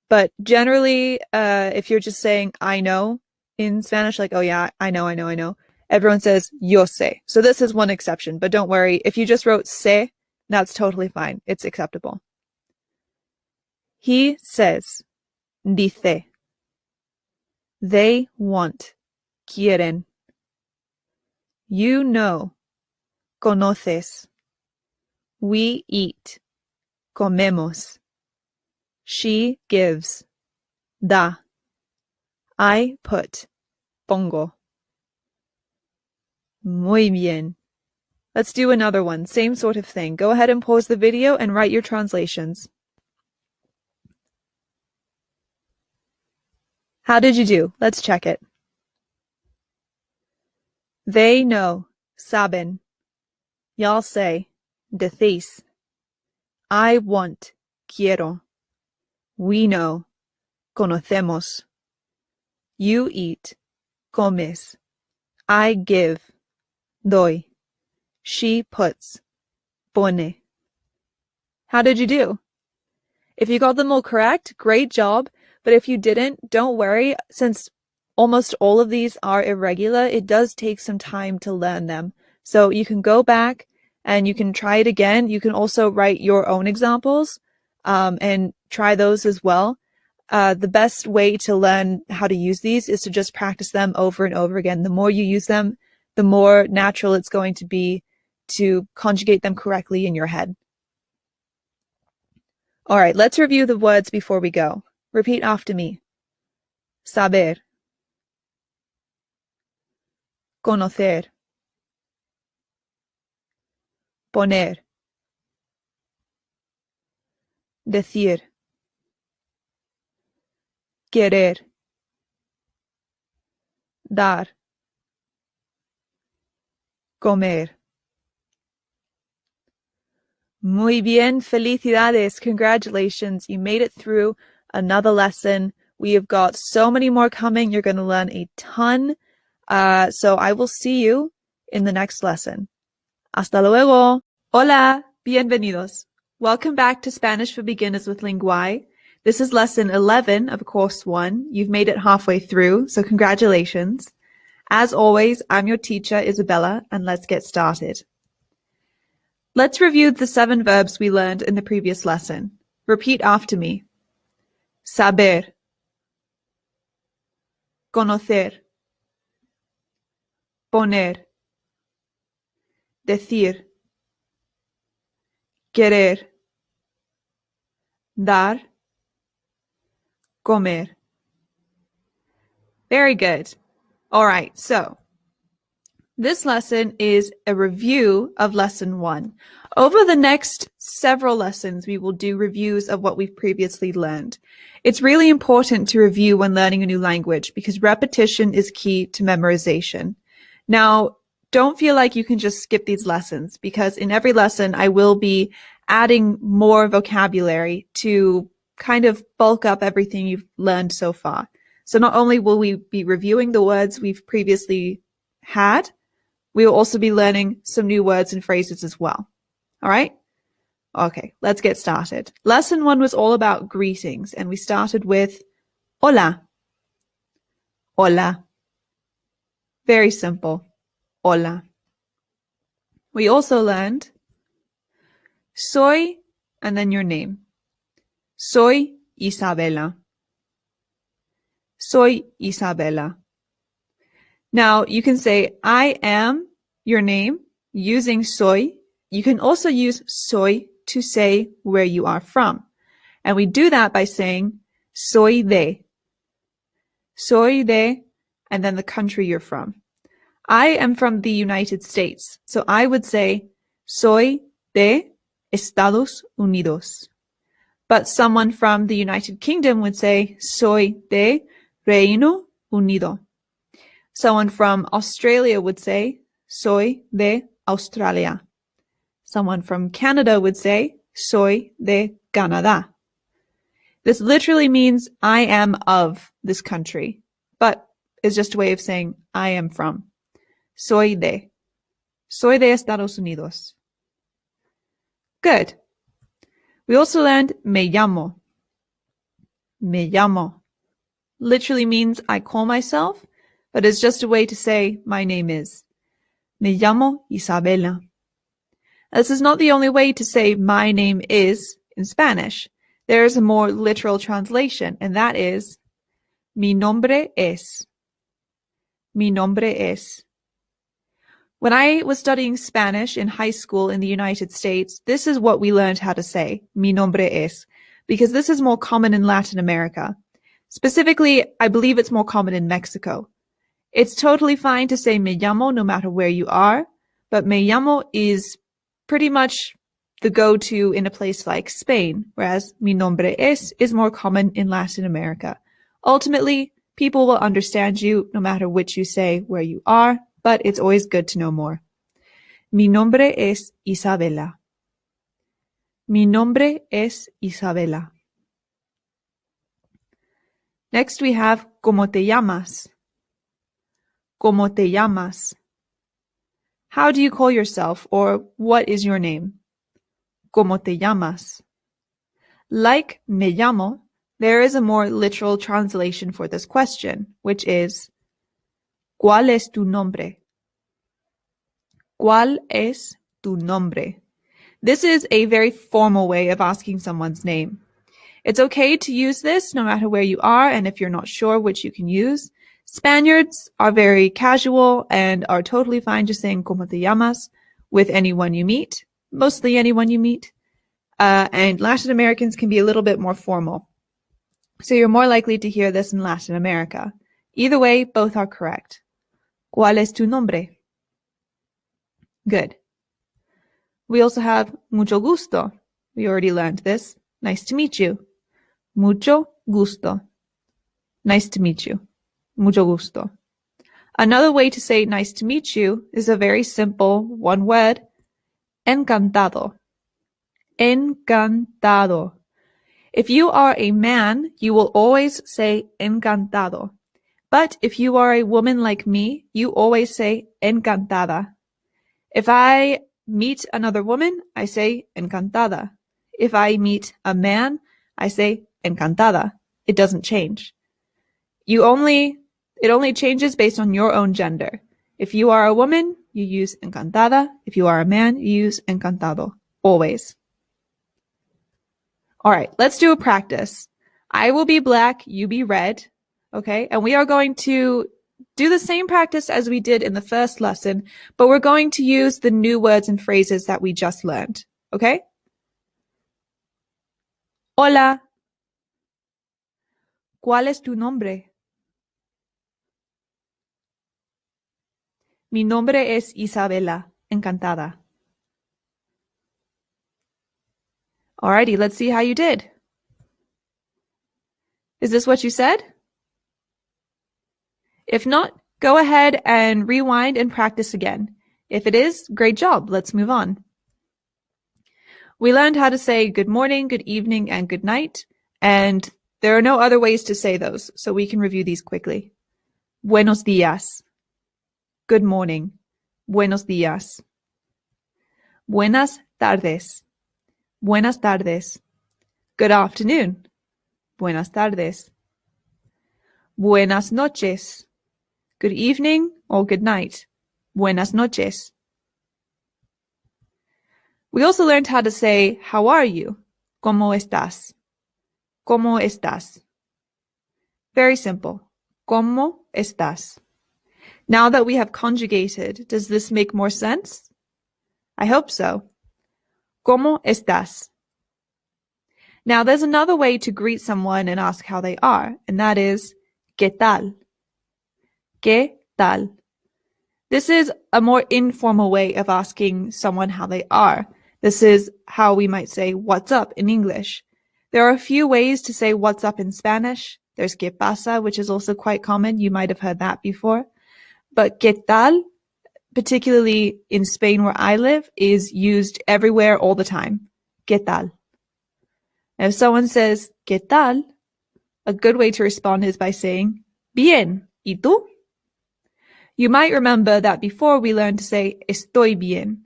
but generally, if you're just saying I know in Spanish, like, oh yeah, I know, everyone says yo sé. So this is one exception, but don't worry. If you just wrote sé, that's totally fine. It's acceptable. He says, dice. They want, quieren. You know, conoces. We eat, comemos. She gives, da. I put, pongo. Muy bien. Let's do another one. Same sort of thing. Go ahead and pause the video and write your translations. How did you do? Let's check it. They know, saben. Y'all say, decís. I want, quiero. We know, conocemos. You eat, comes. I give, doy. She puts, pone. How did you do? If you got them all correct, great job. But if you didn't, don't worry. Since almost all of these are irregular, it does take some time to learn them. So you can go back and you can try it again. You can also write your own examples and try those as well. The best way to learn how to use these is to just practice them over and over again. The more you use them, the more natural it's going to be to conjugate them correctly in your head. All right, let's review the words before we go. Repeat after me. Saber. Conocer. Poner. Decir. Querer. Dar. Comer. Muy bien, felicidades, congratulations. You made it through another lesson. We have got so many more coming. You're going to learn a ton. So I will see you in the next lesson. Hasta luego. Hola, bienvenidos. Welcome back to Spanish for Beginners with Linguae. This is lesson 11 of course 1. You've made it halfway through, so congratulations. As always, I'm your teacher, Isabella, and let's get started. Let's review the 7 verbs we learned in the previous lesson. Repeat after me. Saber. Conocer. Poner. decir, querer, dar, comer. Very good. All right, so this lesson is a review of lesson 1. Over the next several lessons, we will do reviews of what we've previously learned. It's really important to review when learning a new language because repetition is key to memorization. Now, don't feel like you can just skip these lessons because in every lesson, I will be adding more vocabulary to kind of bulk up everything you've learned so far. So not only will we be reviewing the words we've previously had, we will also be learning some new words and phrases as well. All right? Okay, let's get started. Lesson 1 was all about greetings, and we started with hola. Hola. Very simple. Hola. We also learned soy and then your name. Soy Isabela. Soy Isabela. Now, you can say, I am your name using soy. You can also use soy to say where you are from. And we do that by saying, soy de. Soy de, and then the country you're from. I am from the United States, so I would say, soy de Estados Unidos. But someone from the United Kingdom would say, soy de Reino Unido. Someone from Australia would say, soy de Australia. Someone from Canada would say, soy de Canadá. This literally means I am of this country, but is just a way of saying I am from. Soy de. Soy de Estados Unidos. Good. We also learned me llamo. Me llamo. Literally means I call myself, but it's just a way to say my name is. Me llamo Isabela. This is not the only way to say my name is in Spanish. There is a more literal translation, and that is mi nombre es. Mi nombre es. When I was studying Spanish in high school in the United States, this is what we learned how to say, mi nombre es, because this is more common in Latin America. Specifically, I believe it's more common in Mexico. It's totally fine to say me llamo no matter where you are, but me llamo is pretty much the go-to in a place like Spain, whereas mi nombre es is more common in Latin America. Ultimately, people will understand you no matter which you say where you are, but it's always good to know more. Mi nombre es Isabela. Mi nombre es Isabela. Next we have ¿Cómo te llamas? ¿Cómo te llamas? How do you call yourself, or what is your name? ¿Cómo te llamas? Like me llamo, there is a more literal translation for this question, which is ¿Cuál es tu nombre? ¿Cuál es tu nombre? This is a very formal way of asking someone's name. It's okay to use this no matter where you are, and if you're not sure which you can use. Spaniards are very casual and are totally fine just saying ¿Cómo te llamas? With anyone you meet, mostly anyone you meet. And Latin Americans can be a little bit more formal. So you're more likely to hear this in Latin America. Either way, both are correct. ¿Cuál es tu nombre? Good. We also have mucho gusto. We already learned this. Nice to meet you. Mucho gusto. Nice to meet you. Mucho gusto. Another way to say nice to meet you is a very simple one word. Encantado. Encantado. If you are a man, you will always say encantado. But if you are a woman like me, you always say encantada. If I meet another woman, I say encantada. If I meet a man, I say encantada. It doesn't change. It only changes based on your own gender. If you are a woman, you use encantada. If you are a man, you use encantado. Always. All right, let's do a practice. I will be black, you be red. Okay, and we are going to Do the same practice as we did in the first lesson, but we're going to use the new words and phrases that we just learned, okay? Hola. ¿Cuál es tu nombre? Mi nombre es Isabela. Encantada. Alrighty, let's see how you did. Is this what you said? If not, go ahead and rewind and practice again. If it is, great job. Let's move on. We learned how to say good morning, good evening, and good night, and there are no other ways to say those, so we can review these quickly. Buenos días. Good morning. Buenos días. Buenas tardes. Buenas tardes. Good afternoon. Buenas tardes. Buenas noches. Good evening or good night. Buenas noches. We also learned how to say, how are you? ¿Cómo estás? ¿Cómo estás? Very simple. ¿Cómo estás? Now that we have conjugated, does this make more sense? I hope so. ¿Cómo estás? Now there's another way to greet someone and ask how they are, and that is, ¿qué tal? ¿Qué tal? This is a more informal way of asking someone how they are. This is how we might say what's up in English. There are a few ways to say what's up in Spanish. There's ¿qué pasa?, which is also quite common. You might have heard that before. But ¿qué tal?, particularly in Spain where I live, is used everywhere all the time. ¿Qué tal? Now, if someone says ¿qué tal?, a good way to respond is by saying bien. ¿Y tú? You might remember that before we learned to say estoy bien.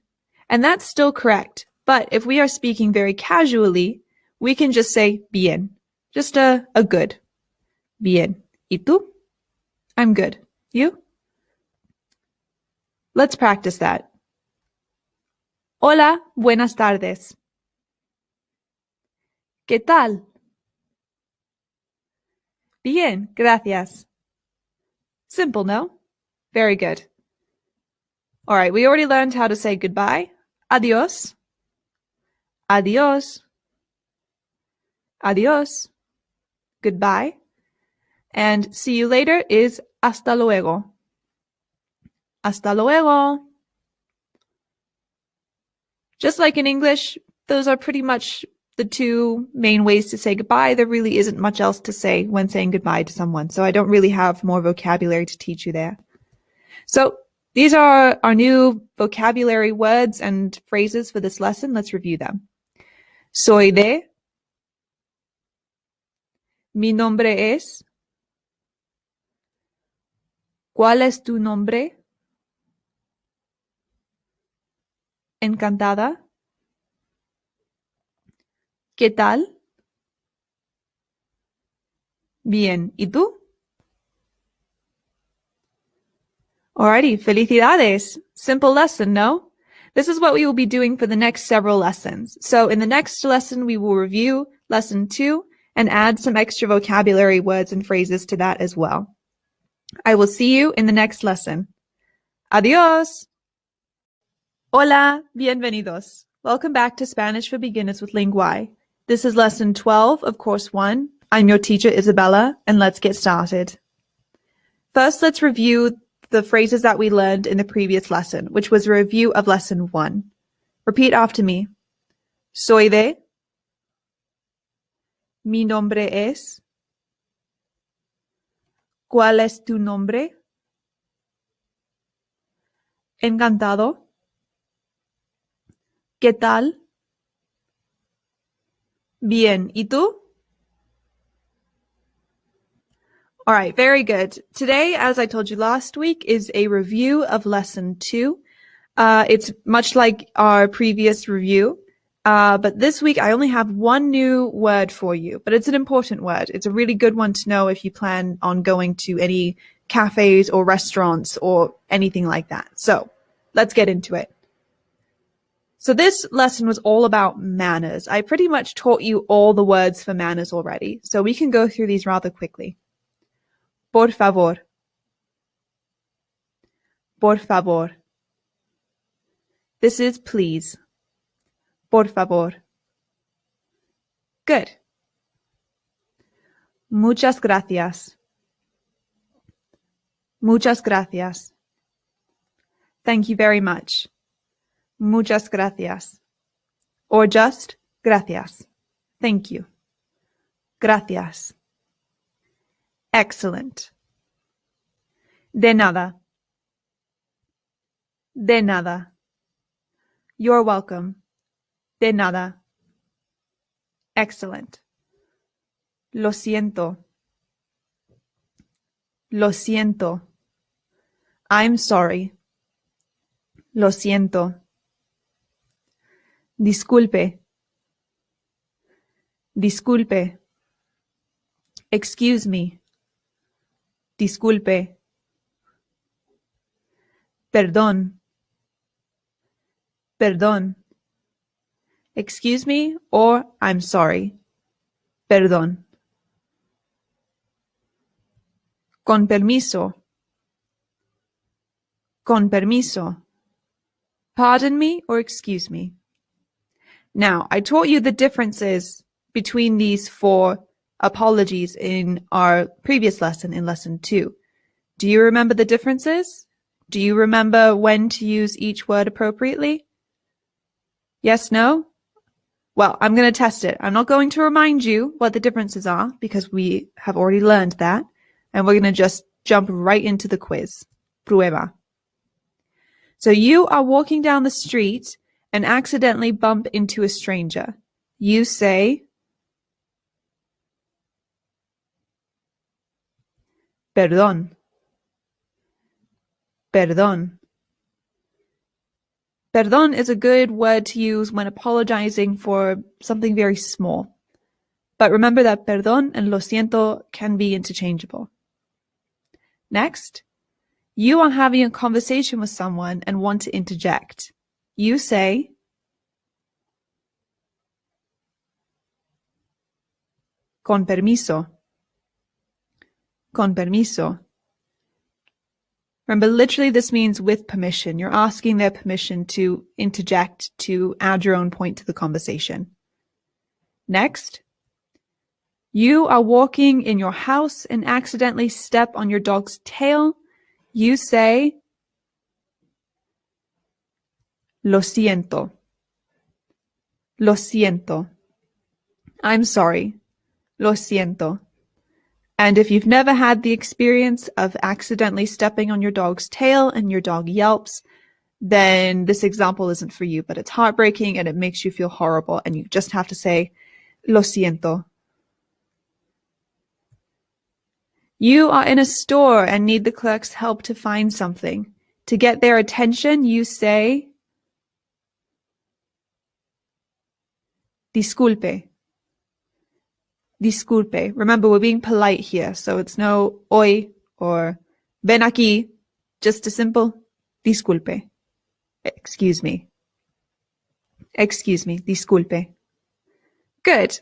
And that's still correct. But if we are speaking very casually, we can just say bien. Just a good. Bien. ¿Y tú? I'm good. You? Let's practice that. Hola, buenas tardes. ¿Qué tal? Bien, gracias. Simple, no? Very good. All right, we already learned how to say goodbye. Adios. Adios. Adios. Goodbye. And see you later is hasta luego. Hasta luego. Just like in English, those are pretty much the two main ways to say goodbye. There really isn't much else to say when saying goodbye to someone, so I don't really have more vocabulary to teach you there. So these are our new vocabulary words and phrases for this lesson. Let's review them. Soy de. Mi nombre es. ¿Cuál es tu nombre? Encantada. ¿Qué tal? Bien. ¿Y tú? Alrighty, felicidades. Simple lesson, no? This is what we will be doing for the next several lessons. So in the next lesson, we will review lesson 2 and add some extra vocabulary words and phrases to that as well. I will see you in the next lesson. Adios! Hola, bienvenidos. Welcome back to Spanish for Beginners with Linguae. This is lesson 12 of course 1. I'm your teacher, Isabella, and let's get started. First, let's review the phrases that we learned in the previous lesson, which was a review of lesson 1. Repeat after me. Soy de. Mi nombre es. ¿Cuál es tu nombre? Encantado. ¿Qué tal? Bien. ¿Y tú? All right, very good. Today, as I told you last week, is a review of lesson 2. It's much like our previous review, but this week I only have one new word for you, but it's an important word. It's a really good one to know if you plan on going to any cafes or restaurants or anything like that. So let's get into it. So this lesson was all about manners. I pretty much taught you all the words for manners already, so we can go through these rather quickly. Por favor. Por favor. This is please. Por favor. Good. Muchas gracias. Muchas gracias. Thank you very much. Muchas gracias. Or just gracias. Thank you. Gracias. Excellent. De nada. De nada. You're welcome. De nada. Excellent. Lo siento. Lo siento. I'm sorry. Lo siento. Disculpe. Disculpe. Excuse me. Disculpe. Perdón. Perdón. Excuse me or I'm sorry. Perdón. Con permiso. Con permiso. Pardon me or excuse me. Now, I taught you the differences between these four apologies in our previous lesson, in lesson 2. Do you remember the differences? Do you remember when to use each word appropriately? Yes, no? Well, I'm going to test it. I'm not going to remind you what the differences are because we have already learned that. And we're going to just jump right into the quiz. Prueba. So you are walking down the street and accidentally bump into a stranger. You say, Perdón. Perdón. Perdón is a good word to use when apologizing for something very small. But remember that perdón and lo siento can be interchangeable. Next, you are having a conversation with someone and want to interject. You say, Con permiso. Con permiso. Remember, literally this means with permission. You're asking their permission to interject, to add your own point to the conversation. Next, you are walking in your house and accidentally step on your dog's tail. You say, Lo siento. Lo siento. I'm sorry. Lo siento. And if you've never had the experience of accidentally stepping on your dog's tail and your dog yelps, then this example isn't for you, but it's heartbreaking and it makes you feel horrible and you just have to say, Lo siento. You are in a store and need the clerk's help to find something. To get their attention, you say, Disculpe. Disculpe. Remember, we're being polite here, so it's no hoy or ven aquí. Just a simple disculpe. Excuse me. Excuse me. Disculpe. Good.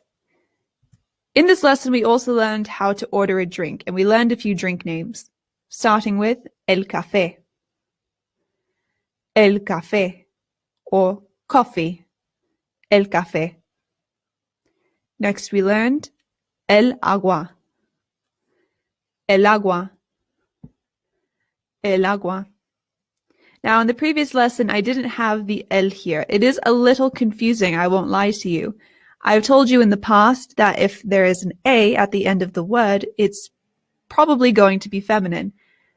In this lesson, we also learned how to order a drink, and we learned a few drink names, starting with el café. El café, or coffee. El café. Next, we learned el agua. El agua. El agua. Now, in the previous lesson, I didn't have the el here. It is a little confusing, I won't lie to you. I've told you in the past that if there is an a at the end of the word, it's probably going to be feminine.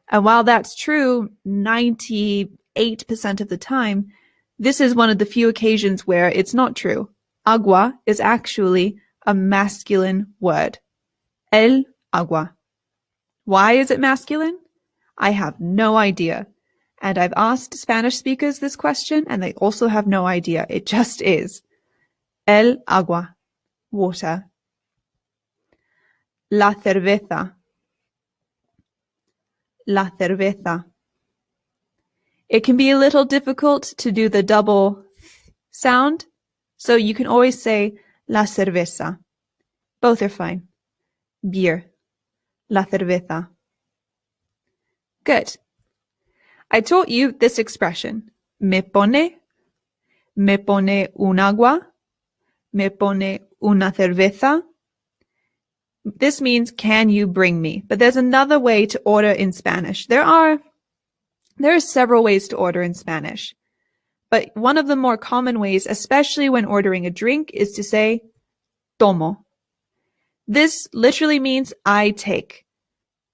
And while that's true 98% of the time, this is one of the few occasions where it's not true. Agua is actually a masculine word. El agua. Why is it masculine? I have no idea. And I've asked Spanish speakers this question and they also have no idea. It just is. El agua. Water. La cerveza. La cerveza. It can be a little difficult to do the double sound, so you can always say la cerveza. Both are fine. Beer. La cerveza. Good. I taught you this expression. Me pone un agua, me pone una cerveza. This means, can you bring me? But there's another way to order in Spanish. There are several ways to order in Spanish. But one of the more common ways, especially when ordering a drink, is to say tomo. This literally means I take.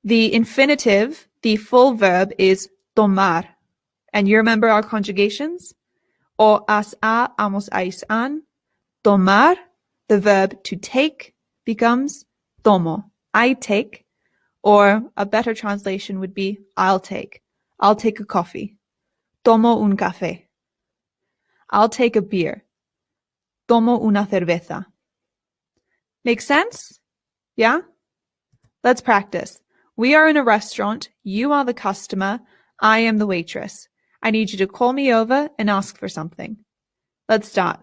The infinitive, the full verb, is tomar. And you remember our conjugations? O, as, a, amos, ais, an. Tomar, the verb to take, becomes tomo. I take. Or a better translation would be I'll take. I'll take a coffee. Tomo un café. I'll take a beer. Tomo una cerveza. Make sense? Yeah? Let's practice. We are in a restaurant. You are the customer. I am the waitress. I need you to call me over and ask for something. Let's start.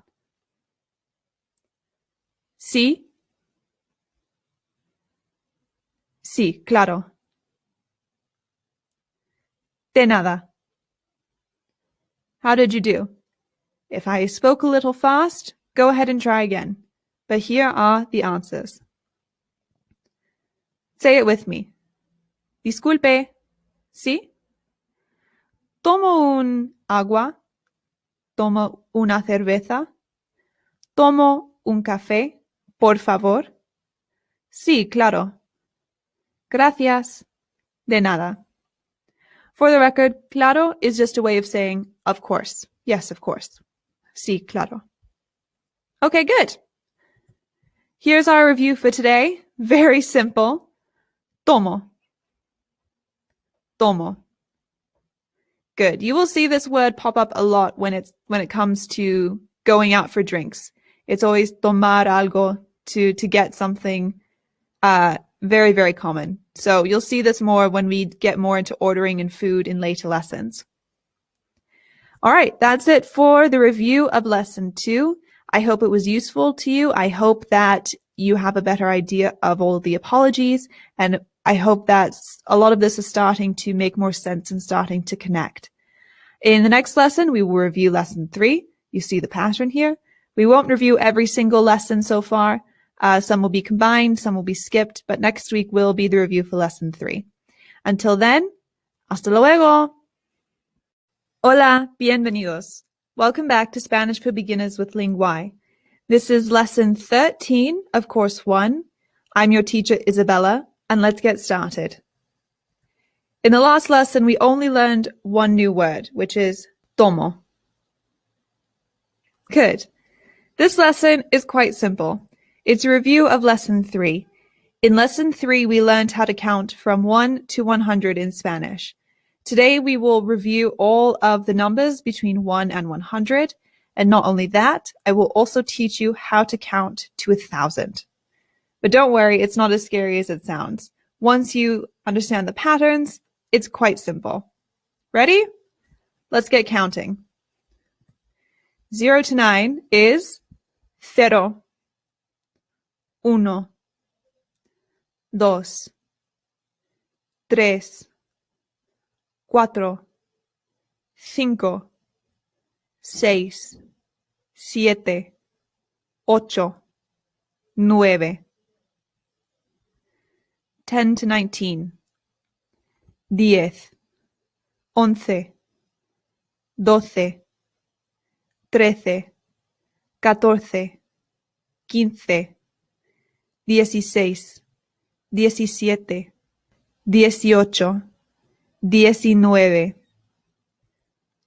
Sí. Sí, claro. De nada. How did you do? If I spoke a little fast, go ahead and try again. But here are the answers. Say it with me. Disculpe. ¿Sí? Tomo un agua. Tomo una cerveza. Tomo un café, por favor. Sí, claro. Gracias. De nada. For the record, claro is just a way of saying, of course. Yes, of course. Sí, claro. Okay, good. Here's our review for today. Very simple. Tomo. Tomo. Good. You will see this word pop up a lot when it comes to going out for drinks. It's always tomar algo, to get something, very, very common. So you'll see this more when we get more into ordering and food in later lessons. All right, that's it for the review of lesson 2. I hope it was useful to you. I hope that you have a better idea of all of the apologies, and I hope that a lot of this is starting to make more sense and starting to connect. In the next lesson, we will review lesson 3. You see the pattern here. We won't review every single lesson so far. Some will be combined, some will be skipped, but next week will be the review for lesson 3. Until then, hasta luego! Hola, bienvenidos. Welcome back to Spanish for Beginners with Lingwai. This is lesson 13 of course 1. I'm your teacher, Isabella, and let's get started. In the last lesson, we only learned one new word, which is tomo. Good. This lesson is quite simple. It's a review of lesson 3. In lesson 3, we learned how to count from 1 to 100 in Spanish. Today, we will review all of the numbers between 1 and 100. And not only that, I will also teach you how to count to 1,000. But don't worry, it's not as scary as it sounds. Once you understand the patterns, it's quite simple. Ready? Let's get counting. 0 to 9 is cero, uno, dos, tres, cuatro, cinco, seis, siete, ocho, nueve. 10 to 19. 10, 11, 12, 13, 14, 15, 16, 17, 18, 19.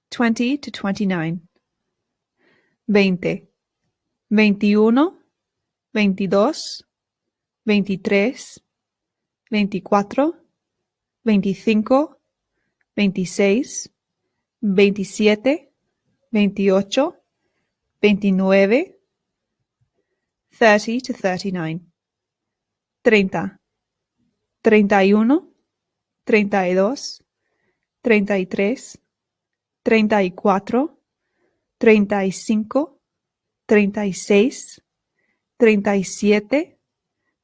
20 to 29. 20, 21, 22, 23, 24, 25, 26, 27, 28, 29. 30 to 39. 30, 31, 32, 33, 34, 35, 36, 37,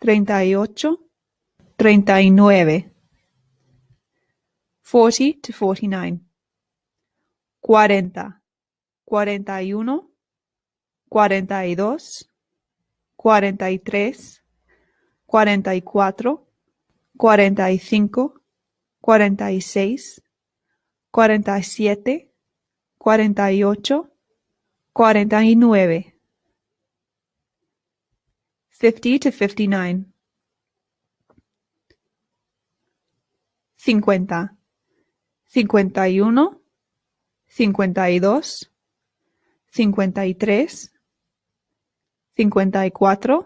38, 39. 40 to 49. 40, 41, 42, 43, 44, 45, 46, 47, 48, 49. 50 to 59. 50, 51, 52, 53, 54,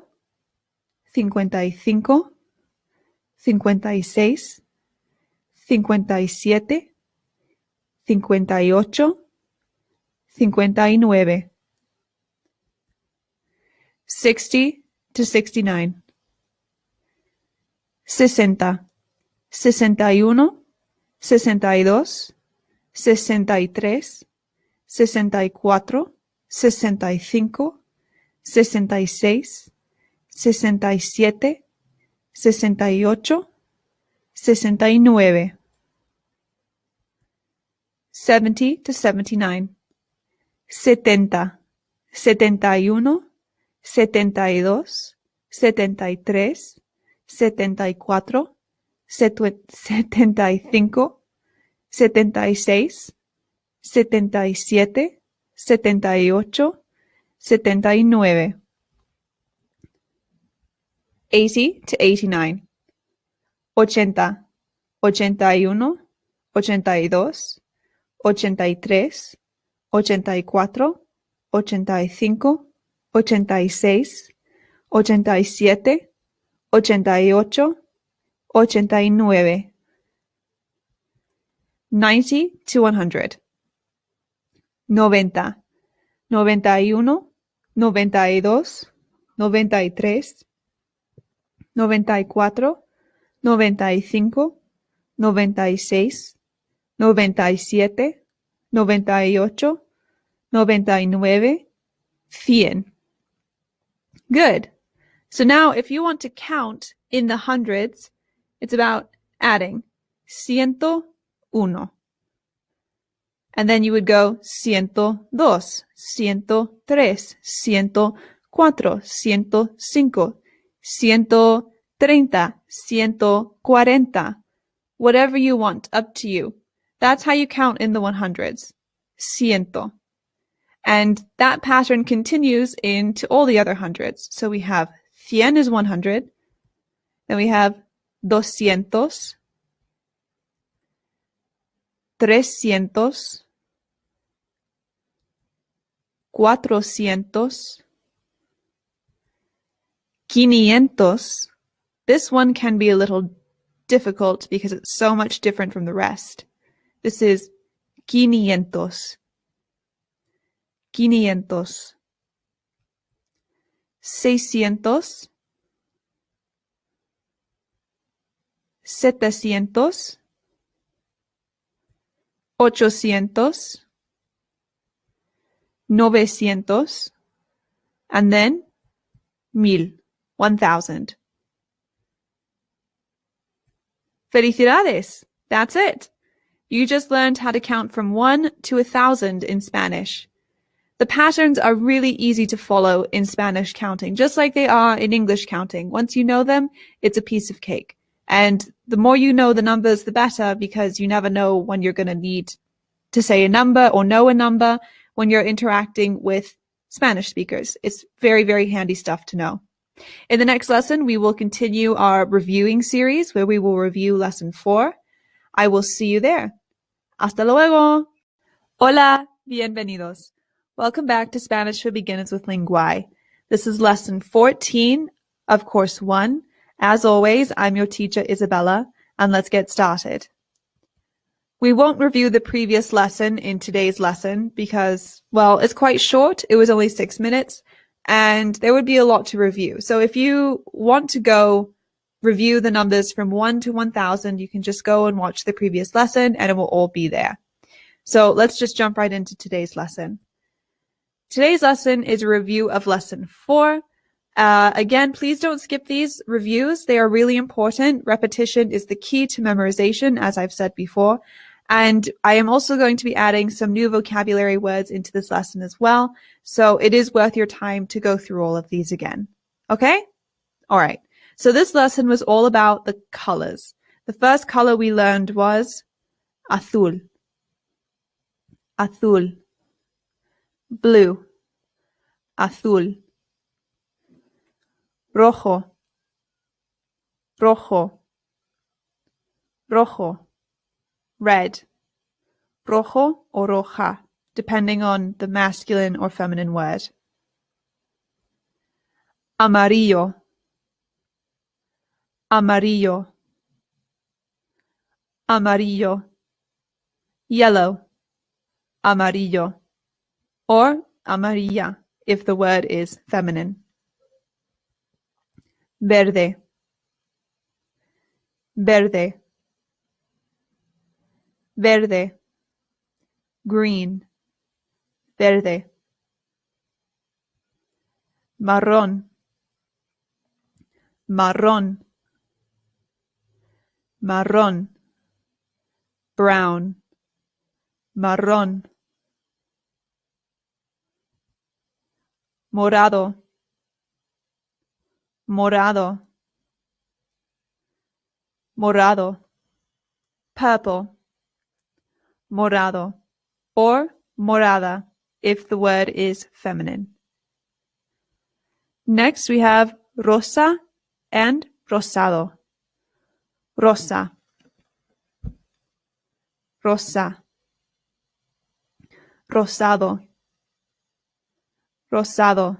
55, 56, 57, 58, 59. 60 to 69. 60, 61, 62, 63, 64, 65, 66, 67, 68, 69. 70 to 79. 70, 71, 72, 73, 74, 75, 76, 77, 78, 79. 80 to 89. 80, 81, 82, 83, 84, 85, 86, 87, 88, 89. 90 to 100. 90, 91, 92, 93, 94, 95, 96, 97, 98, 99, 100. Good. So now if you want to count in the hundreds, it's about adding 101. And then you would go 102, 103, 104, 105, 130, 140. Whatever you want, up to you. That's how you count in the 100s. Ciento. And that pattern continues into all the other hundreds. So we have 100 is 100. Then we have 200, 300, 400, 500. This one can be a little difficult because it's so much different from the rest. This is 500. 500. 600. 700. 800. 900. And then 1,000. Felicidades! That's it. You just learned how to count from 1 to 1,000 in Spanish. The patterns are really easy to follow in Spanish counting, just like they are in English counting. Once you know them, it's a piece of cake. And the more you know the numbers, the better, because you never know when you're going to need to say a number or know a number when you're interacting with Spanish speakers. It's very, very handy stuff to know. In the next lesson, we will continue our reviewing series where we will review lesson 4. I will see you there. Hasta luego. Hola, bienvenidos. Welcome back to Spanish for Beginners with Linguae. This is lesson 14 of course 1. As always, I'm your teacher, Isabella, and let's get started. We won't review the previous lesson in today's lesson because, well, it's quite short. It was only 6 minutes, and there would be a lot to review. So if you want to go review the numbers from 1 to 1,000, you can just go and watch the previous lesson, and it will all be there. So let's just jump right into today's lesson. Today's lesson is a review of lesson 4. Again, please don't skip these reviews. They are really important. Repetition is the key to memorization, as I've said before. And I am also going to be adding some new vocabulary words into this lesson as well. So it is worth your time to go through all of these again. Okay? All right. So this lesson was all about the colors. The first color we learned was azul. Azul. Blue. Azul. Rojo. Rojo. Rojo. Red. Rojo or roja, depending on the masculine or feminine word. Amarillo. Amarillo. Amarillo. Yellow. Amarillo. Or amarilla, if the word is feminine. Verde. Verde. Verde. Green. Verde. Marrón. Marrón. Marrón. Brown. Marrón. Morado. Morado. Morado. Purple. Morado. Or morada, if the word is feminine. Next we have rosa and rosado. Rosa. Rosa. Rosado. Rosado.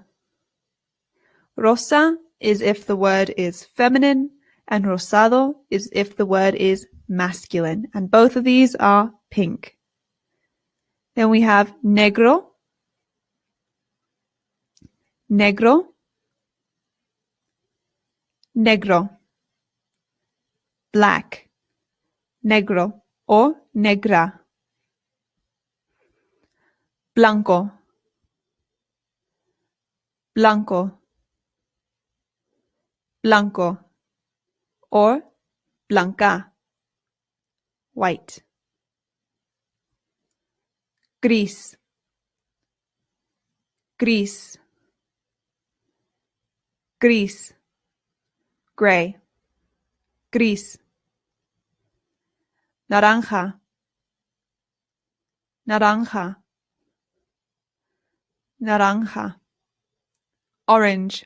Rosa is if the word is feminine, and rosado is if the word is masculine. And both of these are pink. Then we have negro. Negro. Negro. Black. Negro or negra. Blanco. Blanco. Blanco or blanca. White. Gris. Gris. Gris. Gray. Gris. Naranja. Naranja. Naranja. Orange.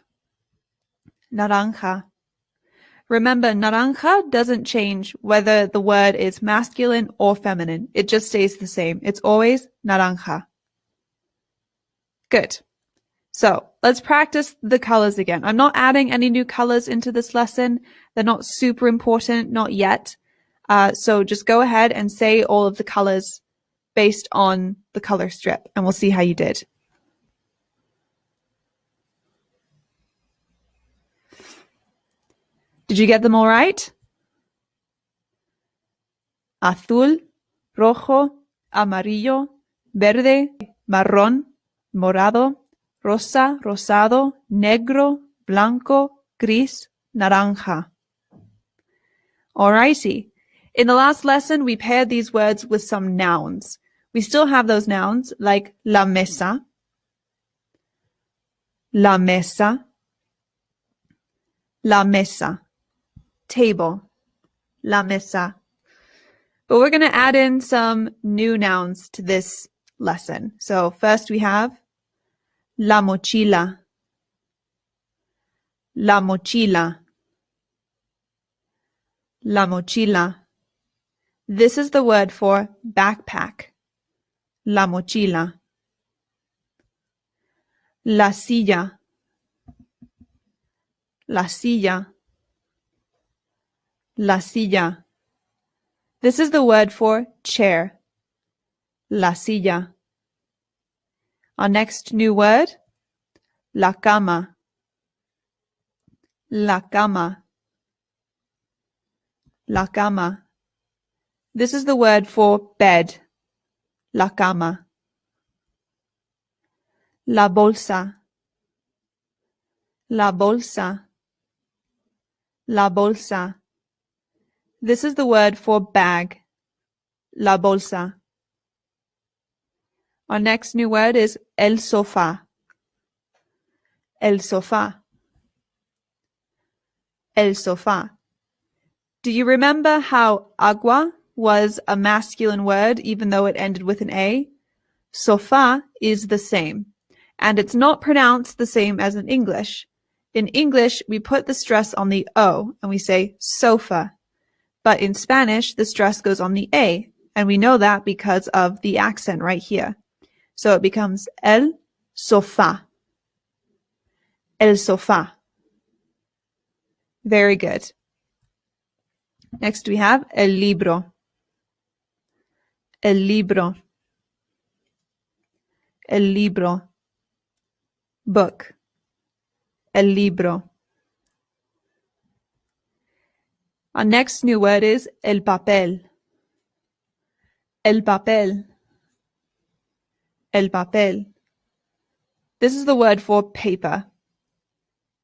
Naranja. Remember, naranja doesn't change whether the word is masculine or feminine. It just stays the same. It's always naranja. Good. So let's practice the colors again. I'm not adding any new colors into this lesson. They're not super important, not yet. So just go ahead and say all of the colors based on the color strip, and we'll see how you did. Did you get them all right? Azul, rojo, amarillo, verde, marrón, morado, rosa, rosado, negro, blanco, gris, naranja. Alrighty. In the last lesson, we paired these words with some nouns. We still have those nouns like la mesa, la mesa, la mesa, table, la mesa. But we're going to add in some new nouns to this lesson. So first we have la mochila, la mochila, la mochila. This is the word for backpack, la mochila. La silla, la silla, la silla. This is the word for chair, la silla. Our next new word, la cama, la cama, la cama. This is the word for bed, la cama. La bolsa, la bolsa, la bolsa. This is the word for bag, la bolsa. Our next new word is el sofá. El sofá. El sofá. Do you remember how agua was a masculine word even though it ended with an A? Sofá is the same, and it's not pronounced the same as in English. In English, we put the stress on the O and we say sofa. But in Spanish, the stress goes on the A, and we know that because of the accent right here. So it becomes el sofá. El sofá. Very good. Next we have el libro. El libro. El libro. Book. El libro. Our next new word is el papel. El papel. El papel. This is the word for paper.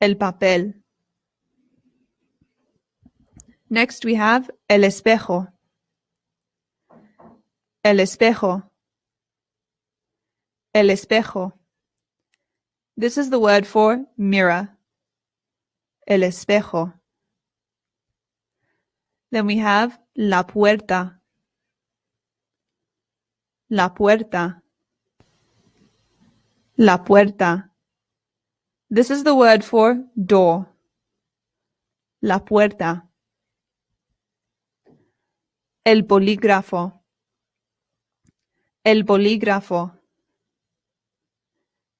El papel. Next we have el espejo. El espejo. El espejo. This is the word for mirror. El espejo. Then we have la puerta. La puerta. La puerta. This is the word for door. La puerta. El bolígrafo. El bolígrafo.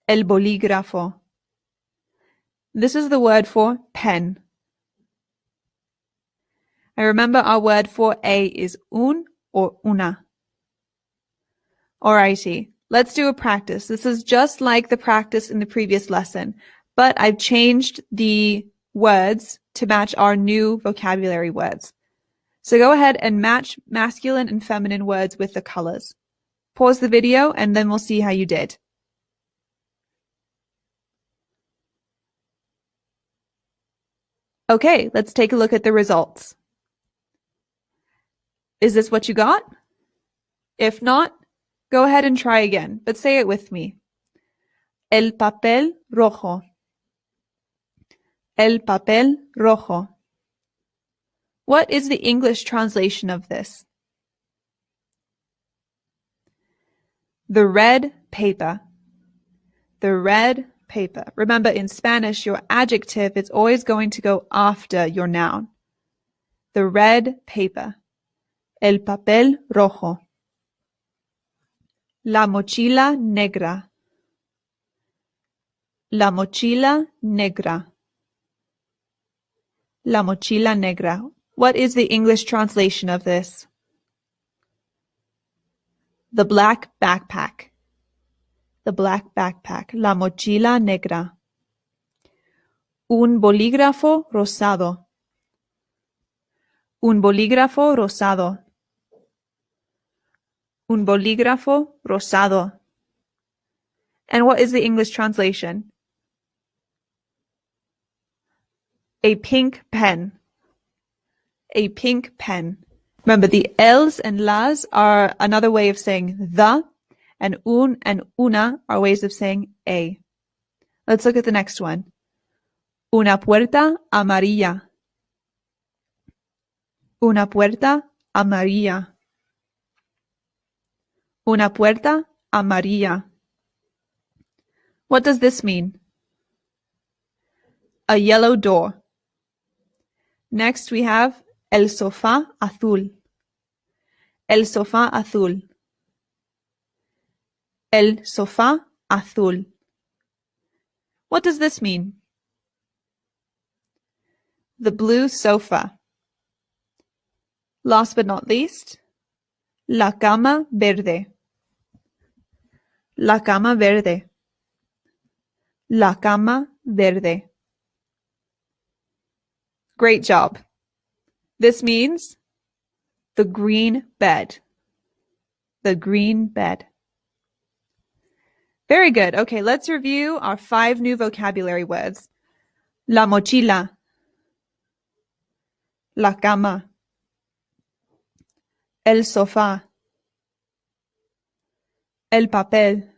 El bolígrafo. This is the word for pen. I remember our word for a is un or una. Alrighty, let's do a practice. This is just like the practice in the previous lesson, but I've changed the words to match our new vocabulary words. So go ahead and match masculine and feminine words with the colors. Pause the video and then we'll see how you did. Okay, let's take a look at the results. Is this what you got? If not, go ahead and try again, but say it with me. El papel rojo. El papel rojo. What is the English translation of this? The red paper. The red paper. Remember, in Spanish, your adjective is always going to go after your noun. The red paper. El papel rojo. La mochila negra. La mochila negra. La mochila negra. What is the English translation of this? The black backpack. The black backpack. La mochila negra. Un bolígrafo rosado. Un bolígrafo rosado. Un bolígrafo rosado. And what is the English translation? A pink pen. A pink pen. Remember, the L's and las are another way of saying the, and un and una are ways of saying a. Let's look at the next one. Una puerta amarilla. Una puerta amarilla. Una puerta amarilla. What does this mean? A yellow door. Next we have el sofá azul. El sofá azul. El sofá azul. What does this mean? The blue sofa. Last but not least, la cama verde. La cama verde. La cama verde. Great job. This means the green bed. The green bed. Very good. Okay, let's review our 5 new vocabulary words. La mochila. La cama. El sofá. el papel,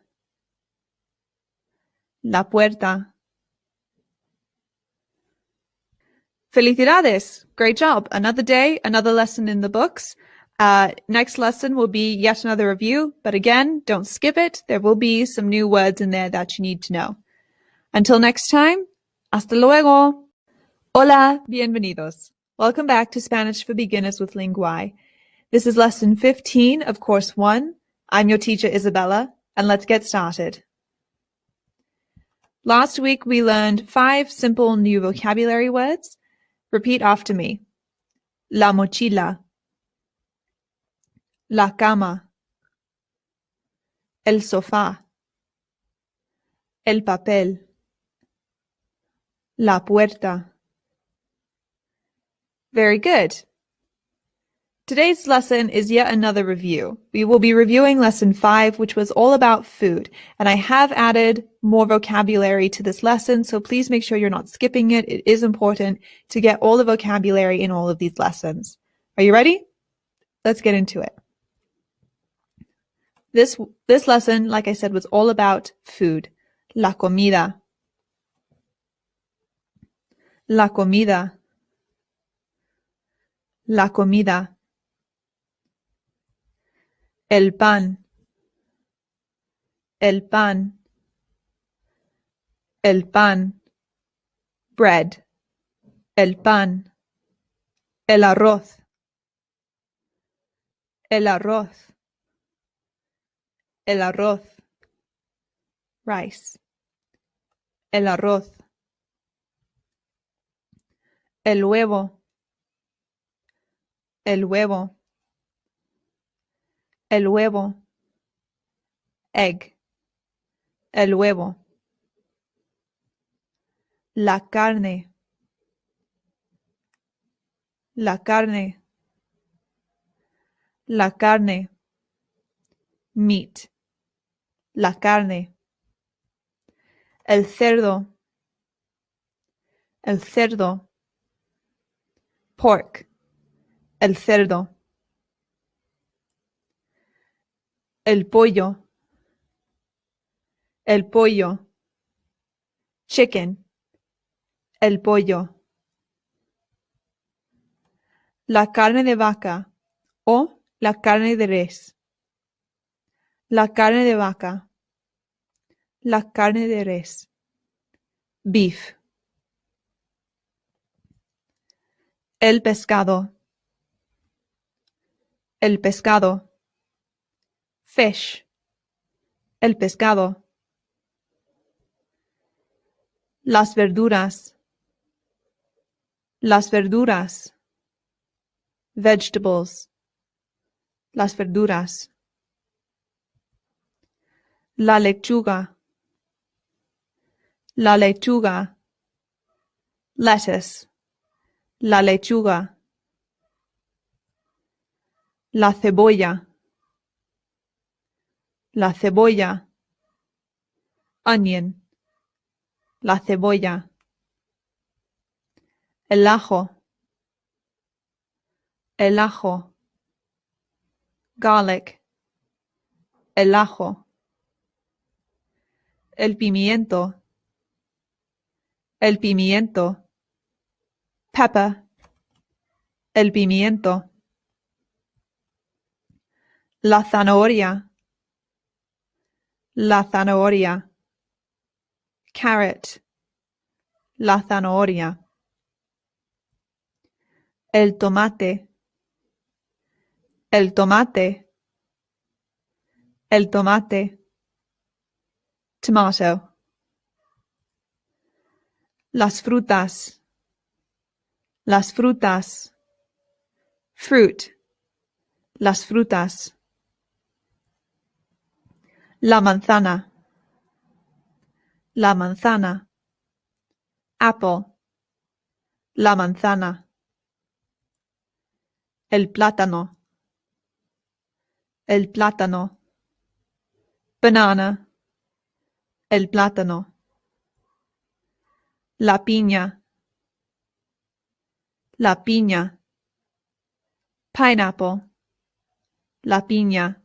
la puerta. Felicidades! Great job! Another day, another lesson in the books. Next lesson will be yet another review, but again, don't skip it. There will be some new words in there that you need to know. Until next time, hasta luego! Hola, bienvenidos. Welcome back to Spanish for Beginners with Linguae. This is lesson 15 of course 1. I'm your teacher, Isabella, and let's get started. Last week we learned 5 simple new vocabulary words. Repeat after me. La mochila, la cama, el sofá, el papel, la puerta. Very good. Today's lesson is yet another review. We will be reviewing lesson 5, which was all about food, and I have added more vocabulary to this lesson, so please make sure you're not skipping it. It is important to get all the vocabulary in all of these lessons. Are you ready? Let's get into it. This lesson, like I said, was all about food. La comida. La comida. La comida. El pan. El pan. El pan. Bread. El pan. El arroz. El arroz. El arroz. Rice. El arroz. El huevo. El huevo. El huevo. Egg. El huevo. La carne. La carne. La carne. Meat. La carne. El cerdo. El cerdo. Pork. El cerdo. El pollo. El pollo. Chicken. El pollo. La carne de vaca o la carne de res. La carne de vaca. La carne de res. Beef. El pescado. El pescado. Fish. El pescado. Las verduras. Las verduras. Vegetables. Las verduras. La lechuga. La lechuga. Lettuce. La lechuga. La cebolla. La cebolla. Onion. La cebolla. El ajo. El ajo. Garlic. El ajo. El pimiento. El pimiento. Pepper. El pimiento. La zanahoria. La zanahoria. Carrot. La zanahoria. El tomate. El tomate. El tomate. Tomato. Las frutas. Las frutas. Fruit. Las frutas. La manzana. La manzana. Apple. La manzana. El plátano. El plátano. Banana. El plátano. La piña. La piña. Pineapple. La piña.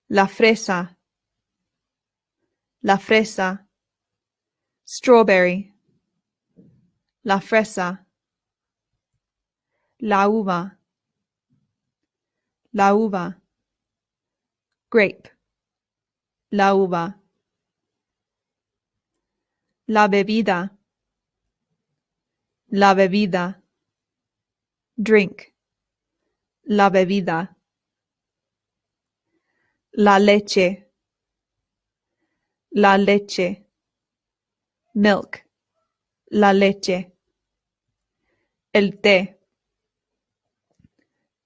La fresa. La fresa. Strawberry. La fresa. La uva. La uva. Grape. La uva. La bebida. La bebida. Drink. La bebida. La leche. La leche. Milk. La leche. El té.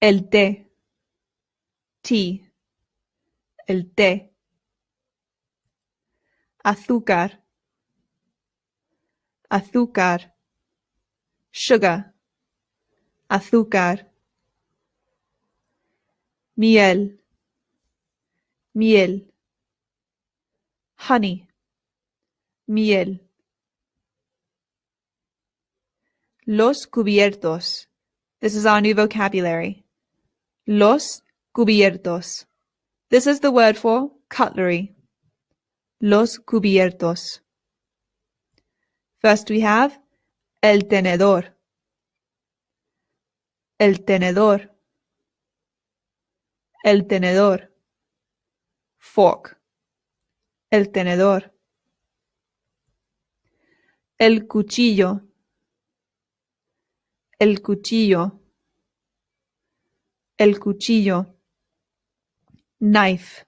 El té. Tea. El té. Azúcar. Azúcar. Sugar. Azúcar. Miel. Miel. Honey. Miel. Los cubiertos. This is our new vocabulary. Los cubiertos. This is the word for cutlery. Los cubiertos. First we have el tenedor. El tenedor. El tenedor. Fork. El tenedor. El cuchillo. El cuchillo. El cuchillo. Knife.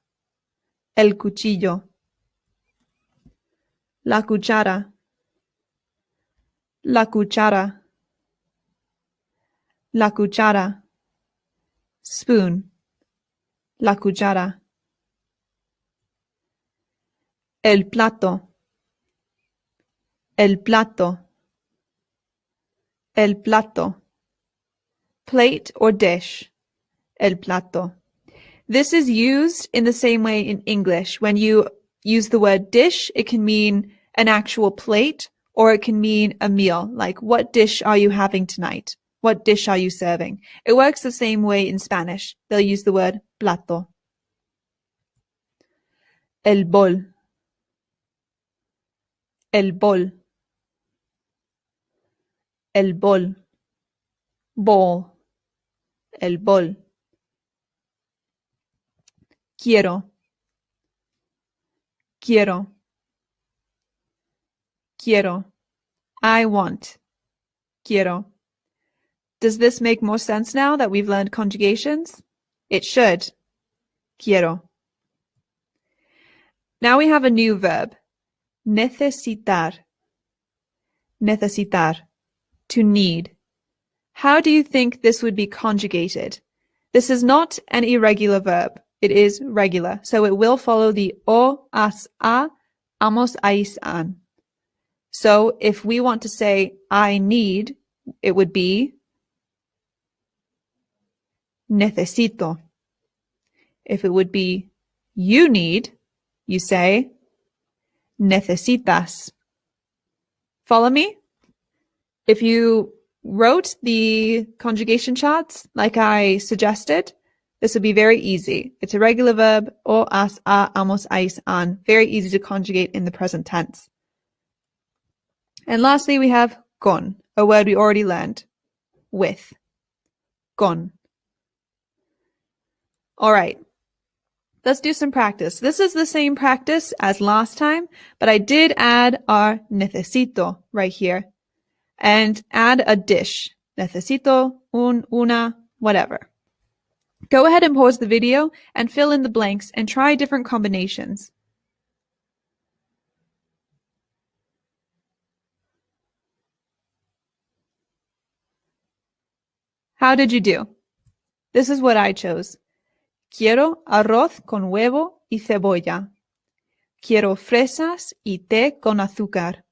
El cuchillo. La cuchara. La cuchara. La cuchara. Spoon. La cuchara. El plato. El plato. El plato. Plate or dish. El plato. This is used in the same way in English. When you use the word dish, it can mean an actual plate or it can mean a meal. Like, what dish are you having tonight? What dish are you serving? It works the same way in Spanish. They'll use the word plato. El bol. El bol. El bol. Bowl. El bol. Quiero. Quiero. Quiero. I want. Quiero. Does this make more sense now that we've learned conjugations? It should. Quiero. Now we have a new verb. Necesitar. Necesitar. To need. How do you think this would be conjugated? This is not an irregular verb. It is regular, so it will follow the o, as, a, amos, ais, an. So if we want to say I need, it would be necesito. If it would be you need, you say necesitas. Follow me? If you wrote the conjugation charts like I suggested, this would be very easy. It's a regular verb, o, as, a, amos, ais, an. Very easy to conjugate in the present tense. And lastly, we have con, a word we already learned. With. Con. All right. Let's do some practice. This is the same practice as last time, but I did add our necesito right here. And add a dish. Necesito, una, whatever. Go ahead and pause the video and fill in the blanks and try different combinations. How did you do? This is what I chose. Quiero arroz con huevo y cebolla. Quiero fresas y té con azúcar.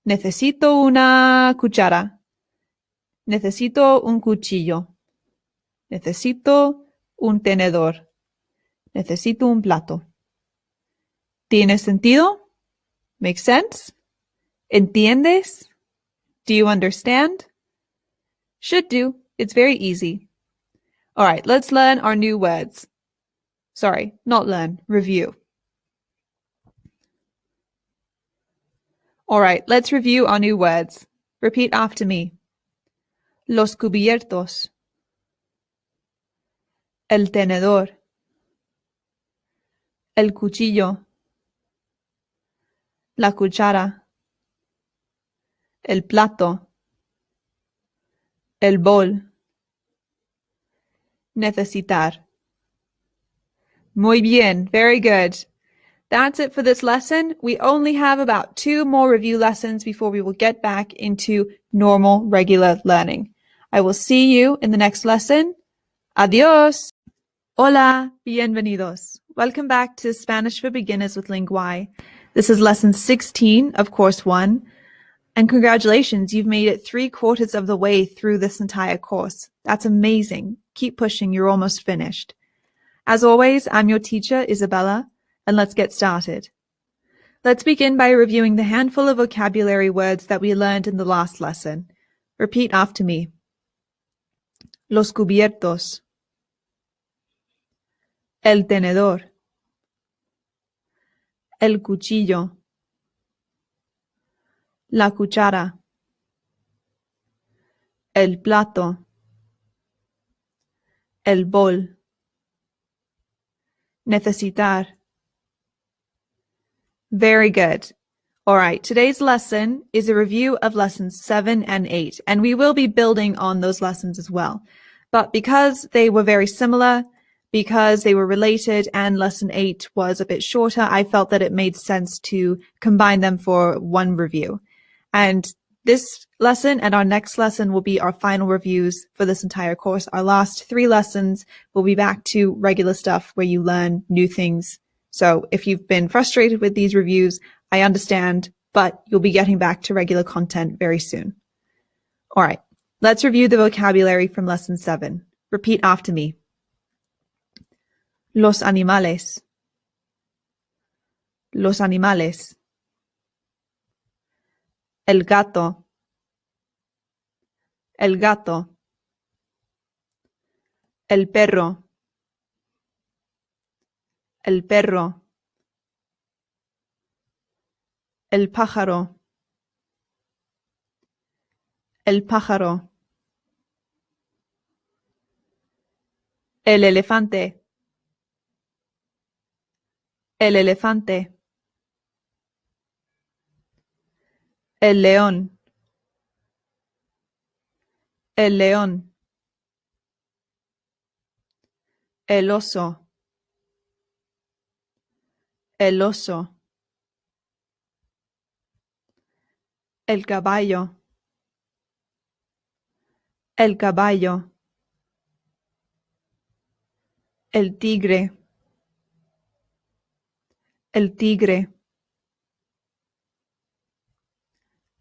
Necesito una cuchara. Necesito un cuchillo. Necesito un tenedor. Necesito un plato. ¿Tiene sentido? Makes sense? ¿Entiendes? Do you understand? Should do. It's very easy. All right, let's learn our new words. Sorry, not learn, review. All right, let's review our new words. Repeat after me. Los cubiertos. El tenedor. El cuchillo. La cuchara. El plato. El bol. Necesitar. Muy bien, very good. That's it for this lesson. We only have about 2 more review lessons before we will get back into normal, regular learning. I will see you in the next lesson. Adios! Hola, bienvenidos. Welcome back to Spanish for Beginners with Linguae. This is lesson 16 of course 1. And congratulations, you've made it 3/4 of the way through this entire course. That's amazing. Keep pushing, you're almost finished. As always, I'm your teacher, Isabella, and let's get started. Let's begin by reviewing the handful of vocabulary words that we learned in the last lesson. Repeat after me. Los cubiertos. El tenedor. El cuchillo. La cuchara. El plato. El bol. Necesitar. Very good. All right, today's lesson is a review of lessons 7 and 8, and we will be building on those lessons as well. But because they were very similar, because they were related, and lesson 8 was a bit shorter, I felt that it made sense to combine them for one review. And this lesson and our next lesson will be our final reviews for this entire course. Our last 3 lessons will be back to regular stuff where you learn new things. So if you've been frustrated with these reviews, I understand, but you'll be getting back to regular content very soon. All right, let's review the vocabulary from lesson 7. Repeat after me. Los animales. Los animales. El gato. El gato. El perro. El perro. El pájaro. El pájaro. El elefante. El elefante. El león. El león. El oso. El oso. El caballo. El caballo. El tigre. El tigre.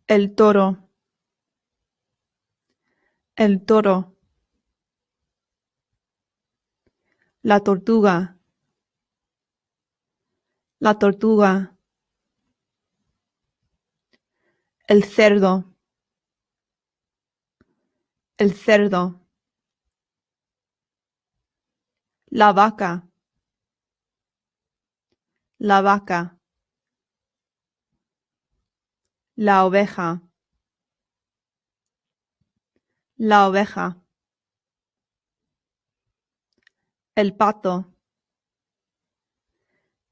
El toro. El toro. La tortuga. La tortuga. El cerdo. El cerdo. La vaca. La vaca. La oveja. La oveja. El pato.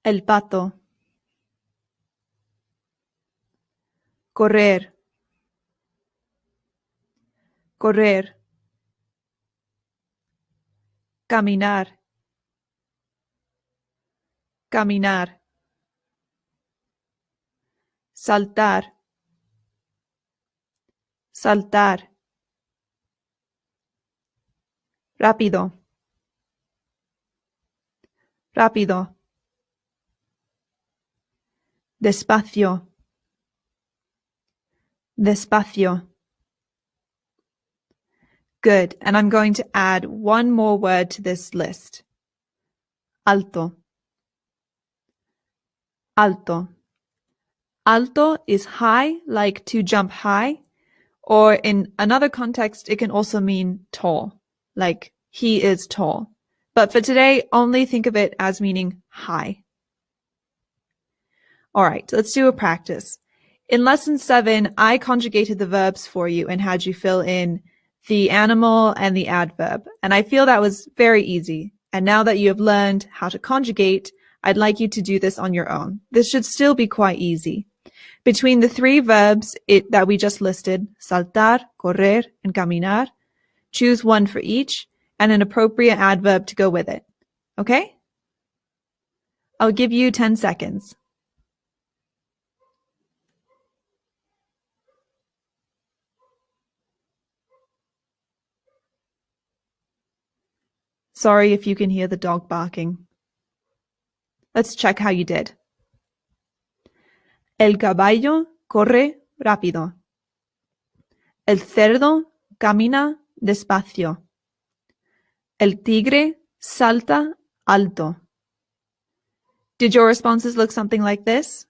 El pato. Correr. Correr. Caminar. Caminar. Saltar. Saltar. Rápido. Rápido. Despacio. Despacio. Good. And I'm going to add one more word to this list. Alto. Alto. Alto is high, like to jump high, or in another context, it can also mean tall, like he is tall. But for today, only think of it as meaning hi. All right, let's do a practice. In lesson 7, I conjugated the verbs for you and had you fill in the animal and the adverb. And I feel that was very easy. And now that you have learned how to conjugate, I'd like you to do this on your own. This should still be quite easy. Between the 3 verbs that we just listed, saltar, correr, and caminar, choose one for each and an appropriate adverb to go with it. Okay? I'll give you 10 seconds. Sorry if you can hear the dog barking. Let's check how you did. El caballo corre rápido. El cerdo camina despacio. El tigre salta alto. Did your responses look something like this?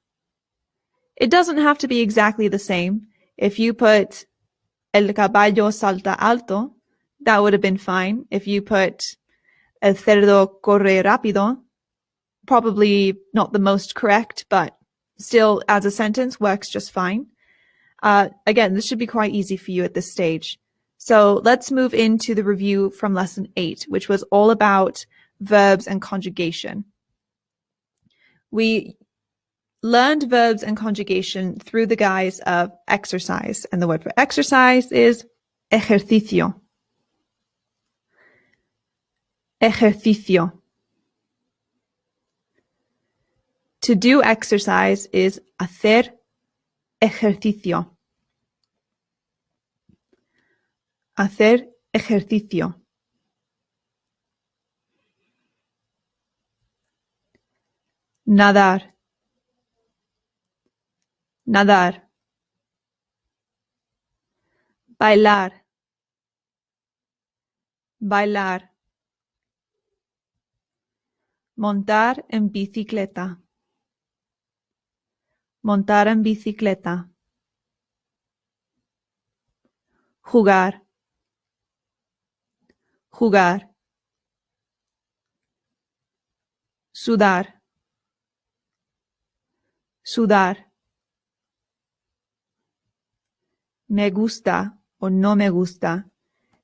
It doesn't have to be exactly the same. If you put el caballo salta alto, that would have been fine. If you put el cerdo corre rápido, probably not the most correct, but still as a sentence works just fine. Again, this should be quite easy for you at this stage. So let's move into the review from lesson 8, which was all about verbs and conjugation. We learned verbs and conjugation through the guise of exercise, and the word for exercise is ejercicio. Ejercicio. To do exercise is hacer ejercicio. Hacer ejercicio. Nadar. Nadar. Bailar. Bailar. Montar en bicicleta. Montar en bicicleta. Jugar. Jugar. Sudar. Sudar. Me gusta or no me gusta.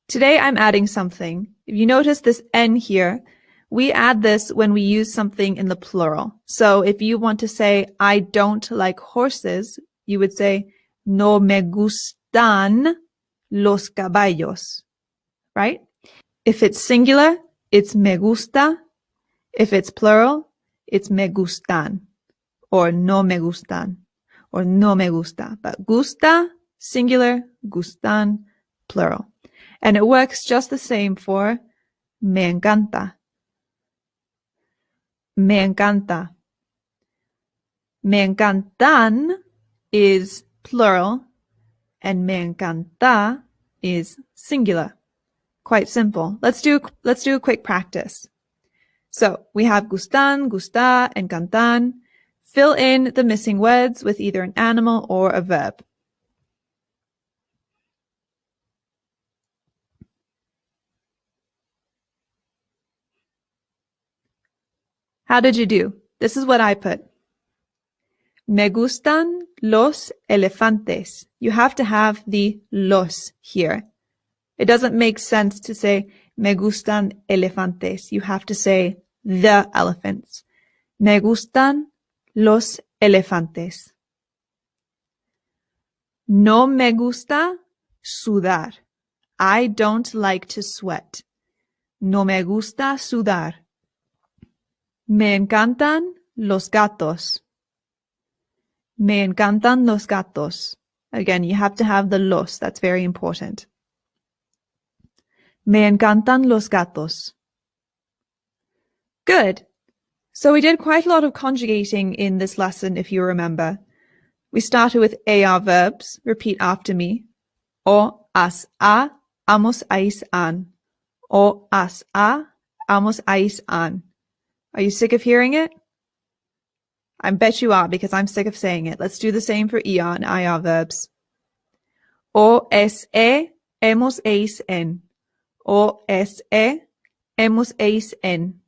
Today I'm adding something. If you notice this N here, we add this when we use something in the plural. So if you want to say, I don't like horses, you would say, no me gustan los caballos, right? If it's singular, it's me gusta. If it's plural, it's me gustan, or no me gustan, or no me gusta. But gusta, singular, gustan, plural. And it works just the same for me encanta. Me encanta. Me encantan is plural, and me encanta is singular. Quite simple. Let's do a quick practice. So we have gustan, gusta, encantan. Fill in the missing words with either an animal or a verb. How did you do? This is what I put. Me gustan los elefantes. You have to have the los here. It doesn't make sense to say me gustan elefantes. You have to say the elephants. Me gustan los elefantes. No me gusta sudar. I don't like to sweat. No me gusta sudar. Me encantan los gatos. Me encantan los gatos. Again, you have to have the los. That's very important. Me encantan los gatos. Good. So we did quite a lot of conjugating in this lesson, if you remember. We started with AR verbs. Repeat after me. O, as, a, amos, ais, an. O, as, a, amos, ais, an. Are you sick of hearing it? I bet you are, because I'm sick of saying it. Let's do the same for ER and IR verbs. O, es, e, hemos, eis, en. O, es, e, Hemos, éis, en.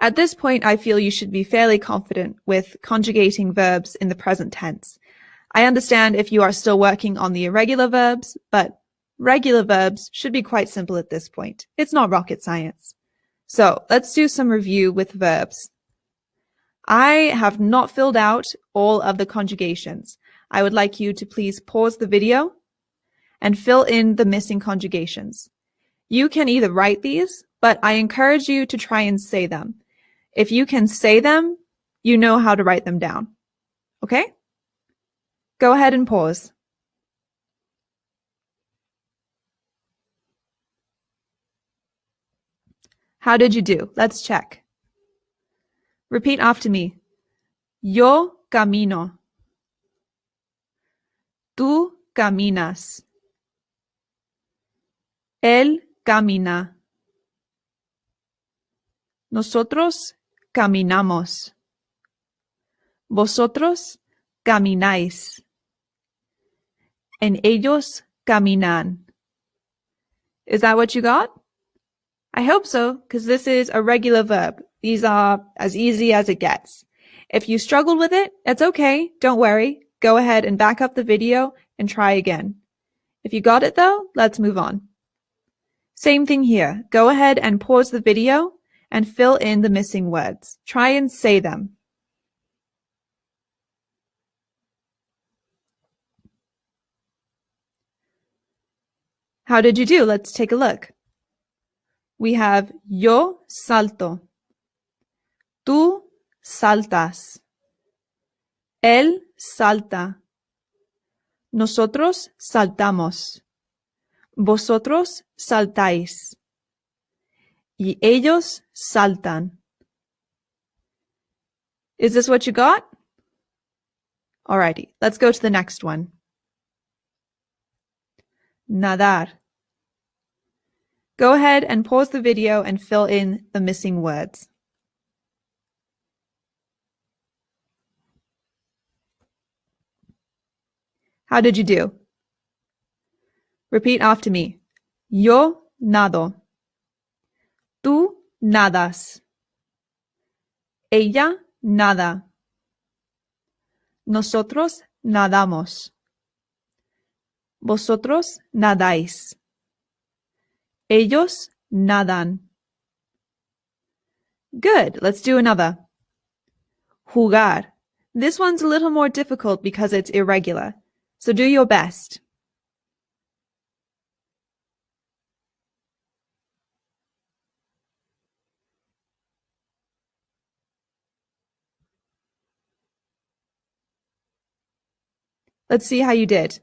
At this point, I feel you should be fairly confident with conjugating verbs in the present tense. I understand if you are still working on the irregular verbs, but regular verbs should be quite simple at this point. It's not rocket science. So let's do some review with verbs. I have not filled out all of the conjugations. I would like you to please pause the video and fill in the missing conjugations. You can either write these, but I encourage you to try and say them. If you can say them, you know how to write them down. Okay? Go ahead and pause. How did you do? Let's check. Repeat after me. Yo camino. Tú caminas. Él camina. Nosotros caminamos. Vosotros camináis. And ellos caminan. Is that what you got? I hope so, because this is a regular verb. These are as easy as it gets. If you struggled with it, it's okay. Don't worry. Go ahead and back up the video and try again. If you got it though, let's move on. Same thing here. Go ahead and pause the video and fill in the missing words. Try and say them. How did you do? Let's take a look. We have yo salto. Tú saltas. Él salta. Nosotros saltamos. Vosotros saltáis. Y ellos saltan. Is this what you got? Alrighty, let's go to the next one. Nadar. Go ahead and pause the video and fill in the missing words. How did you do? Repeat after me. Yo nado. Tú nadas. Ella nada. Nosotros nadamos. Vosotros nadáis. Ellos nadan. Good. Let's do another. Jugar. This one's a little more difficult because it's irregular. So do your best. Let's see how you did.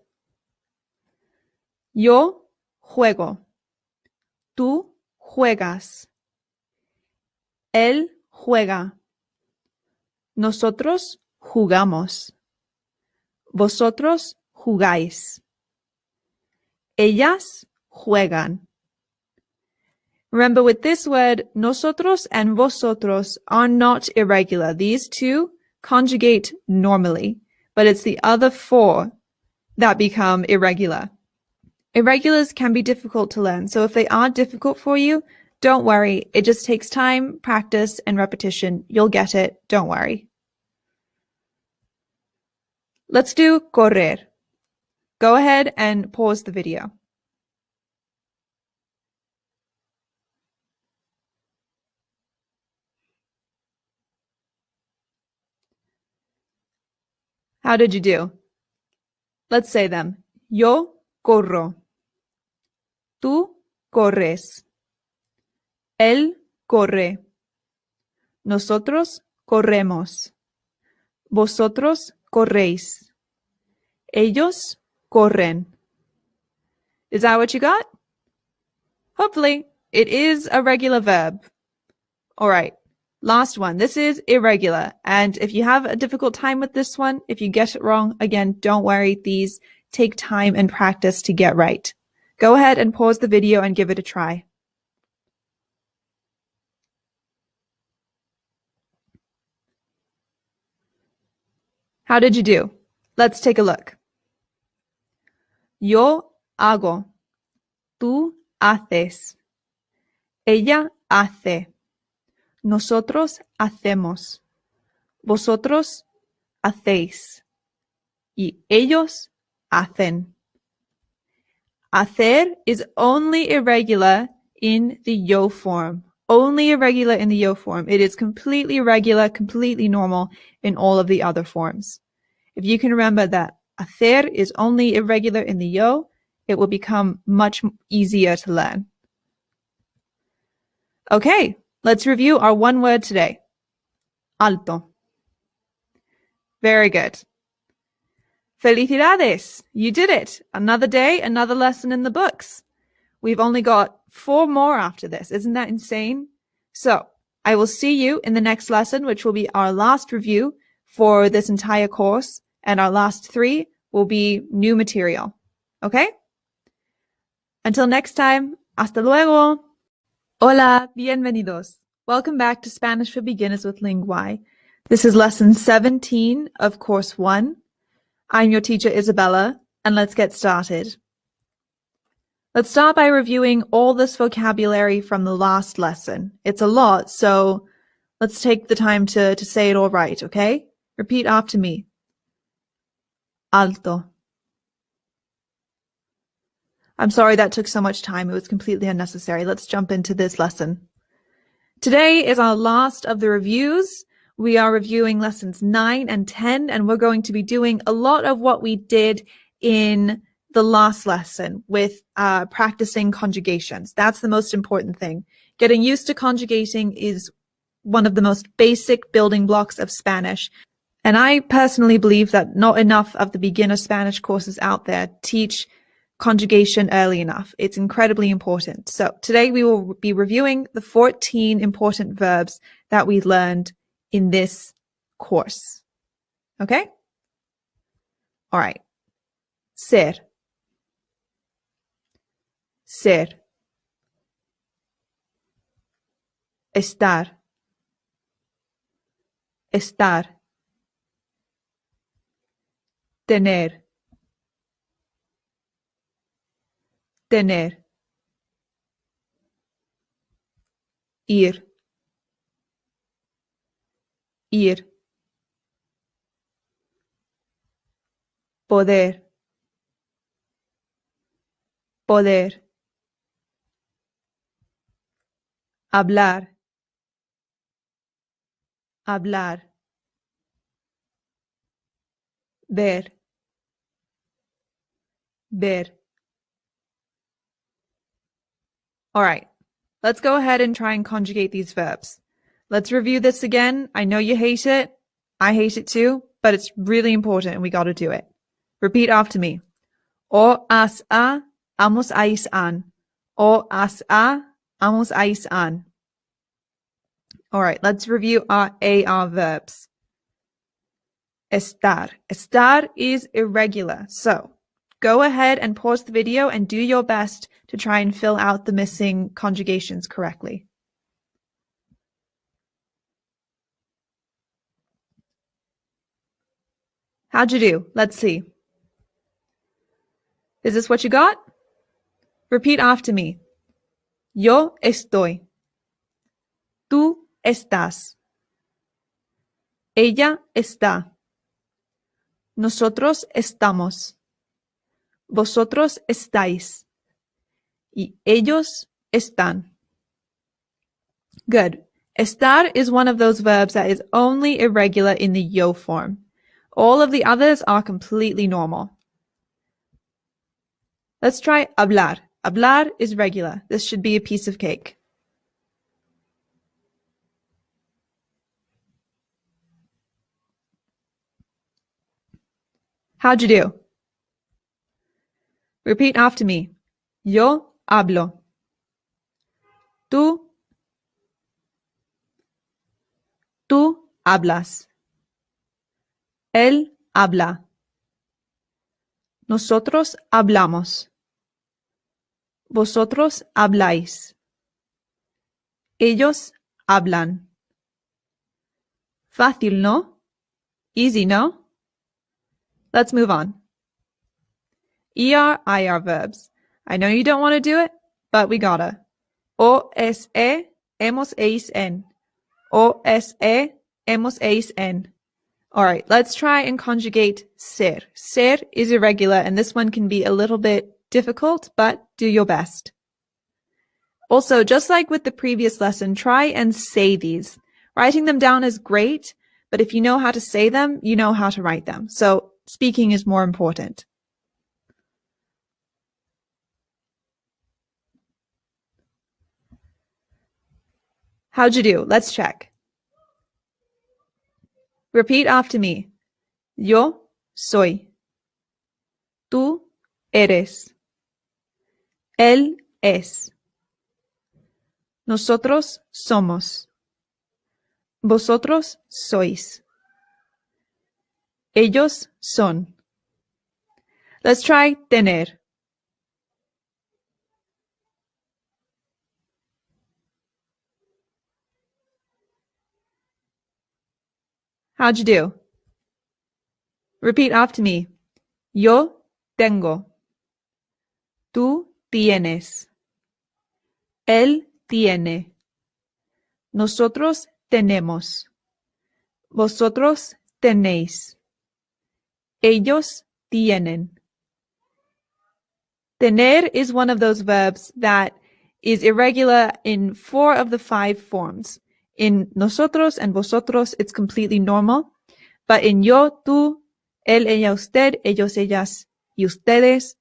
Yo juego. Tú juegas. Él juega. Nosotros jugamos. Vosotros jugáis. Ellas juegan. Remember, with this word, nosotros and vosotros are not irregular. These two conjugate normally, but it's the other four that become irregular. Irregulars can be difficult to learn, so if they are difficult for you, don't worry. It just takes time, practice, and repetition. You'll get it. Don't worry. Let's do correr. Go ahead and pause the video. How did you do? Let's say them. Yo corro. Tú corres. Él corre. Nosotros corremos. Vosotros corréis. Ellos corren. Is that what you got? Hopefully. It is a regular verb. All right. Last one. This is irregular. And if you have a difficult time with this one, if you get it wrong, again, don't worry. These take time and practice to get right. Go ahead and pause the video and give it a try. How did you do? Let's take a look. Yo hago. Tú haces. Ella hace. Nosotros hacemos. Vosotros hacéis. Y ellos hacen. Hacer is only irregular in the yo form. Only irregular in the yo form. It is completely regular, completely normal in all of the other forms. If you can remember that hacer is only irregular in the yo, it will become much easier to learn. Okay, let's review our one word today. Alto. Very good. Felicidades! You did it! Another day, another lesson in the books. We've only got 4 more after this. Isn't that insane? So, I will see you in the next lesson, which will be our last review for this entire course, and our last 3 will be new material. Okay? Until next time, hasta luego! Hola, bienvenidos. Welcome back to Spanish for Beginners with Lingui. This is lesson 17 of course 1. I'm your teacher Isabella, and let's get started. Let's start by reviewing all this vocabulary from the last lesson. It's a lot, so let's take the time to say it all right, okay? Repeat after me. Alto. I'm sorry that took so much time. It was completely unnecessary. Let's jump into this lesson. Today is our last of the reviews. We are reviewing lessons 9 and 10, and we're going to be doing a lot of what we did in the last lesson with practicing conjugations. That's the most important thing. Getting used to conjugating is one of the most basic building blocks of Spanish. And I personally believe that not enough of the beginner Spanish courses out there teach conjugation early enough. It's incredibly important. So today we will be reviewing the 14 important verbs that we learned in this course. Okay? All right. Ser. Ser. Estar. Estar. Tener. Tener. Ir. Ir. Poder. Poder. Hablar. Hablar. Ver. Ver. All right, let's go ahead and try and conjugate these verbs. Let's review this again. I know you hate it. I hate it too, but it's really important and we got to do it. Repeat after me. O as a, amos ais an. O as a, amos ais an. All right, let's review our AR verbs. Estar. Estar is irregular, so go ahead and pause the video and do your best to try and fill out the missing conjugations correctly. How'd you do? Let's see. Is this what you got? Repeat after me. Yo estoy. Tú estás. Ella está. Nosotros estamos. Vosotros estáis. Y ellos están. Good. Estar is one of those verbs that is only irregular in the yo form. All of the others are completely normal. Let's try hablar. Hablar is regular. This should be a piece of cake. How'd you do? Repeat after me. Yo hablo. Tú hablas. Él habla. Nosotros hablamos. Vosotros habláis. Ellos hablan. Fácil, ¿no? Easy, no? Let's move on. ER, IR verbs. I know you don't want to do it, but we gotta. O es e, hemos eis en. O es e, hemos eis en. All right, let's try and conjugate ser. Ser is irregular, and this one can be a little bit difficult, but do your best. Also, just like with the previous lesson, try and say these. Writing them down is great, but if you know how to say them, you know how to write them. So speaking is more important. How'd you do? Let's check. Repeat after me. Yo soy. Tú eres. Él es. Nosotros somos. Vosotros sois. Ellos son. Let's try tener. How'd you do? Repeat after me. Yo tengo. Tú tienes. Él tiene. Nosotros tenemos. Vosotros tenéis. Ellos tienen. Tener is one of those verbs that is irregular in 4 of the 5 forms. In nosotros and vosotros, it's completely normal. But in yo, tú, él, ella, usted, ellos, ellas, y ustedes,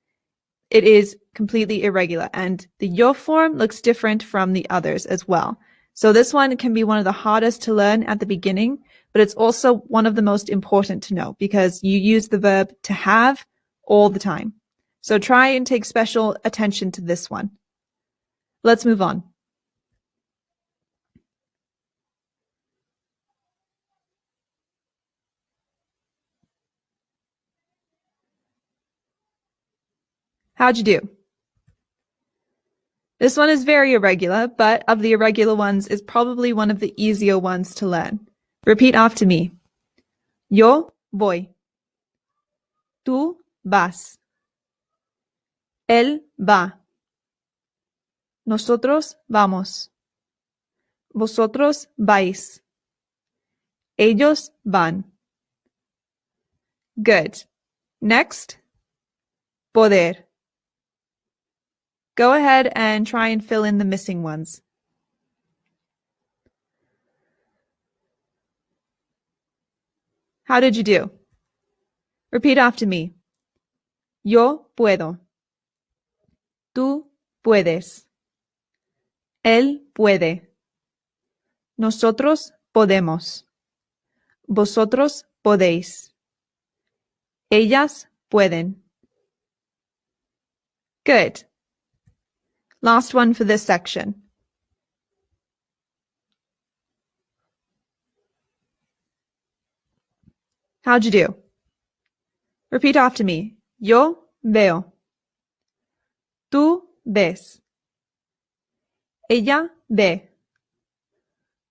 it is completely irregular. And the yo form looks different from the others as well. So this one can be one of the hardest to learn at the beginning, but it's also one of the most important to know because you use the verb to have all the time. So try and take special attention to this one. Let's move on. How'd you do? This one is very irregular, but of the irregular ones is probably one of the easier ones to learn. Repeat after me. Yo voy. Tú vas. Él va. Nosotros vamos. Vosotros vais. Ellos van. Good. Next, poder. Go ahead and try and fill in the missing ones. How did you do? Repeat after me. Yo puedo. Tú puedes. Él puede. Nosotros podemos. Vosotros podéis. Ellas pueden. Good. Last one for this section. How'd you do? Repeat after me. Yo veo. Tú ves. Ella ve.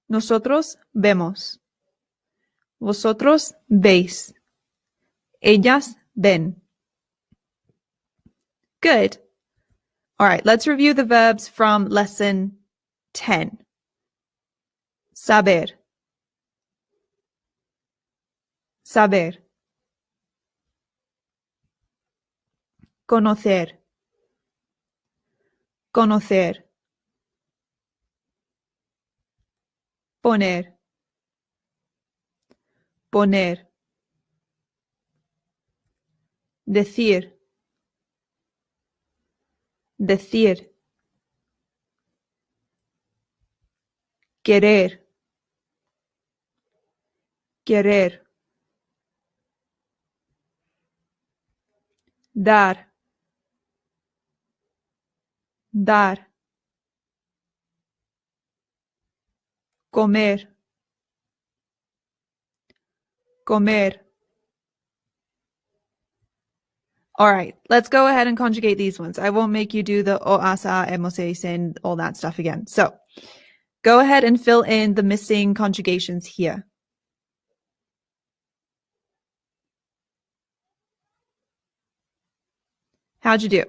Nosotros vemos. Vosotros veis. Ellas ven. Good. All right, let's review the verbs from lesson 10. Saber. Saber. Conocer. Conocer. Poner. Poner. Decir. Decir. Querer. Querer. Dar. Dar. Comer. Comer. All right, let's go ahead and conjugate these ones. I won't make you do the o, asa, hemos, and all that stuff again. So go ahead and fill in the missing conjugations here. How'd you do?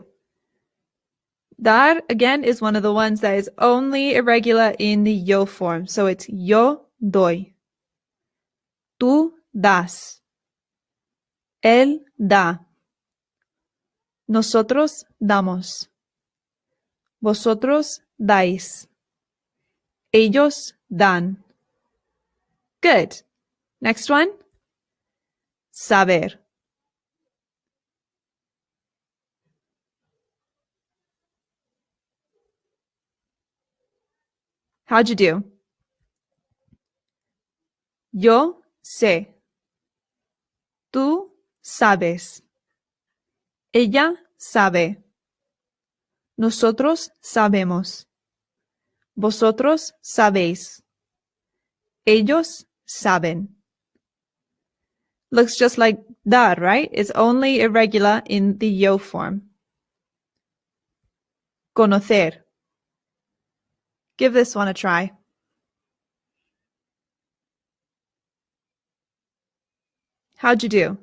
Dar, again, is one of the ones that is only irregular in the yo form. So it's yo doy. Tú das. Él da. Nosotros damos. Vosotros dais. Ellos dan. Good. Next one. Saber. How'd you do? Yo sé. Tú sabes. Ella sabe. Nosotros sabemos. Vosotros sabéis. Ellos saben. Looks just like dar, right? It's only irregular in the yo form. Conocer. Give this one a try. How'd you do?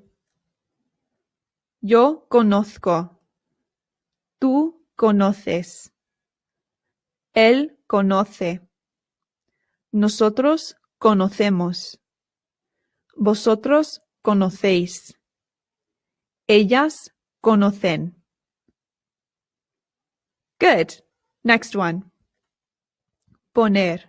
Yo conozco. Tú conoces. Él conoce. Nosotros conocemos. Vosotros conocéis. Ellas conocen. Good. Next one. Poner.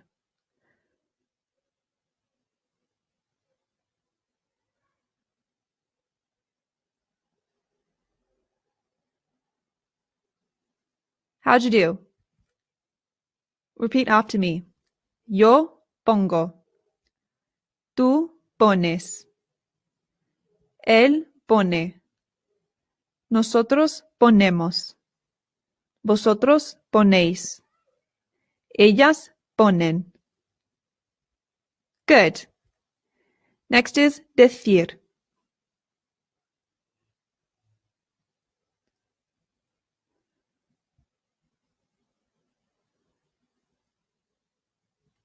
How'd you do? Repeat after me. Yo pongo. Tú pones. Él pone. Nosotros ponemos. Vosotros ponéis. Ellas ponen. Good. Next is decir.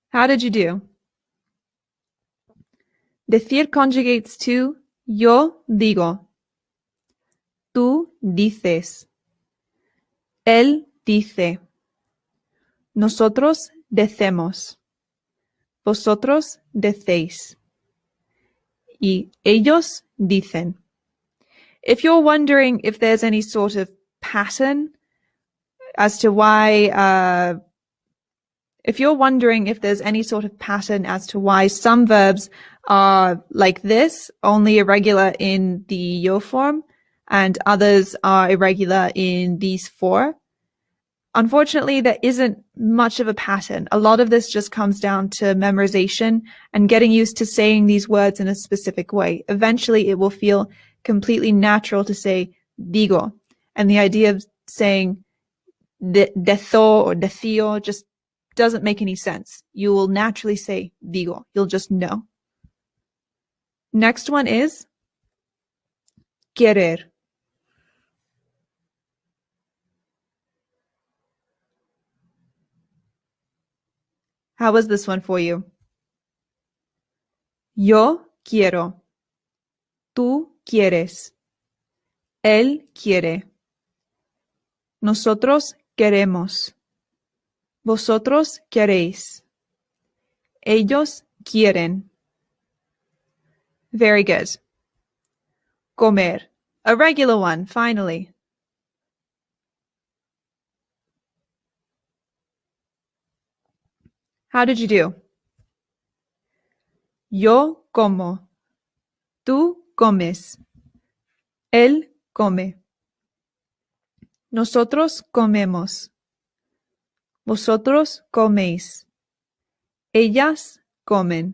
How did you do? Decir conjugates to yo digo. Tú dices. Él dice. Nosotros decemos. Vosotros decéis. Y ellos dicen. If you're wondering if there's any sort of pattern as to why, some verbs are like this, only irregular in the yo form, and others are irregular in these four, unfortunately, there isn't much of a pattern. A lot of this just comes down to memorization and getting used to saying these words in a specific way. Eventually, it will feel completely natural to say digo. And the idea of saying dezo or decio just doesn't make any sense. You will naturally say digo. You'll just know. Next one is querer. How was this one for you? Yo quiero. Tú quieres. Él quiere. Nosotros queremos. Vosotros queréis. Ellos quieren. Very good. Comer. A regular one, finally. How did you do? Yo como. Tú comes. Él come. Nosotros comemos. Vosotros coméis. Ellas comen.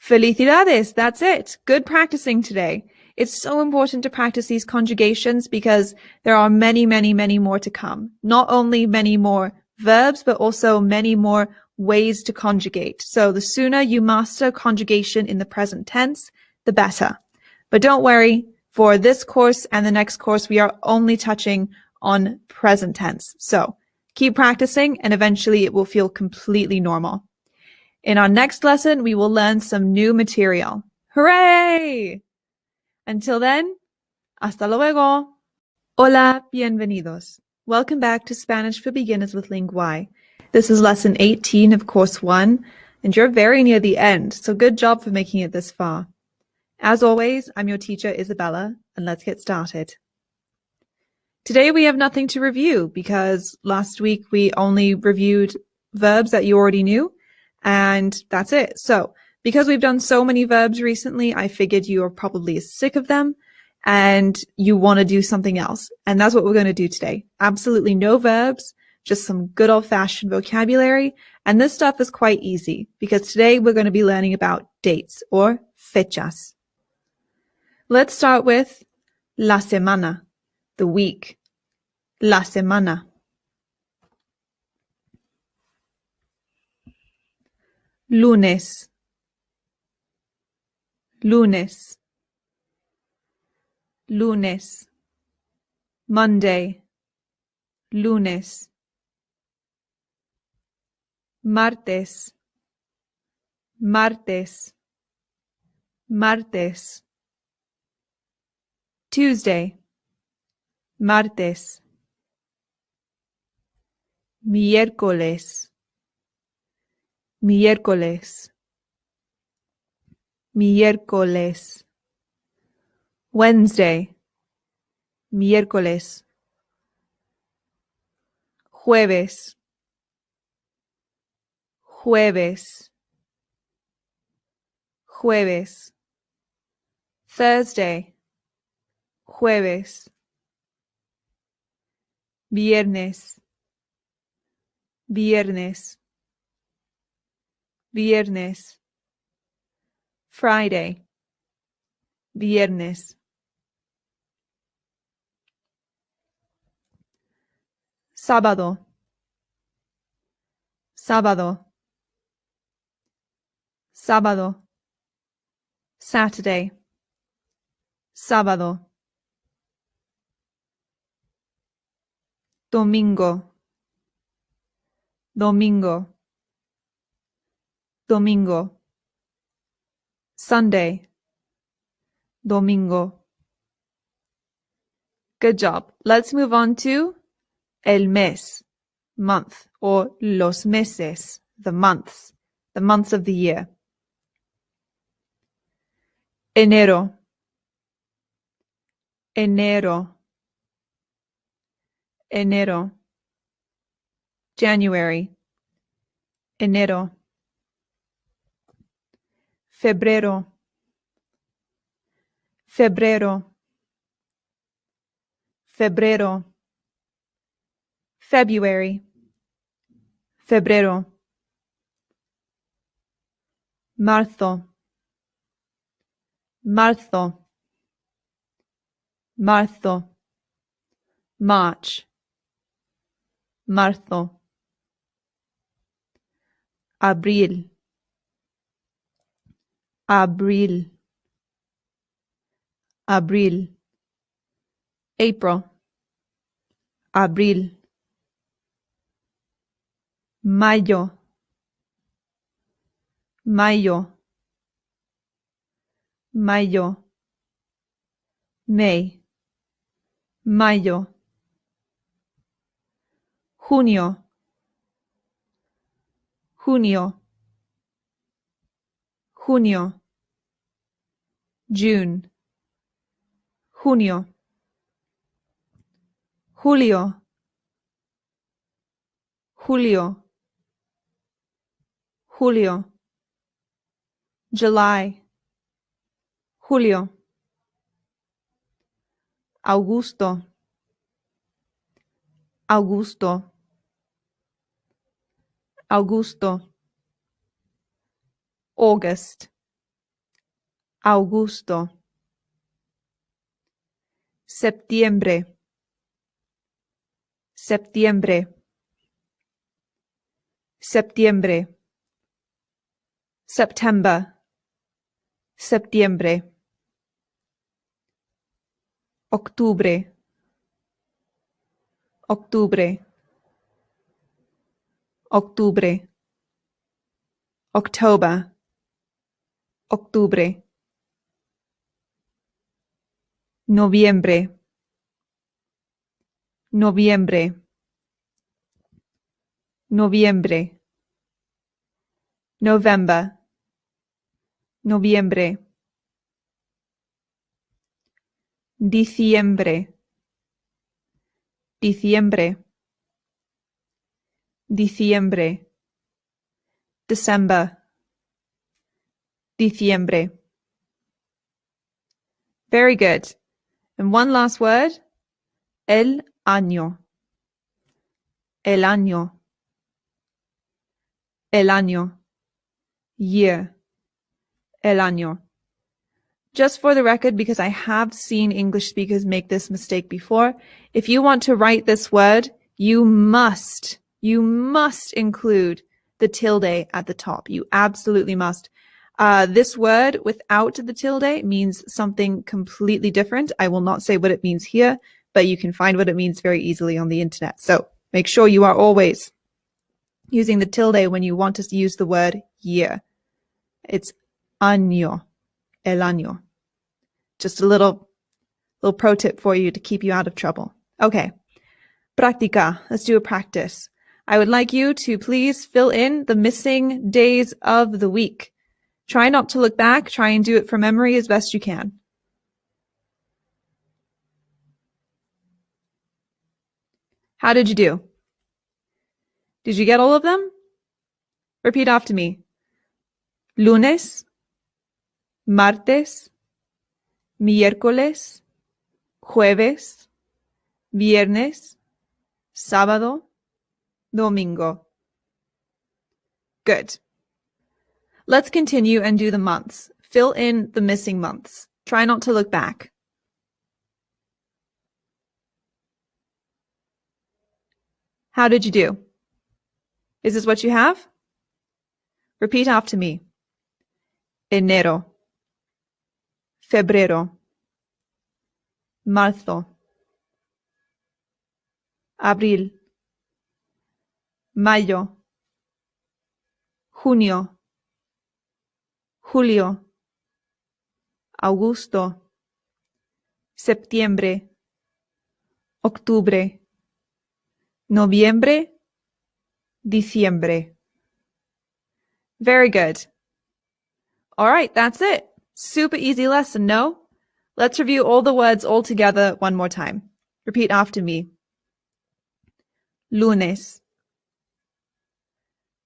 Felicidades, that's it. Good practicing today. It's so important to practice these conjugations because there are many, many, many more to come. Not only many more verbs, but also many more ways to conjugate. So the sooner you master conjugation in the present tense, the better. But don't worry, for this course and the next course, we are only touching on present tense. So keep practicing and eventually it will feel completely normal. In our next lesson, we will learn some new material. Hooray! Until then, hasta luego. Hola, bienvenidos. Welcome back to Spanish for Beginners with Linguae. This is lesson 18 of course 1, and you're very near the end, so good job for making it this far. As always, I'm your teacher, Isabella, and let's get started. Today we have nothing to review because last week we only reviewed verbs that you already knew, and that's it. So, because we've done so many verbs recently, I figured you are probably sick of them and you want to do something else. And that's what we're going to do today. Absolutely no verbs, just some good old-fashioned vocabulary. And this stuff is quite easy because today we're going to be learning about dates or fechas. Let's start with la semana, the week. La semana. Lunes. Lunes. Lunes. Monday. Lunes. Martes. Martes. Martes. Tuesday. Martes. Miércoles. Miércoles. Miércoles. Wednesday. Miércoles. Jueves. Jueves. Jueves. Thursday. Jueves. Viernes. Viernes. Viernes. Friday. Viernes. Sábado. Sábado. Sábado. Saturday. Sábado. Domingo. Domingo. Domingo. Sunday. Domingo. Good job. Let's move on to el mes, month, or los meses, the months of the year. Enero. Enero. Enero. January. Enero. Febrero. Febrero. Febrero. February. Febrero. Marzo. Marzo. Marzo. March. Marzo. Abril. Abril. Abril. April. Abril. Mayo. Mayo. Mayo. May. Mayo. Junio. Junio. Junio. June. Junio. Julio. Julio. Julio. July. Julio. Augusto. Augusto. Augusto. August. Augusto. Septiembre. Septiembre. Septiembre. September. Septiembre. Octubre. Octubre. Octubre. October. Octubre. Noviembre. noviembre, noviembre, November, noviembre, diciembre, diciembre, diciembre, December, diciembre. Very good. And one last word, el año, el año, el año, year, el año. Just for the record, because I have seen English speakers make this mistake before, if you want to write this word, you must include the tilde at the top. You absolutely must. This word without the tilde means something completely different. I will not say what it means here, but you can find what it means very easily on the internet. So make sure you are always using the tilde when you want to use the word year. It's año, el año. Just a little pro tip for you to keep you out of trouble. Okay. Practica. Let's do a practice. I would like you to please fill in the missing days of the week. Try not to look back. Try and do it from memory as best you can. How did you do? Did you get all of them? Repeat after me. Lunes, martes, miércoles, jueves, viernes, sábado, domingo. Good. Let's continue and do the months. Fill in the missing months. Try not to look back. How did you do? Is this what you have? Repeat after me. Enero, febrero, marzo, abril, mayo, junio, julio, agosto, septiembre, octubre, noviembre, diciembre. Very good. All right, that's it. Super easy lesson, no? Let's review all the words all together one more time. Repeat after me. Lunes,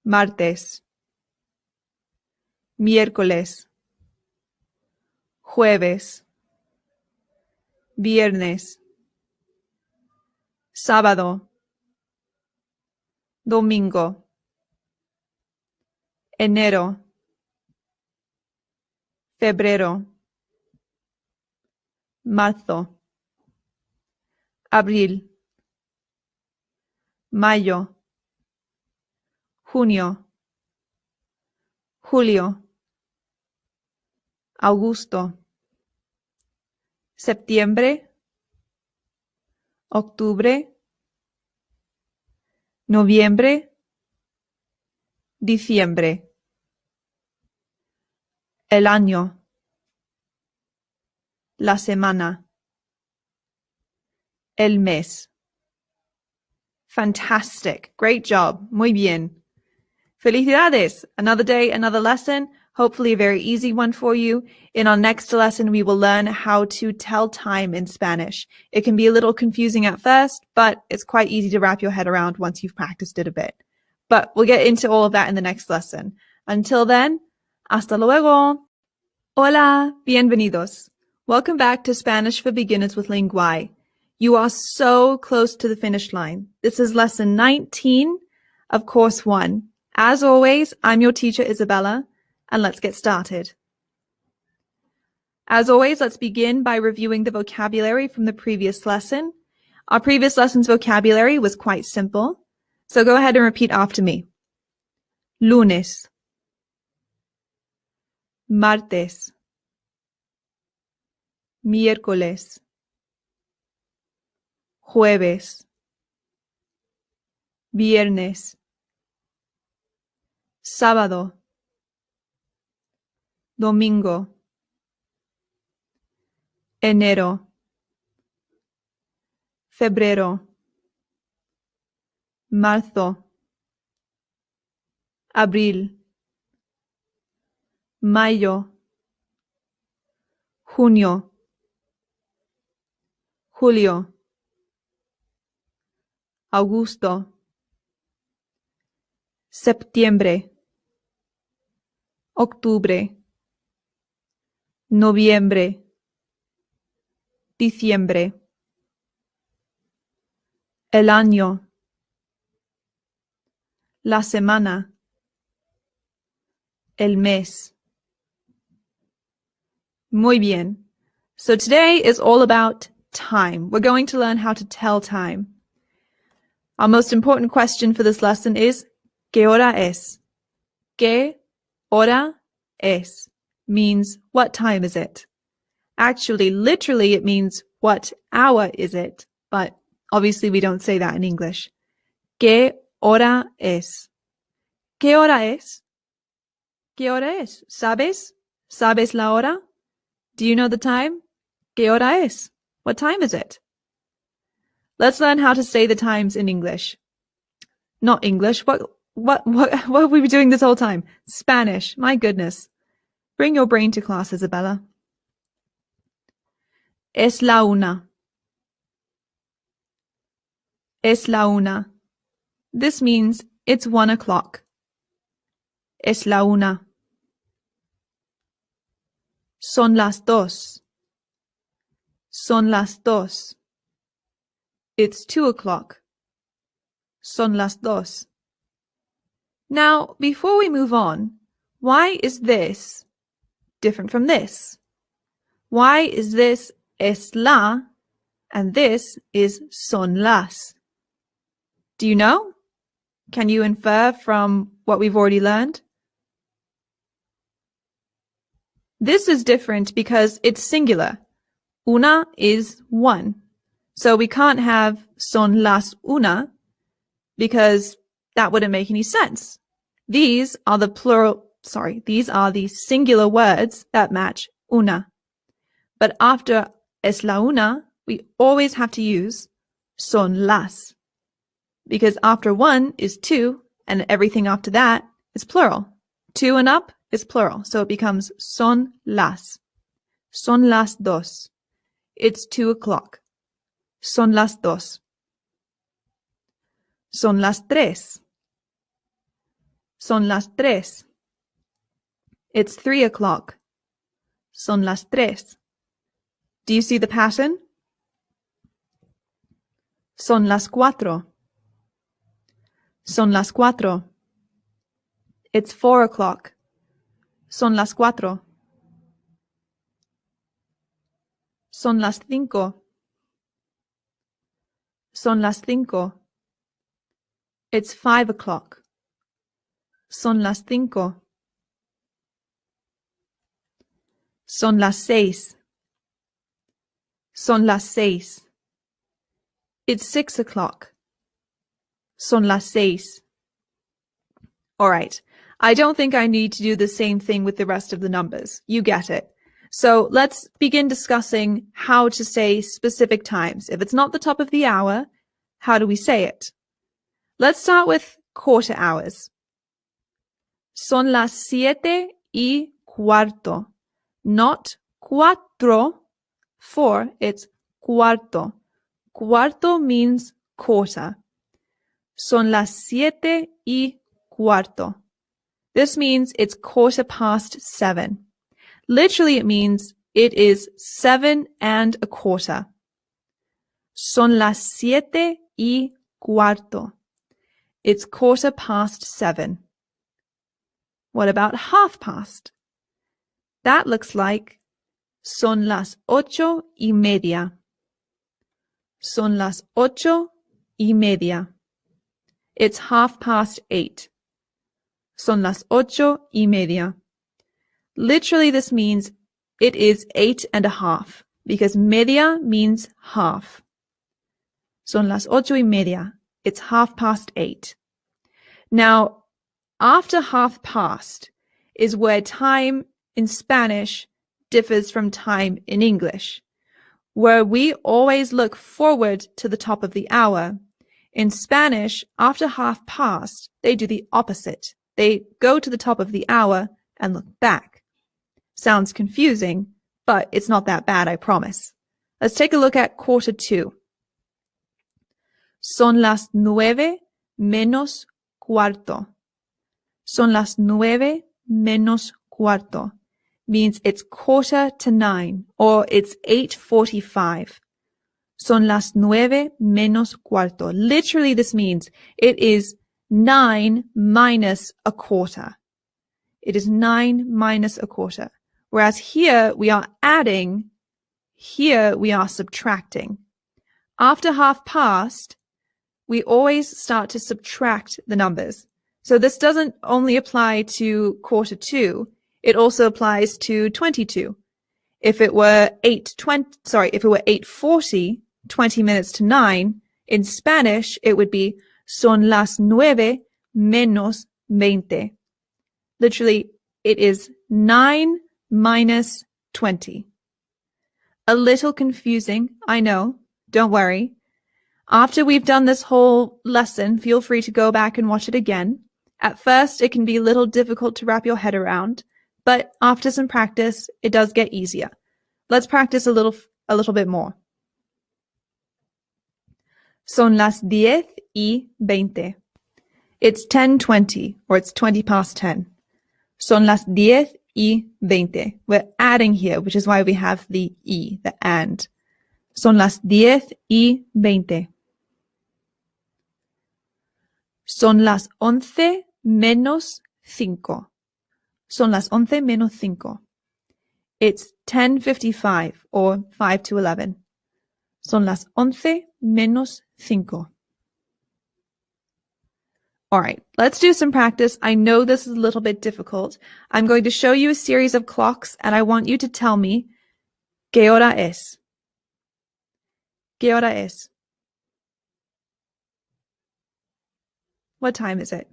martes, miércoles, jueves, viernes, sábado, domingo, enero, febrero, marzo, abril, mayo, junio, julio, agosto, septiembre, octubre, noviembre, diciembre. El año, la semana, el mes. Fantastic. Great job. Muy bien. Felicidades. Another day, another lesson. Hopefully a very easy one for you. In our next lesson, we will learn how to tell time in Spanish. It can be a little confusing at first, but it's quite easy to wrap your head around once you've practiced it a bit. But we'll get into all of that in the next lesson. Until then, hasta luego. Hola, bienvenidos. Welcome back to Spanish for Beginners with Linguae. You are so close to the finish line. This is lesson 19 of course 1. As always, I'm your teacher, Isabella, and let's get started. As always, let's begin by reviewing the vocabulary from the previous lesson. Our previous lesson's vocabulary was quite simple, so go ahead and repeat after me. Lunes, martes, miércoles, jueves, viernes, sábado, domingo, enero, febrero, marzo, abril, mayo, junio, julio, agosto, septiembre, octubre, noviembre, diciembre. El año, la semana, el mes. Muy bien. So today is all about time. We're going to learn how to tell time. Our most important question for this lesson is, ¿qué hora es? ¿Qué hora es? Means, what time is it? Actually, literally, it means, what hour is it? But obviously, we don't say that in English. ¿Qué hora es? ¿Qué hora es? ¿Qué hora es? ¿Sabes? ¿Sabes la hora? Do you know the time? ¿Qué hora es? What time is it? Let's learn how to say the times in English. Not English. What have we been doing this whole time? Spanish. My goodness. Bring your brain to class, Isabella. Es la una. Es la una. This means it's 1 o'clock. Es la una. Son las dos. Son las dos. It's 2 o'clock. Son las dos. Now, before we move on, why is this different from this? Why is this es la and this is son las? Do you know? Can you infer from what we've already learned? This is different because it's singular. Una is one. So we can't have son las una because that wouldn't make any sense. These are the singular words that match una. But after es la una, we always have to use son las. Because after one is two, and everything after that is plural. Two and up is plural, so it becomes son las. Son las dos. It's 2 o'clock. Son las dos. Son las tres. Son las tres. It's 3 o'clock. Son las tres. Do you see the pattern? Son las cuatro. Son las cuatro. It's 4 o'clock. Son las cuatro. Son las cinco. Son las cinco. It's 5 o'clock. Son las cinco. Son las seis. Son las seis. It's 6 o'clock. Son las seis. All right. I don't think I need to do the same thing with the rest of the numbers. You get it. So let's begin discussing how to say specific times. If it's not the top of the hour, how do we say it? Let's start with quarter hours. Son las 7:15. Not cuatro, 4, it's cuarto. Cuarto means quarter. Son las 7:15. This means it's 7:15. Literally, it means it is 7:15. Son las 7:15. It's 7:15. What about half past? That looks like son las 8:30. Son las 8:30. It's 8:30. Son las 8:30. Literally, this means it is 8:30 because media means half. Son las 8:30. It's 8:30. Now, after half past is where time in Spanish differs from time in English. Where we always look forward to the top of the hour, In Spanish, after past, they do the opposite. They go to the top of the hour and look back. Sounds confusing, but it's not that bad, I promise. Let's take a look at 1:45. Son las 9 menos cuarto. Son las 9 menos cuarto. Means it's 8:45, or it's 8:45. Son las 9 menos cuarto. Literally, this means it is 9 minus a quarter. It is 9 minus a quarter. Whereas here we are adding, here we are subtracting. After past, we always start to subtract the numbers. So this doesn't only apply to 1:45, it also applies to 22. If it were 8:40, 20 minutes to 9, in Spanish, it would be son las 9 menos 20. Literally, it is 9 minus 20. A little confusing, I know. Don't worry. After we've done this whole lesson, feel free to go back and watch it again. At first, it can be a little difficult to wrap your head around, but after some practice, it does get easier. Let's practice a little bit more. Son las 10:20. It's 10:20, or it's 20 past 10. Son las 10:20. We're adding here, which is why we have the E, the and. Son las 10:20. Son las 11 menos 5. Son las 11 menos 5. It's 10:55, or 5 to 11. Son las 11 menos 5. All right, let's do some practice. I know this is a little bit difficult. I'm going to show you a series of clocks, and I want you to tell me ¿qué hora es? ¿Qué hora es? What time is it?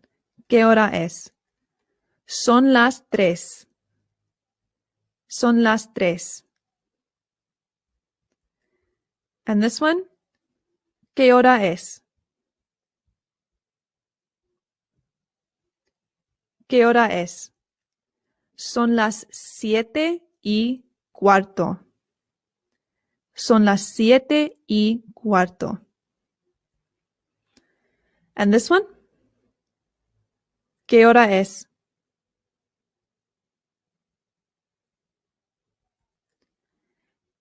¿Qué hora es? Son las 3. Son las 3. And this one? ¿Qué hora es? ¿Qué hora es? Son las 7:15. Son las 7:15. And this one? ¿Qué hora es?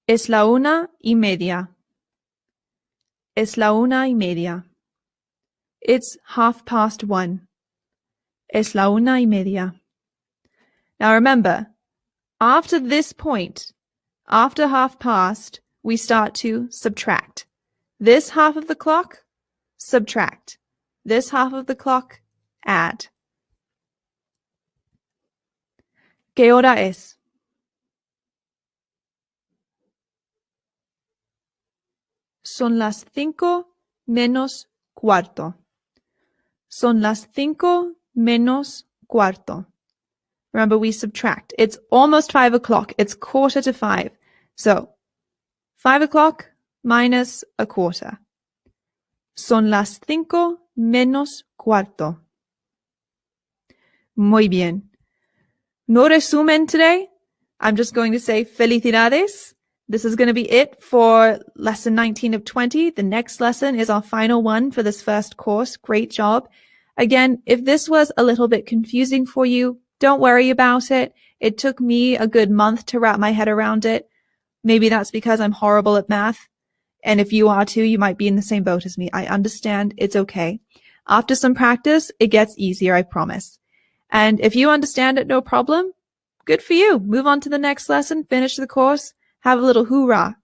Es la 1:30. Es la 1:30. It's 1:30. Es la 1:30. Now remember, after this point, after 1:30, we start to subtract. This half of the clock, subtract. This half of the clock, add. ¿Qué hora es? Son las 5 menos cuarto. Son las 5 menos cuarto. Remember, we subtract. It's almost 5 o'clock. It's 4:45. So, 5 o'clock minus a quarter. Son las 5 menos cuarto. Muy bien. No resumen today. I'm just going to say felicidades. This is going to be it for lesson 19 of 20. The next lesson is our final one for this first course. Great job. Again, if this was a little bit confusing for you, don't worry about it. It took me a good month to wrap my head around it. Maybe that's because I'm horrible at math. And if you are too, you might be in the same boat as me. I understand. It's okay. After some practice, it gets easier, I promise. And if you understand it, no problem. Good for you. Move on to the next lesson, finish the course, have a little hoorah.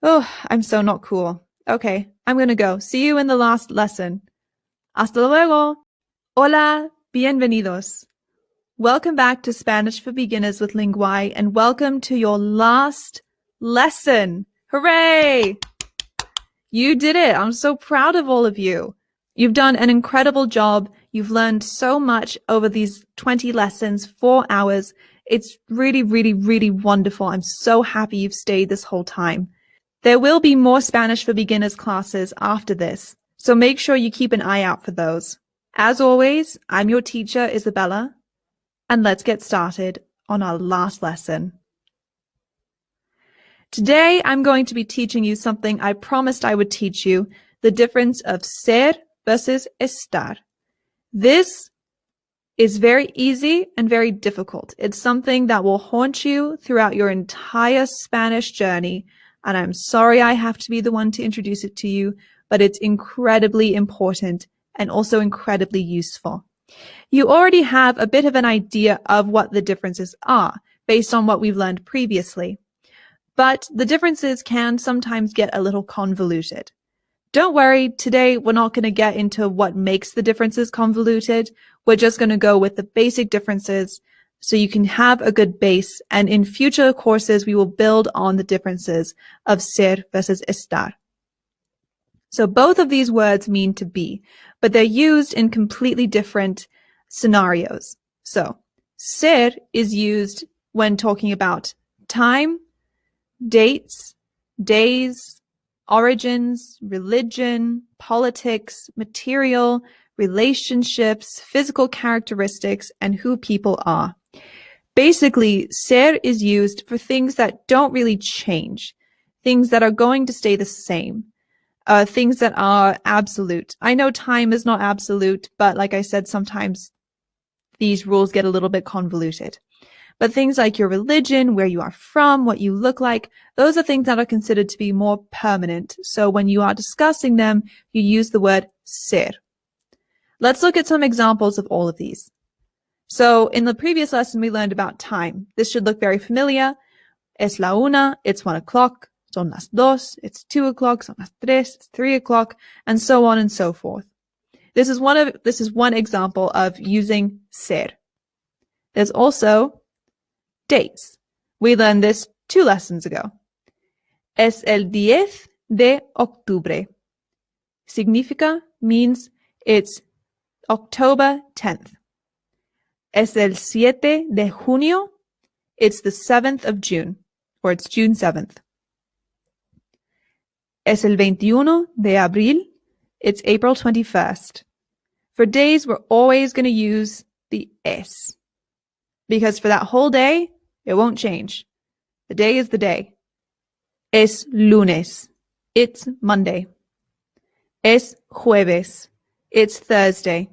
Oh, I'm so not cool. Okay, I'm gonna go. See you in the last lesson. Hasta luego. Hola, bienvenidos. Welcome back to Spanish for Beginners with Linguae, and welcome to your last lesson. Hooray! You did it. I'm so proud of all of you. You've done an incredible job. You've learned so much over these 20 lessons, 4 hours. It's really, really, really wonderful. I'm so happy you've stayed this whole time. There will be more Spanish for Beginners classes after this, So make sure you keep an eye out for those. As always, I'm your teacher, Isabella, and let's get started on our last lesson. Today, I'm going to be teaching you something I promised I would teach you, the difference of ser versus estar. This is very easy and very difficult. It's something that will haunt you throughout your entire Spanish journey, and I'm sorry I have to be the one to introduce it to you, but it's incredibly important and also incredibly useful. You already have a bit of an idea of what the differences are based on what we've learned previously. But the differences can sometimes get a little convoluted. Don't worry, today we're not going to get into what makes the differences convoluted. We're just going to go with the basic differences so you can have a good base, and in future courses we will build on the differences of ser versus estar. So both of these words mean to be, but they're used in completely different scenarios. So ser is used when talking about time, dates, days, origins, religion, politics, material, relationships, physical characteristics, and who people are. Basically, ser is used for things that don't really change, things that are going to stay the same, things that are absolute. I know time is not absolute, but like I said, sometimes these rules get a little bit convoluted. But things like your religion, where you are from, what you look like, those are things that are considered to be more permanent. So when you are discussing them, you use the word ser. Let's look at some examples of all of these. So in the previous lesson, we learned about time. This should look very familiar. Es la una, it's 1 o'clock. Son las dos, it's 2 o'clock. Son las tres, it's 3 o'clock, and so on and so forth. This is one example of using ser. There's also dates. We learned this 2 lessons ago. Es el 10 de octubre. Significa means it's October 10th. Es el 7 de junio. It's the 7th of June, or it's June 7th. Es el 21 de abril. It's April 21st. For days, we're always going to use the es, because for that whole day, it won't change. The day is the day. Es lunes. It's Monday. Es jueves. It's Thursday.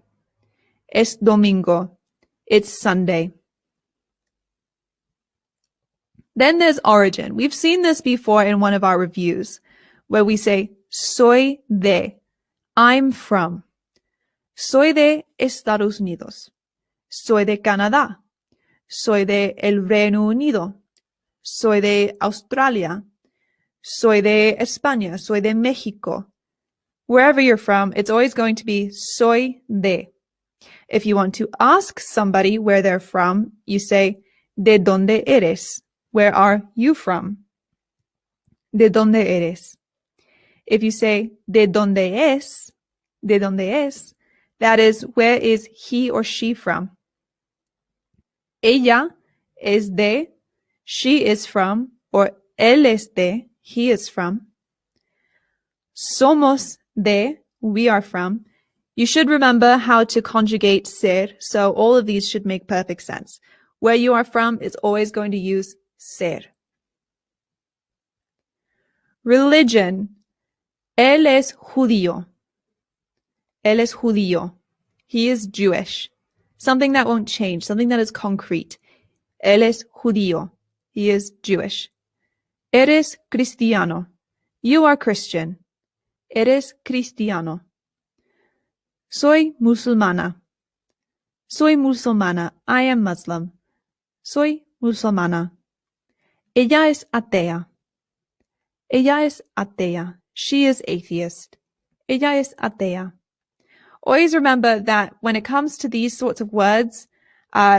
Es domingo. It's Sunday. Then there's origin. We've seen this before in one of our reviews, where we say, soy de. I'm from. Soy de Estados Unidos. Soy de Canadá. Soy de el Reino Unido. Soy de Australia. Soy de España. Soy de México. Wherever you're from, it's always going to be soy de. If you want to ask somebody where they're from, you say, ¿de dónde eres? Where are you from? ¿De dónde eres? If you say, ¿de dónde es? ¿De dónde es? That is, where is he or she from? Ella es de, she is from, or él es de, he is from. Somos de, we are from. You should remember how to conjugate ser, so all of these should make perfect sense. Where you are from is always going to use ser. Religion. Él es judío. Él es judío. He is Jewish. Something that won't change, something that is concrete. Él es judío. He is Jewish. Eres cristiano. You are Christian. Eres cristiano. Soy musulmana. Soy musulmana. I am Muslim. Soy musulmana. Ella es atea. Ella es atea. She is atheist. Ella es atea. Always remember that when it comes to these sorts of words,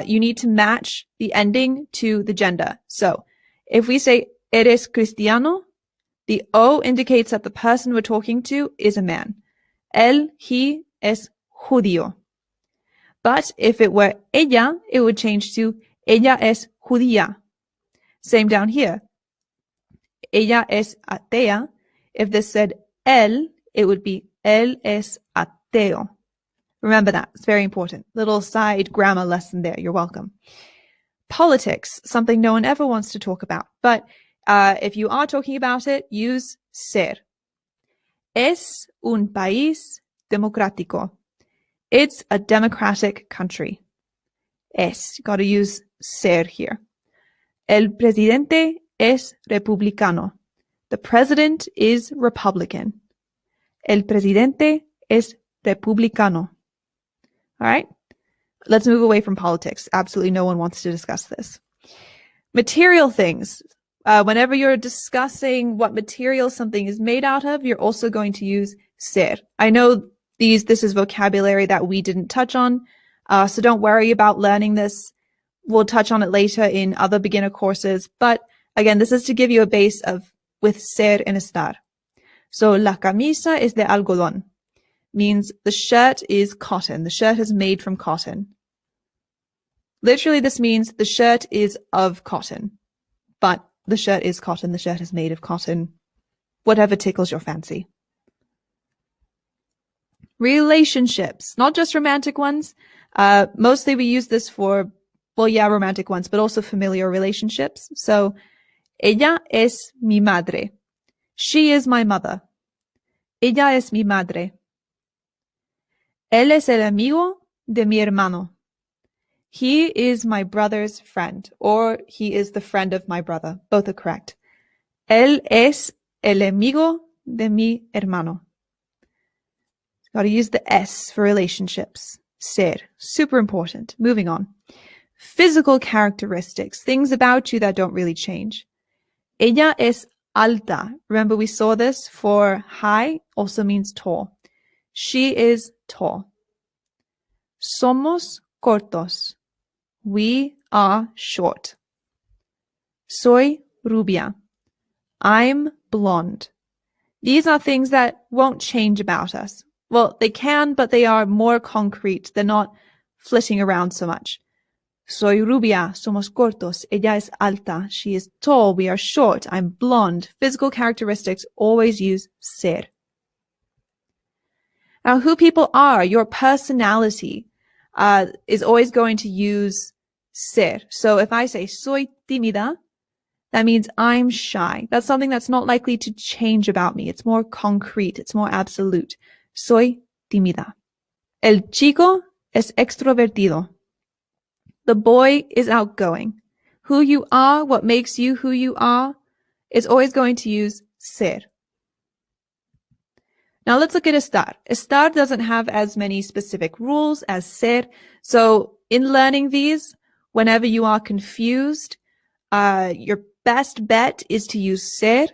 you need to match the ending to the gender. So if we say eres cristiano, the O indicates that the person we're talking to is a man. Él, he, es judío. But if it were ella, it would change to ella es judía. Same down here. Ella es atea. If this said él, it would be Él es ateo. Remember that. It's very important. Little side grammar lesson there. You're welcome. Politics, something no one ever wants to talk about. But if you are talking about it, use ser. Es un país democrático. It's a democratic country. Es. Got to use ser here. El presidente es republicano. The president is Republican. El presidente es republicano. All right? Let's move away from politics. Absolutely no one wants to discuss this. Material things. Whenever you're discussing what material something is made out of, you're also going to use ser. I know this is vocabulary that we didn't touch on, so don't worry about learning this. We'll touch on it later in other beginner courses, but again, this is to give you a base of with ser and estar. So, la camisa es de algodón, means the shirt is cotton. The shirt is made from cotton. Literally, this means the shirt is of cotton, but the shirt is cotton. The shirt is made of cotton. Whatever tickles your fancy. Relationships, not just romantic ones. Mostly we use this for, romantic ones, but also familiar relationships. So, ella es mi madre. She is my mother. Ella es mi madre. Él es el amigo de mi hermano. He is my brother's friend, or he is the friend of my brother. Both are correct. Él es el amigo de mi hermano. Got to use the S for relationships. Ser. Super important. Moving on. Physical characteristics. Things about you that don't really change. Ella es alta. Remember we saw this for high also means tall. She is tall. Somos cortos. We are short. Soy rubia. I'm blonde. These are things that won't change about us. Well, they can, but they are more concrete. They're not flitting around so much. Soy rubia. Somos cortos. Ella es alta. She is tall. We are short. I'm blonde. Physical characteristics always use ser. Now, who people are, your personality, is always going to use ser. So if I say soy tímida, that means I'm shy. That's something that's not likely to change about me. It's more concrete. It's more absolute. Soy tímida. El chico es extrovertido. The boy is outgoing. Who you are, what makes you who you are, is always going to use ser. Now let's look at estar. Estar doesn't have as many specific rules as ser. So in learning these, whenever you are confused, your best bet is to use ser.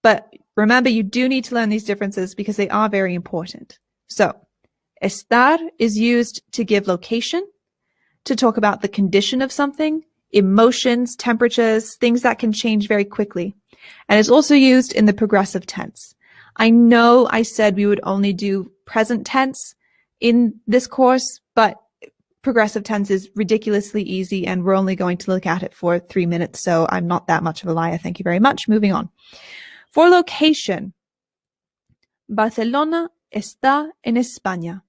But remember, you do need to learn these differences because they are very important. So, estar is used to give location, to talk about the condition of something, emotions, temperatures, things that can change very quickly. And it's also used in the progressive tense. I know I said we would only do present tense in this course, but progressive tense is ridiculously easy and we're only going to look at it for 3 minutes, so I'm not that much of a liar. Thank you very much. Moving on. For location, Barcelona está en España.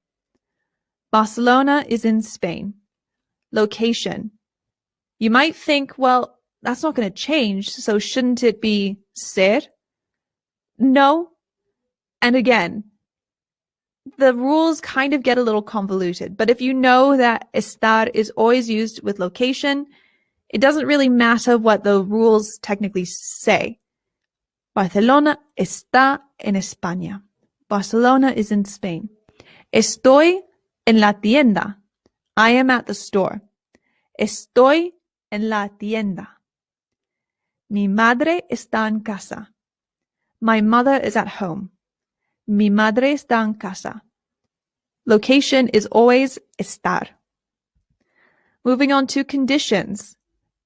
Barcelona is in Spain. Location. You might think, well, that's not going to change, so shouldn't it be ser? No. And again, the rules kind of get a little convoluted, but if you know that estar is always used with location, it doesn't really matter what the rules technically say. Barcelona está en España. Barcelona is in Spain. Estoy en la tienda. I am at the store. Estoy en la tienda. Mi madre está en casa. My mother is at home. Mi madre está en casa. Location is always estar. Moving on to conditions.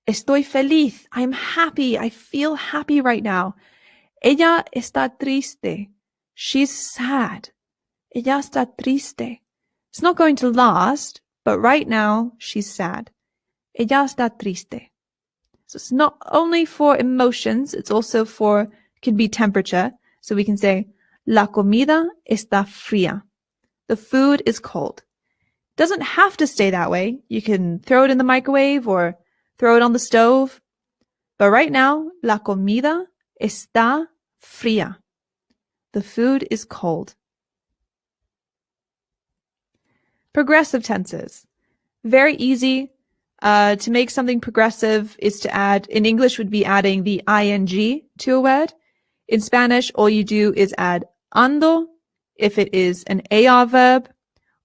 Estoy feliz. I'm happy. I feel happy right now. Ella está triste. She's sad. Ella está triste. It's not going to last, but right now she's sad. Ella está triste. So it's not only for emotions, it's also for, could be temperature. So we can say, La comida está fría. The food is cold. It doesn't have to stay that way. You can throw it in the microwave or throw it on the stove. But right now, la comida está fría. The food is cold. Progressive tenses. Very easy. To make something progressive is to add, in English would be adding the ing to a word. In Spanish, all you do is add ando if it is an AR verb,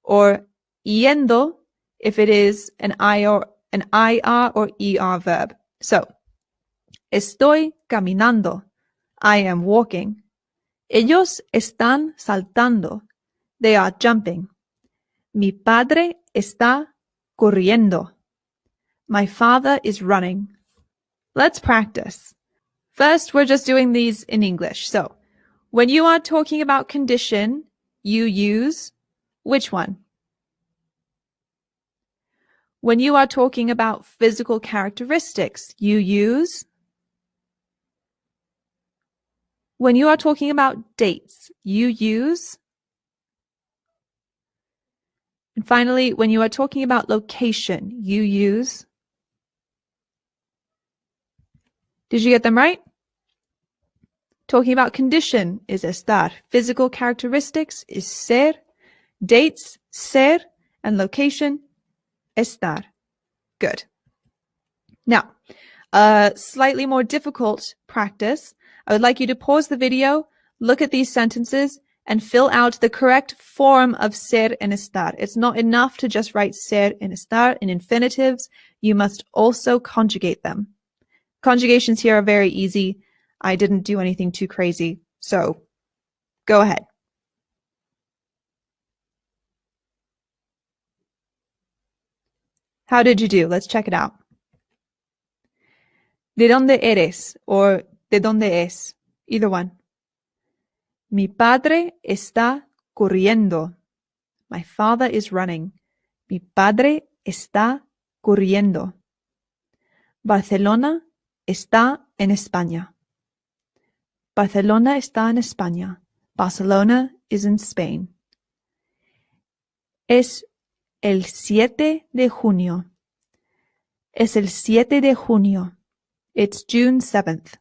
or yendo if it is an IR or ER verb. So, estoy caminando. I am walking. Ellos están saltando. They are jumping. Mi padre está corriendo. My father is running. Let's practice. First, we're just doing these in English. So, when you are talking about condition, you use which one? When you are talking about physical characteristics, you use? When you are talking about dates, you use? And finally, when you are talking about location, you use? Did you get them right? Talking about condition is estar. Physical characteristics is ser. Dates, ser. And location, estar. Good. Now, a slightly more difficult practice. I would like you to pause the video, look at these sentences, and fill out the correct form of ser and estar. It's not enough to just write ser and estar in infinitives. You must also conjugate them. Conjugations here are very easy. I didn't do anything too crazy, so go ahead. How did you do? Let's check it out. ¿De dónde eres? Or ¿de dónde es? Either one. Mi padre está corriendo. My father is running. Mi padre está corriendo. Barcelona está en España. Barcelona está en España. Barcelona is in Spain. Es el 7 de junio. Es el 7 de junio. It's June 7th.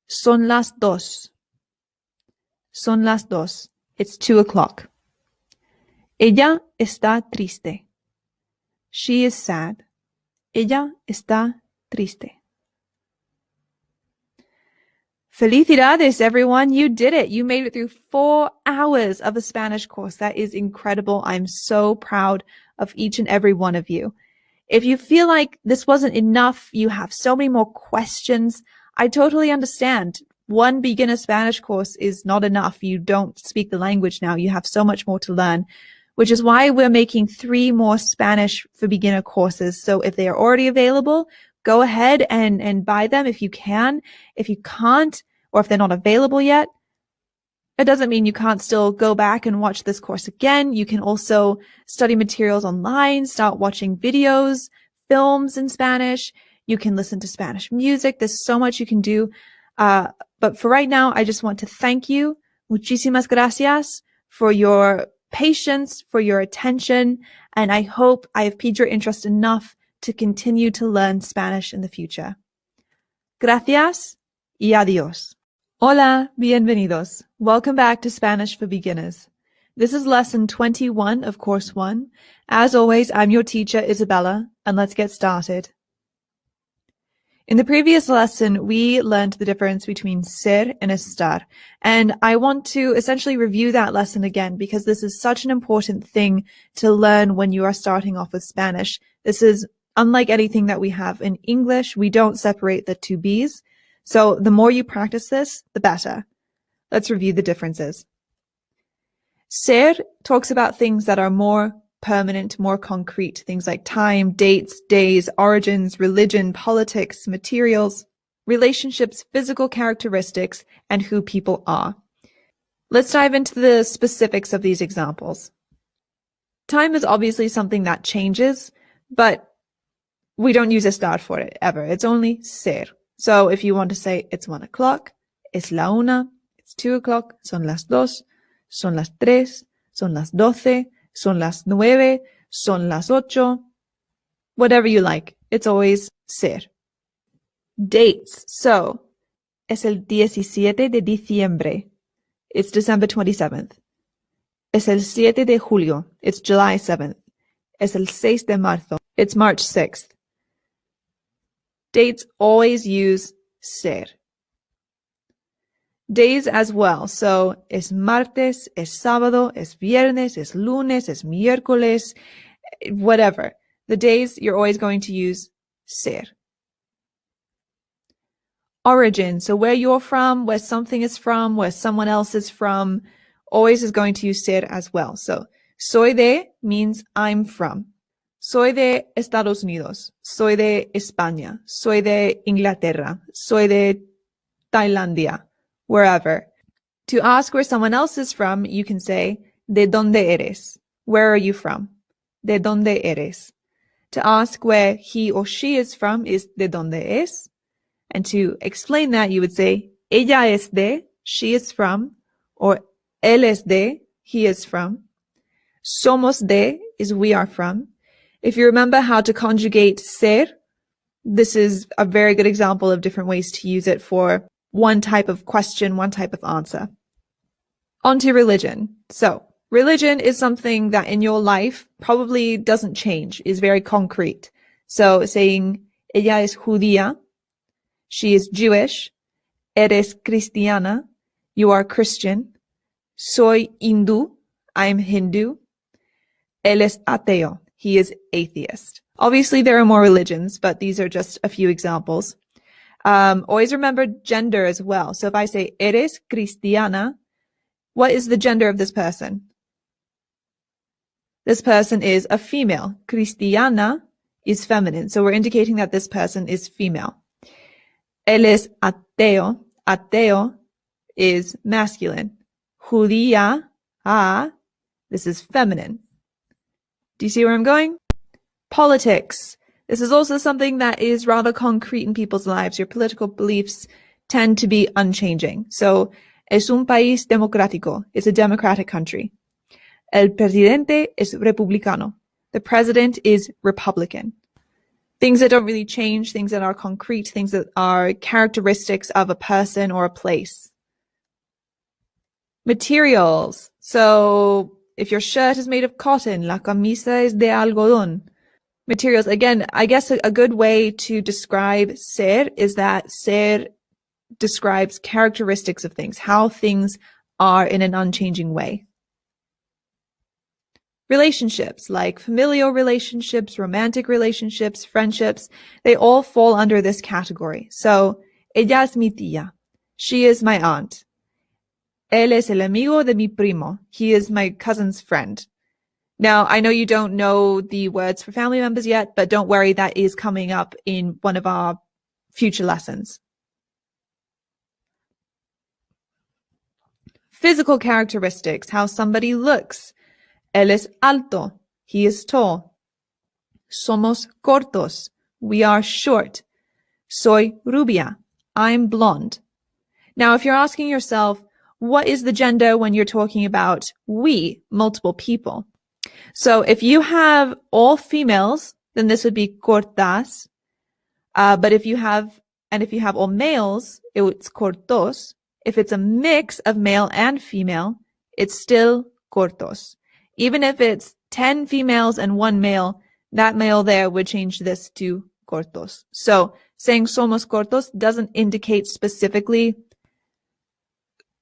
Son las 2. Son las 2. It's 2 o'clock. Ella está triste. She is sad. Ella está triste. Felicidades, everyone. You did it. You made it through 4 hours of a Spanish course. That is incredible. I'm so proud of each and every one of you. If you feel like this wasn't enough, you have so many more questions, I totally understand. One beginner Spanish course is not enough. You don't speak the language now. You have so much more to learn, which is why we're making 3 more Spanish for beginner courses. So if they are already available, go ahead and buy them if you can. If you can't, or if they're not available yet, it doesn't mean you can't still go back and watch this course again. You can also study materials online, start watching videos, films in Spanish. You can listen to Spanish music. There's so much you can do. But for right now, I just want to thank you. Muchísimas gracias for your patience, for your attention. And I hope I have piqued your interest enough to continue to learn Spanish in the future. Gracias y adiós. Hola, bienvenidos. Welcome back to Spanish for Beginners. This is lesson 21 of course 1. As always, I'm your teacher, Isabella, and let's get started. In the previous lesson, we learned the difference between ser and estar, and I want to essentially review that lesson again because this is such an important thing to learn when you are starting off with Spanish. This is unlike anything that we have in English. We don't separate the two B's. So the more you practice this, the better. Let's review the differences. Ser talks about things that are more permanent, more concrete, things like time, dates, days, origins, religion, politics, materials, relationships, physical characteristics, and who people are. Let's dive into the specifics of these examples. Time is obviously something that changes, but we don't use estar for it ever. It's only ser. So if you want to say it's 1 o'clock, es la una, It's 2 o'clock, son las 2, son las 3, son las 12, son las 9, son las 8. Whatever you like. It's always ser. Dates. So, es el 17 de diciembre. It's December 27th. Es el 7 de julio. It's July 7th. Es el 6 de marzo. It's March 6th. Dates always use ser. Days as well. So, es martes, es sábado, es viernes, es lunes, es miércoles, whatever. The days, you're always going to use ser. Origin. So where you're from, where something is from, where someone else is from, always is going to use ser as well. So, soy de means I'm from. Soy de Estados Unidos. Soy de España. Soy de Inglaterra. Soy de Tailandia. Wherever. To ask where someone else is from, you can say, ¿de dónde eres? Where are you from? ¿De dónde eres? To ask where he or she is from is ¿de dónde es? And to explain that, you would say, ella es de, she is from, or él es de, he is from. Somos de is we are from. If you remember how to conjugate ser, this is a very good example of different ways to use it for one type of question, one type of answer. On to religion. So, religion is something that in your life probably doesn't change, is very concrete. So, saying, ella es judía, she is Jewish, eres cristiana, you are Christian, soy hindú, I'm Hindu, él es ateo, he is atheist. Obviously, there are more religions, but these are just a few examples. Always remember gender as well. So if I say, eres cristiana, what is the gender of this person? This person is a female. Cristiana is feminine. So we're indicating that this person is female. Él es ateo. Ateo is masculine. Judía, this is feminine. Do you see where I'm going? Politics. This is also something that is rather concrete in people's lives. Your political beliefs tend to be unchanging. So, es un país democrático. It's a democratic country. El presidente es republicano. The president is Republican. Things that don't really change, things that are concrete, things that are characteristics of a person or a place. Materials. So, if your shirt is made of cotton, la camisa es de algodón. Materials. Again, I guess a good way to describe ser is that ser describes characteristics of things, how things are in an unchanging way. Relationships, like familial relationships, romantic relationships, friendships, they all fall under this category. So, ella es mi tía. She is my aunt. Él es el amigo de mi primo. He is my cousin's friend. Now, I know you don't know the words for family members yet, but don't worry, that is coming up in one of our future lessons. Physical characteristics, how somebody looks. Él es alto. He is tall. Somos cortos. We are short. Soy rubia. I'm blonde. Now, if you're asking yourself, what is the gender when you're talking about we, multiple people? So if you have all females, then this would be cortas. But if you have all males, it's cortos. If it's a mix of male and female, it's still cortos. Even if it's 10 females and 1 male, that male there would change this to cortos. So saying somos cortos doesn't indicate specifically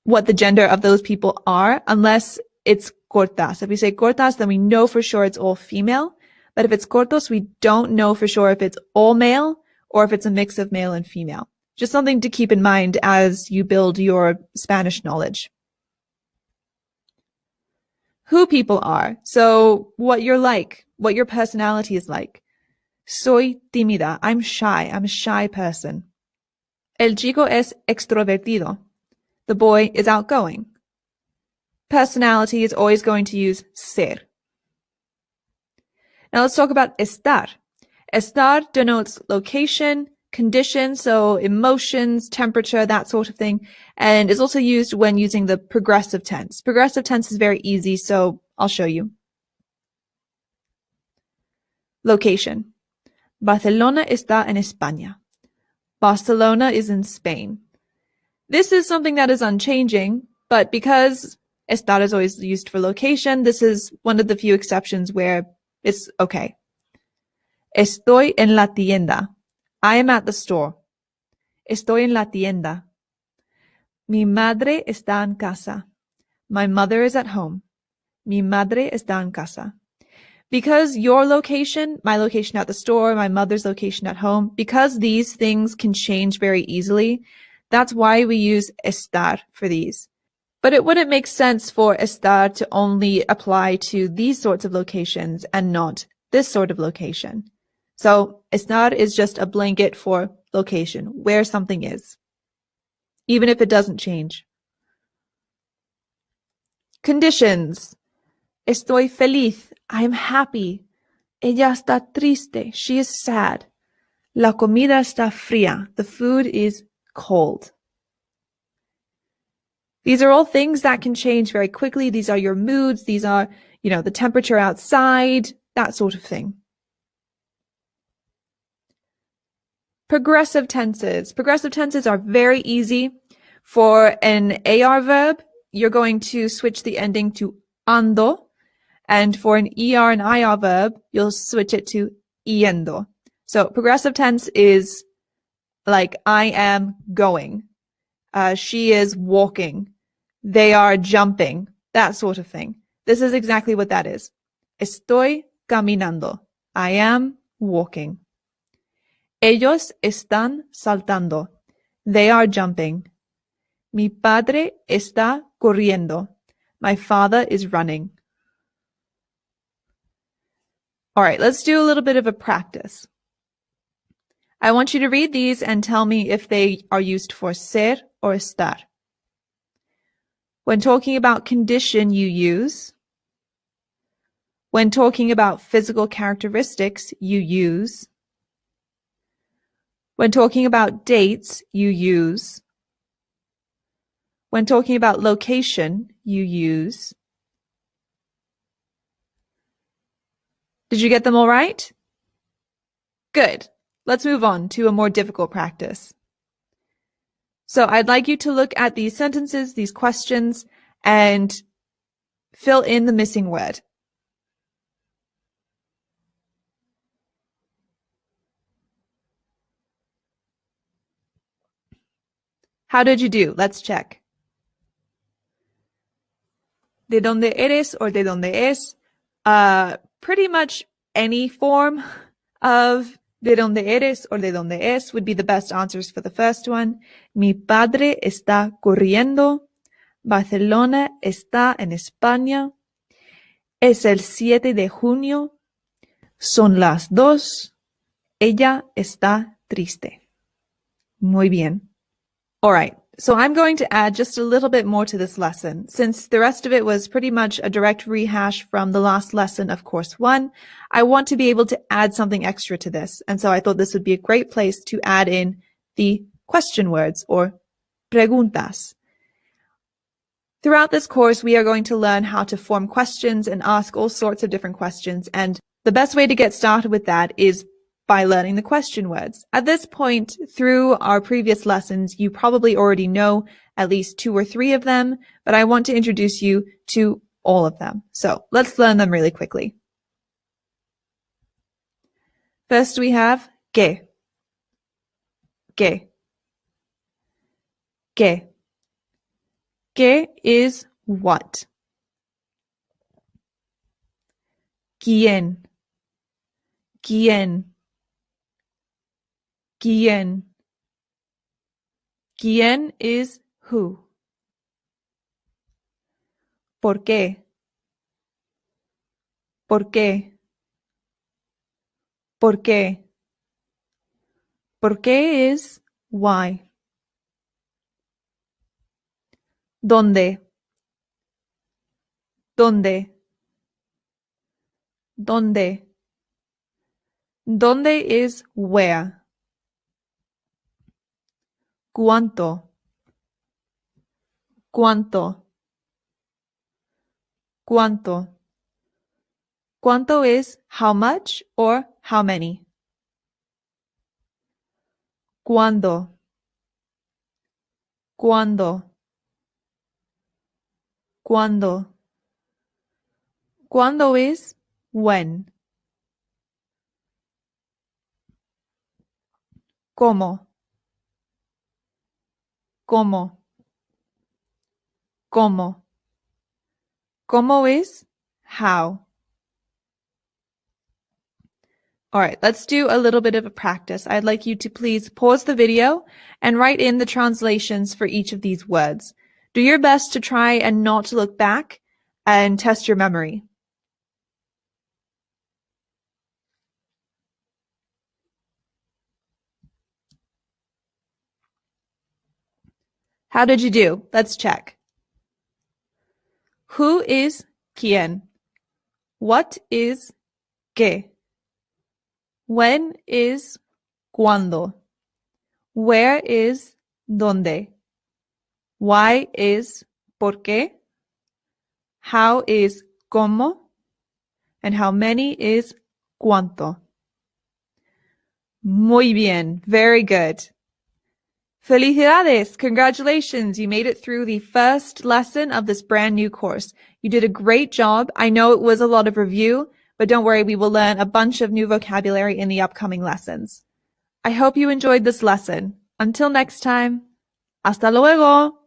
what the gender of those people are unless it's cortas. If we say cortas, then we know for sure it's all female. But if it's cortos, we don't know for sure if it's all male or if it's a mix of male and female. Just something to keep in mind as you build your Spanish knowledge. Who people are. So what you're like, what your personality is like. Soy tímida. I'm shy. I'm a shy person. El chico es extrovertido. The boy is outgoing. Personality is always going to use ser. Now let's talk about estar. Estar denotes location, condition, so emotions, temperature, that sort of thing, and is also used when using the progressive tense. Progressive tense is very easy, so I'll show you. Location. Barcelona está en España. Barcelona is in Spain. This is something that is unchanging, but because estar is always used for location, this is one of the few exceptions where it's okay. Estoy en la tienda. I am at the store. Estoy en la tienda. Mi madre está en casa. My mother is at home. Mi madre está en casa. Because your location, my location at the store, my mother's location at home, because these things can change very easily, that's why we use estar for these. But it wouldn't make sense for estar to only apply to these sorts of locations and not this sort of location. So estar is just a blanket for location, where something is, even if it doesn't change. Conditions. Estoy feliz. I am happy. Ella está triste. She is sad. La comida está fría. The food is cold. These are all things that can change very quickly. These are your moods. These are, the temperature outside, that sort of thing. Progressive tenses. Progressive tenses are very easy. For an AR verb, you're going to switch the ending to ando. And for an ER and IR verb, you'll switch it to yendo. So progressive tense is like I am going. She is walking. They are jumping. That sort of thing. This is exactly what that is. Estoy caminando. I am walking. Ellos están saltando. They are jumping. Mi padre está corriendo. My father is running. All right, let's do a little bit of a practice. I want you to read these and tell me if they are used for ser or estar. When talking about condition, you use. When talking about physical characteristics, you use. When talking about dates, you use. When talking about location, you use. Did you get them all right? Good. Let's move on to a more difficult practice. So I'd like you to look at these sentences, these questions, and fill in the missing word. How did you do? Let's check. ¿De dónde eres or de dónde es? Pretty much any form of de dónde eres or de dónde es would be the best answers for the first one. Mi padre está corriendo. Barcelona está en España. Es el 7 de junio. Son las 2. Ella está triste. Muy bien. All right, so I'm going to add just a little bit more to this lesson. Since the rest of it was pretty much a direct rehash from the last lesson of Course 1, I want to be able to add something extra to this. And so I thought this would be a great place to add in the question words or preguntas. Throughout this course, we are going to learn how to form questions and ask all sorts of different questions. And the best way to get started with that is by learning the question words. At this point, through our previous lessons, you probably already know at least 2 or 3 of them, but I want to introduce you to all of them. So let's learn them really quickly. First, we have que. Que. Que. Que is what? ¿Quién? ¿Quién? ¿Quién? ¿Quién is who? ¿Por qué? ¿Por qué? ¿Por qué? ¿Por qué is why? ¿Dónde? ¿Dónde? ¿Dónde? ¿Dónde is where? cuánto, cuánto, cuánto. Cuánto is how much or how many. Cuándo, cuándo, cuándo. Cuándo is when. Cómo, cómo, cómo. Cómo is how. All right, let's do a little bit of a practice. I'd like you to please pause the video and write in the translations for each of these words. Do your best to try and not to look back and test your memory. How did you do? Let's check. Who is quién? What is qué? When is cuándo? Where is dónde? Why is por qué? How is cómo? And how many is cuánto? Muy bien. Very good. Felicidades! Congratulations! You made it through the first lesson of this brand new course. You did a great job. I know it was a lot of review, but don't worry, we will learn a bunch of new vocabulary in the upcoming lessons. I hope you enjoyed this lesson. Until next time, hasta luego!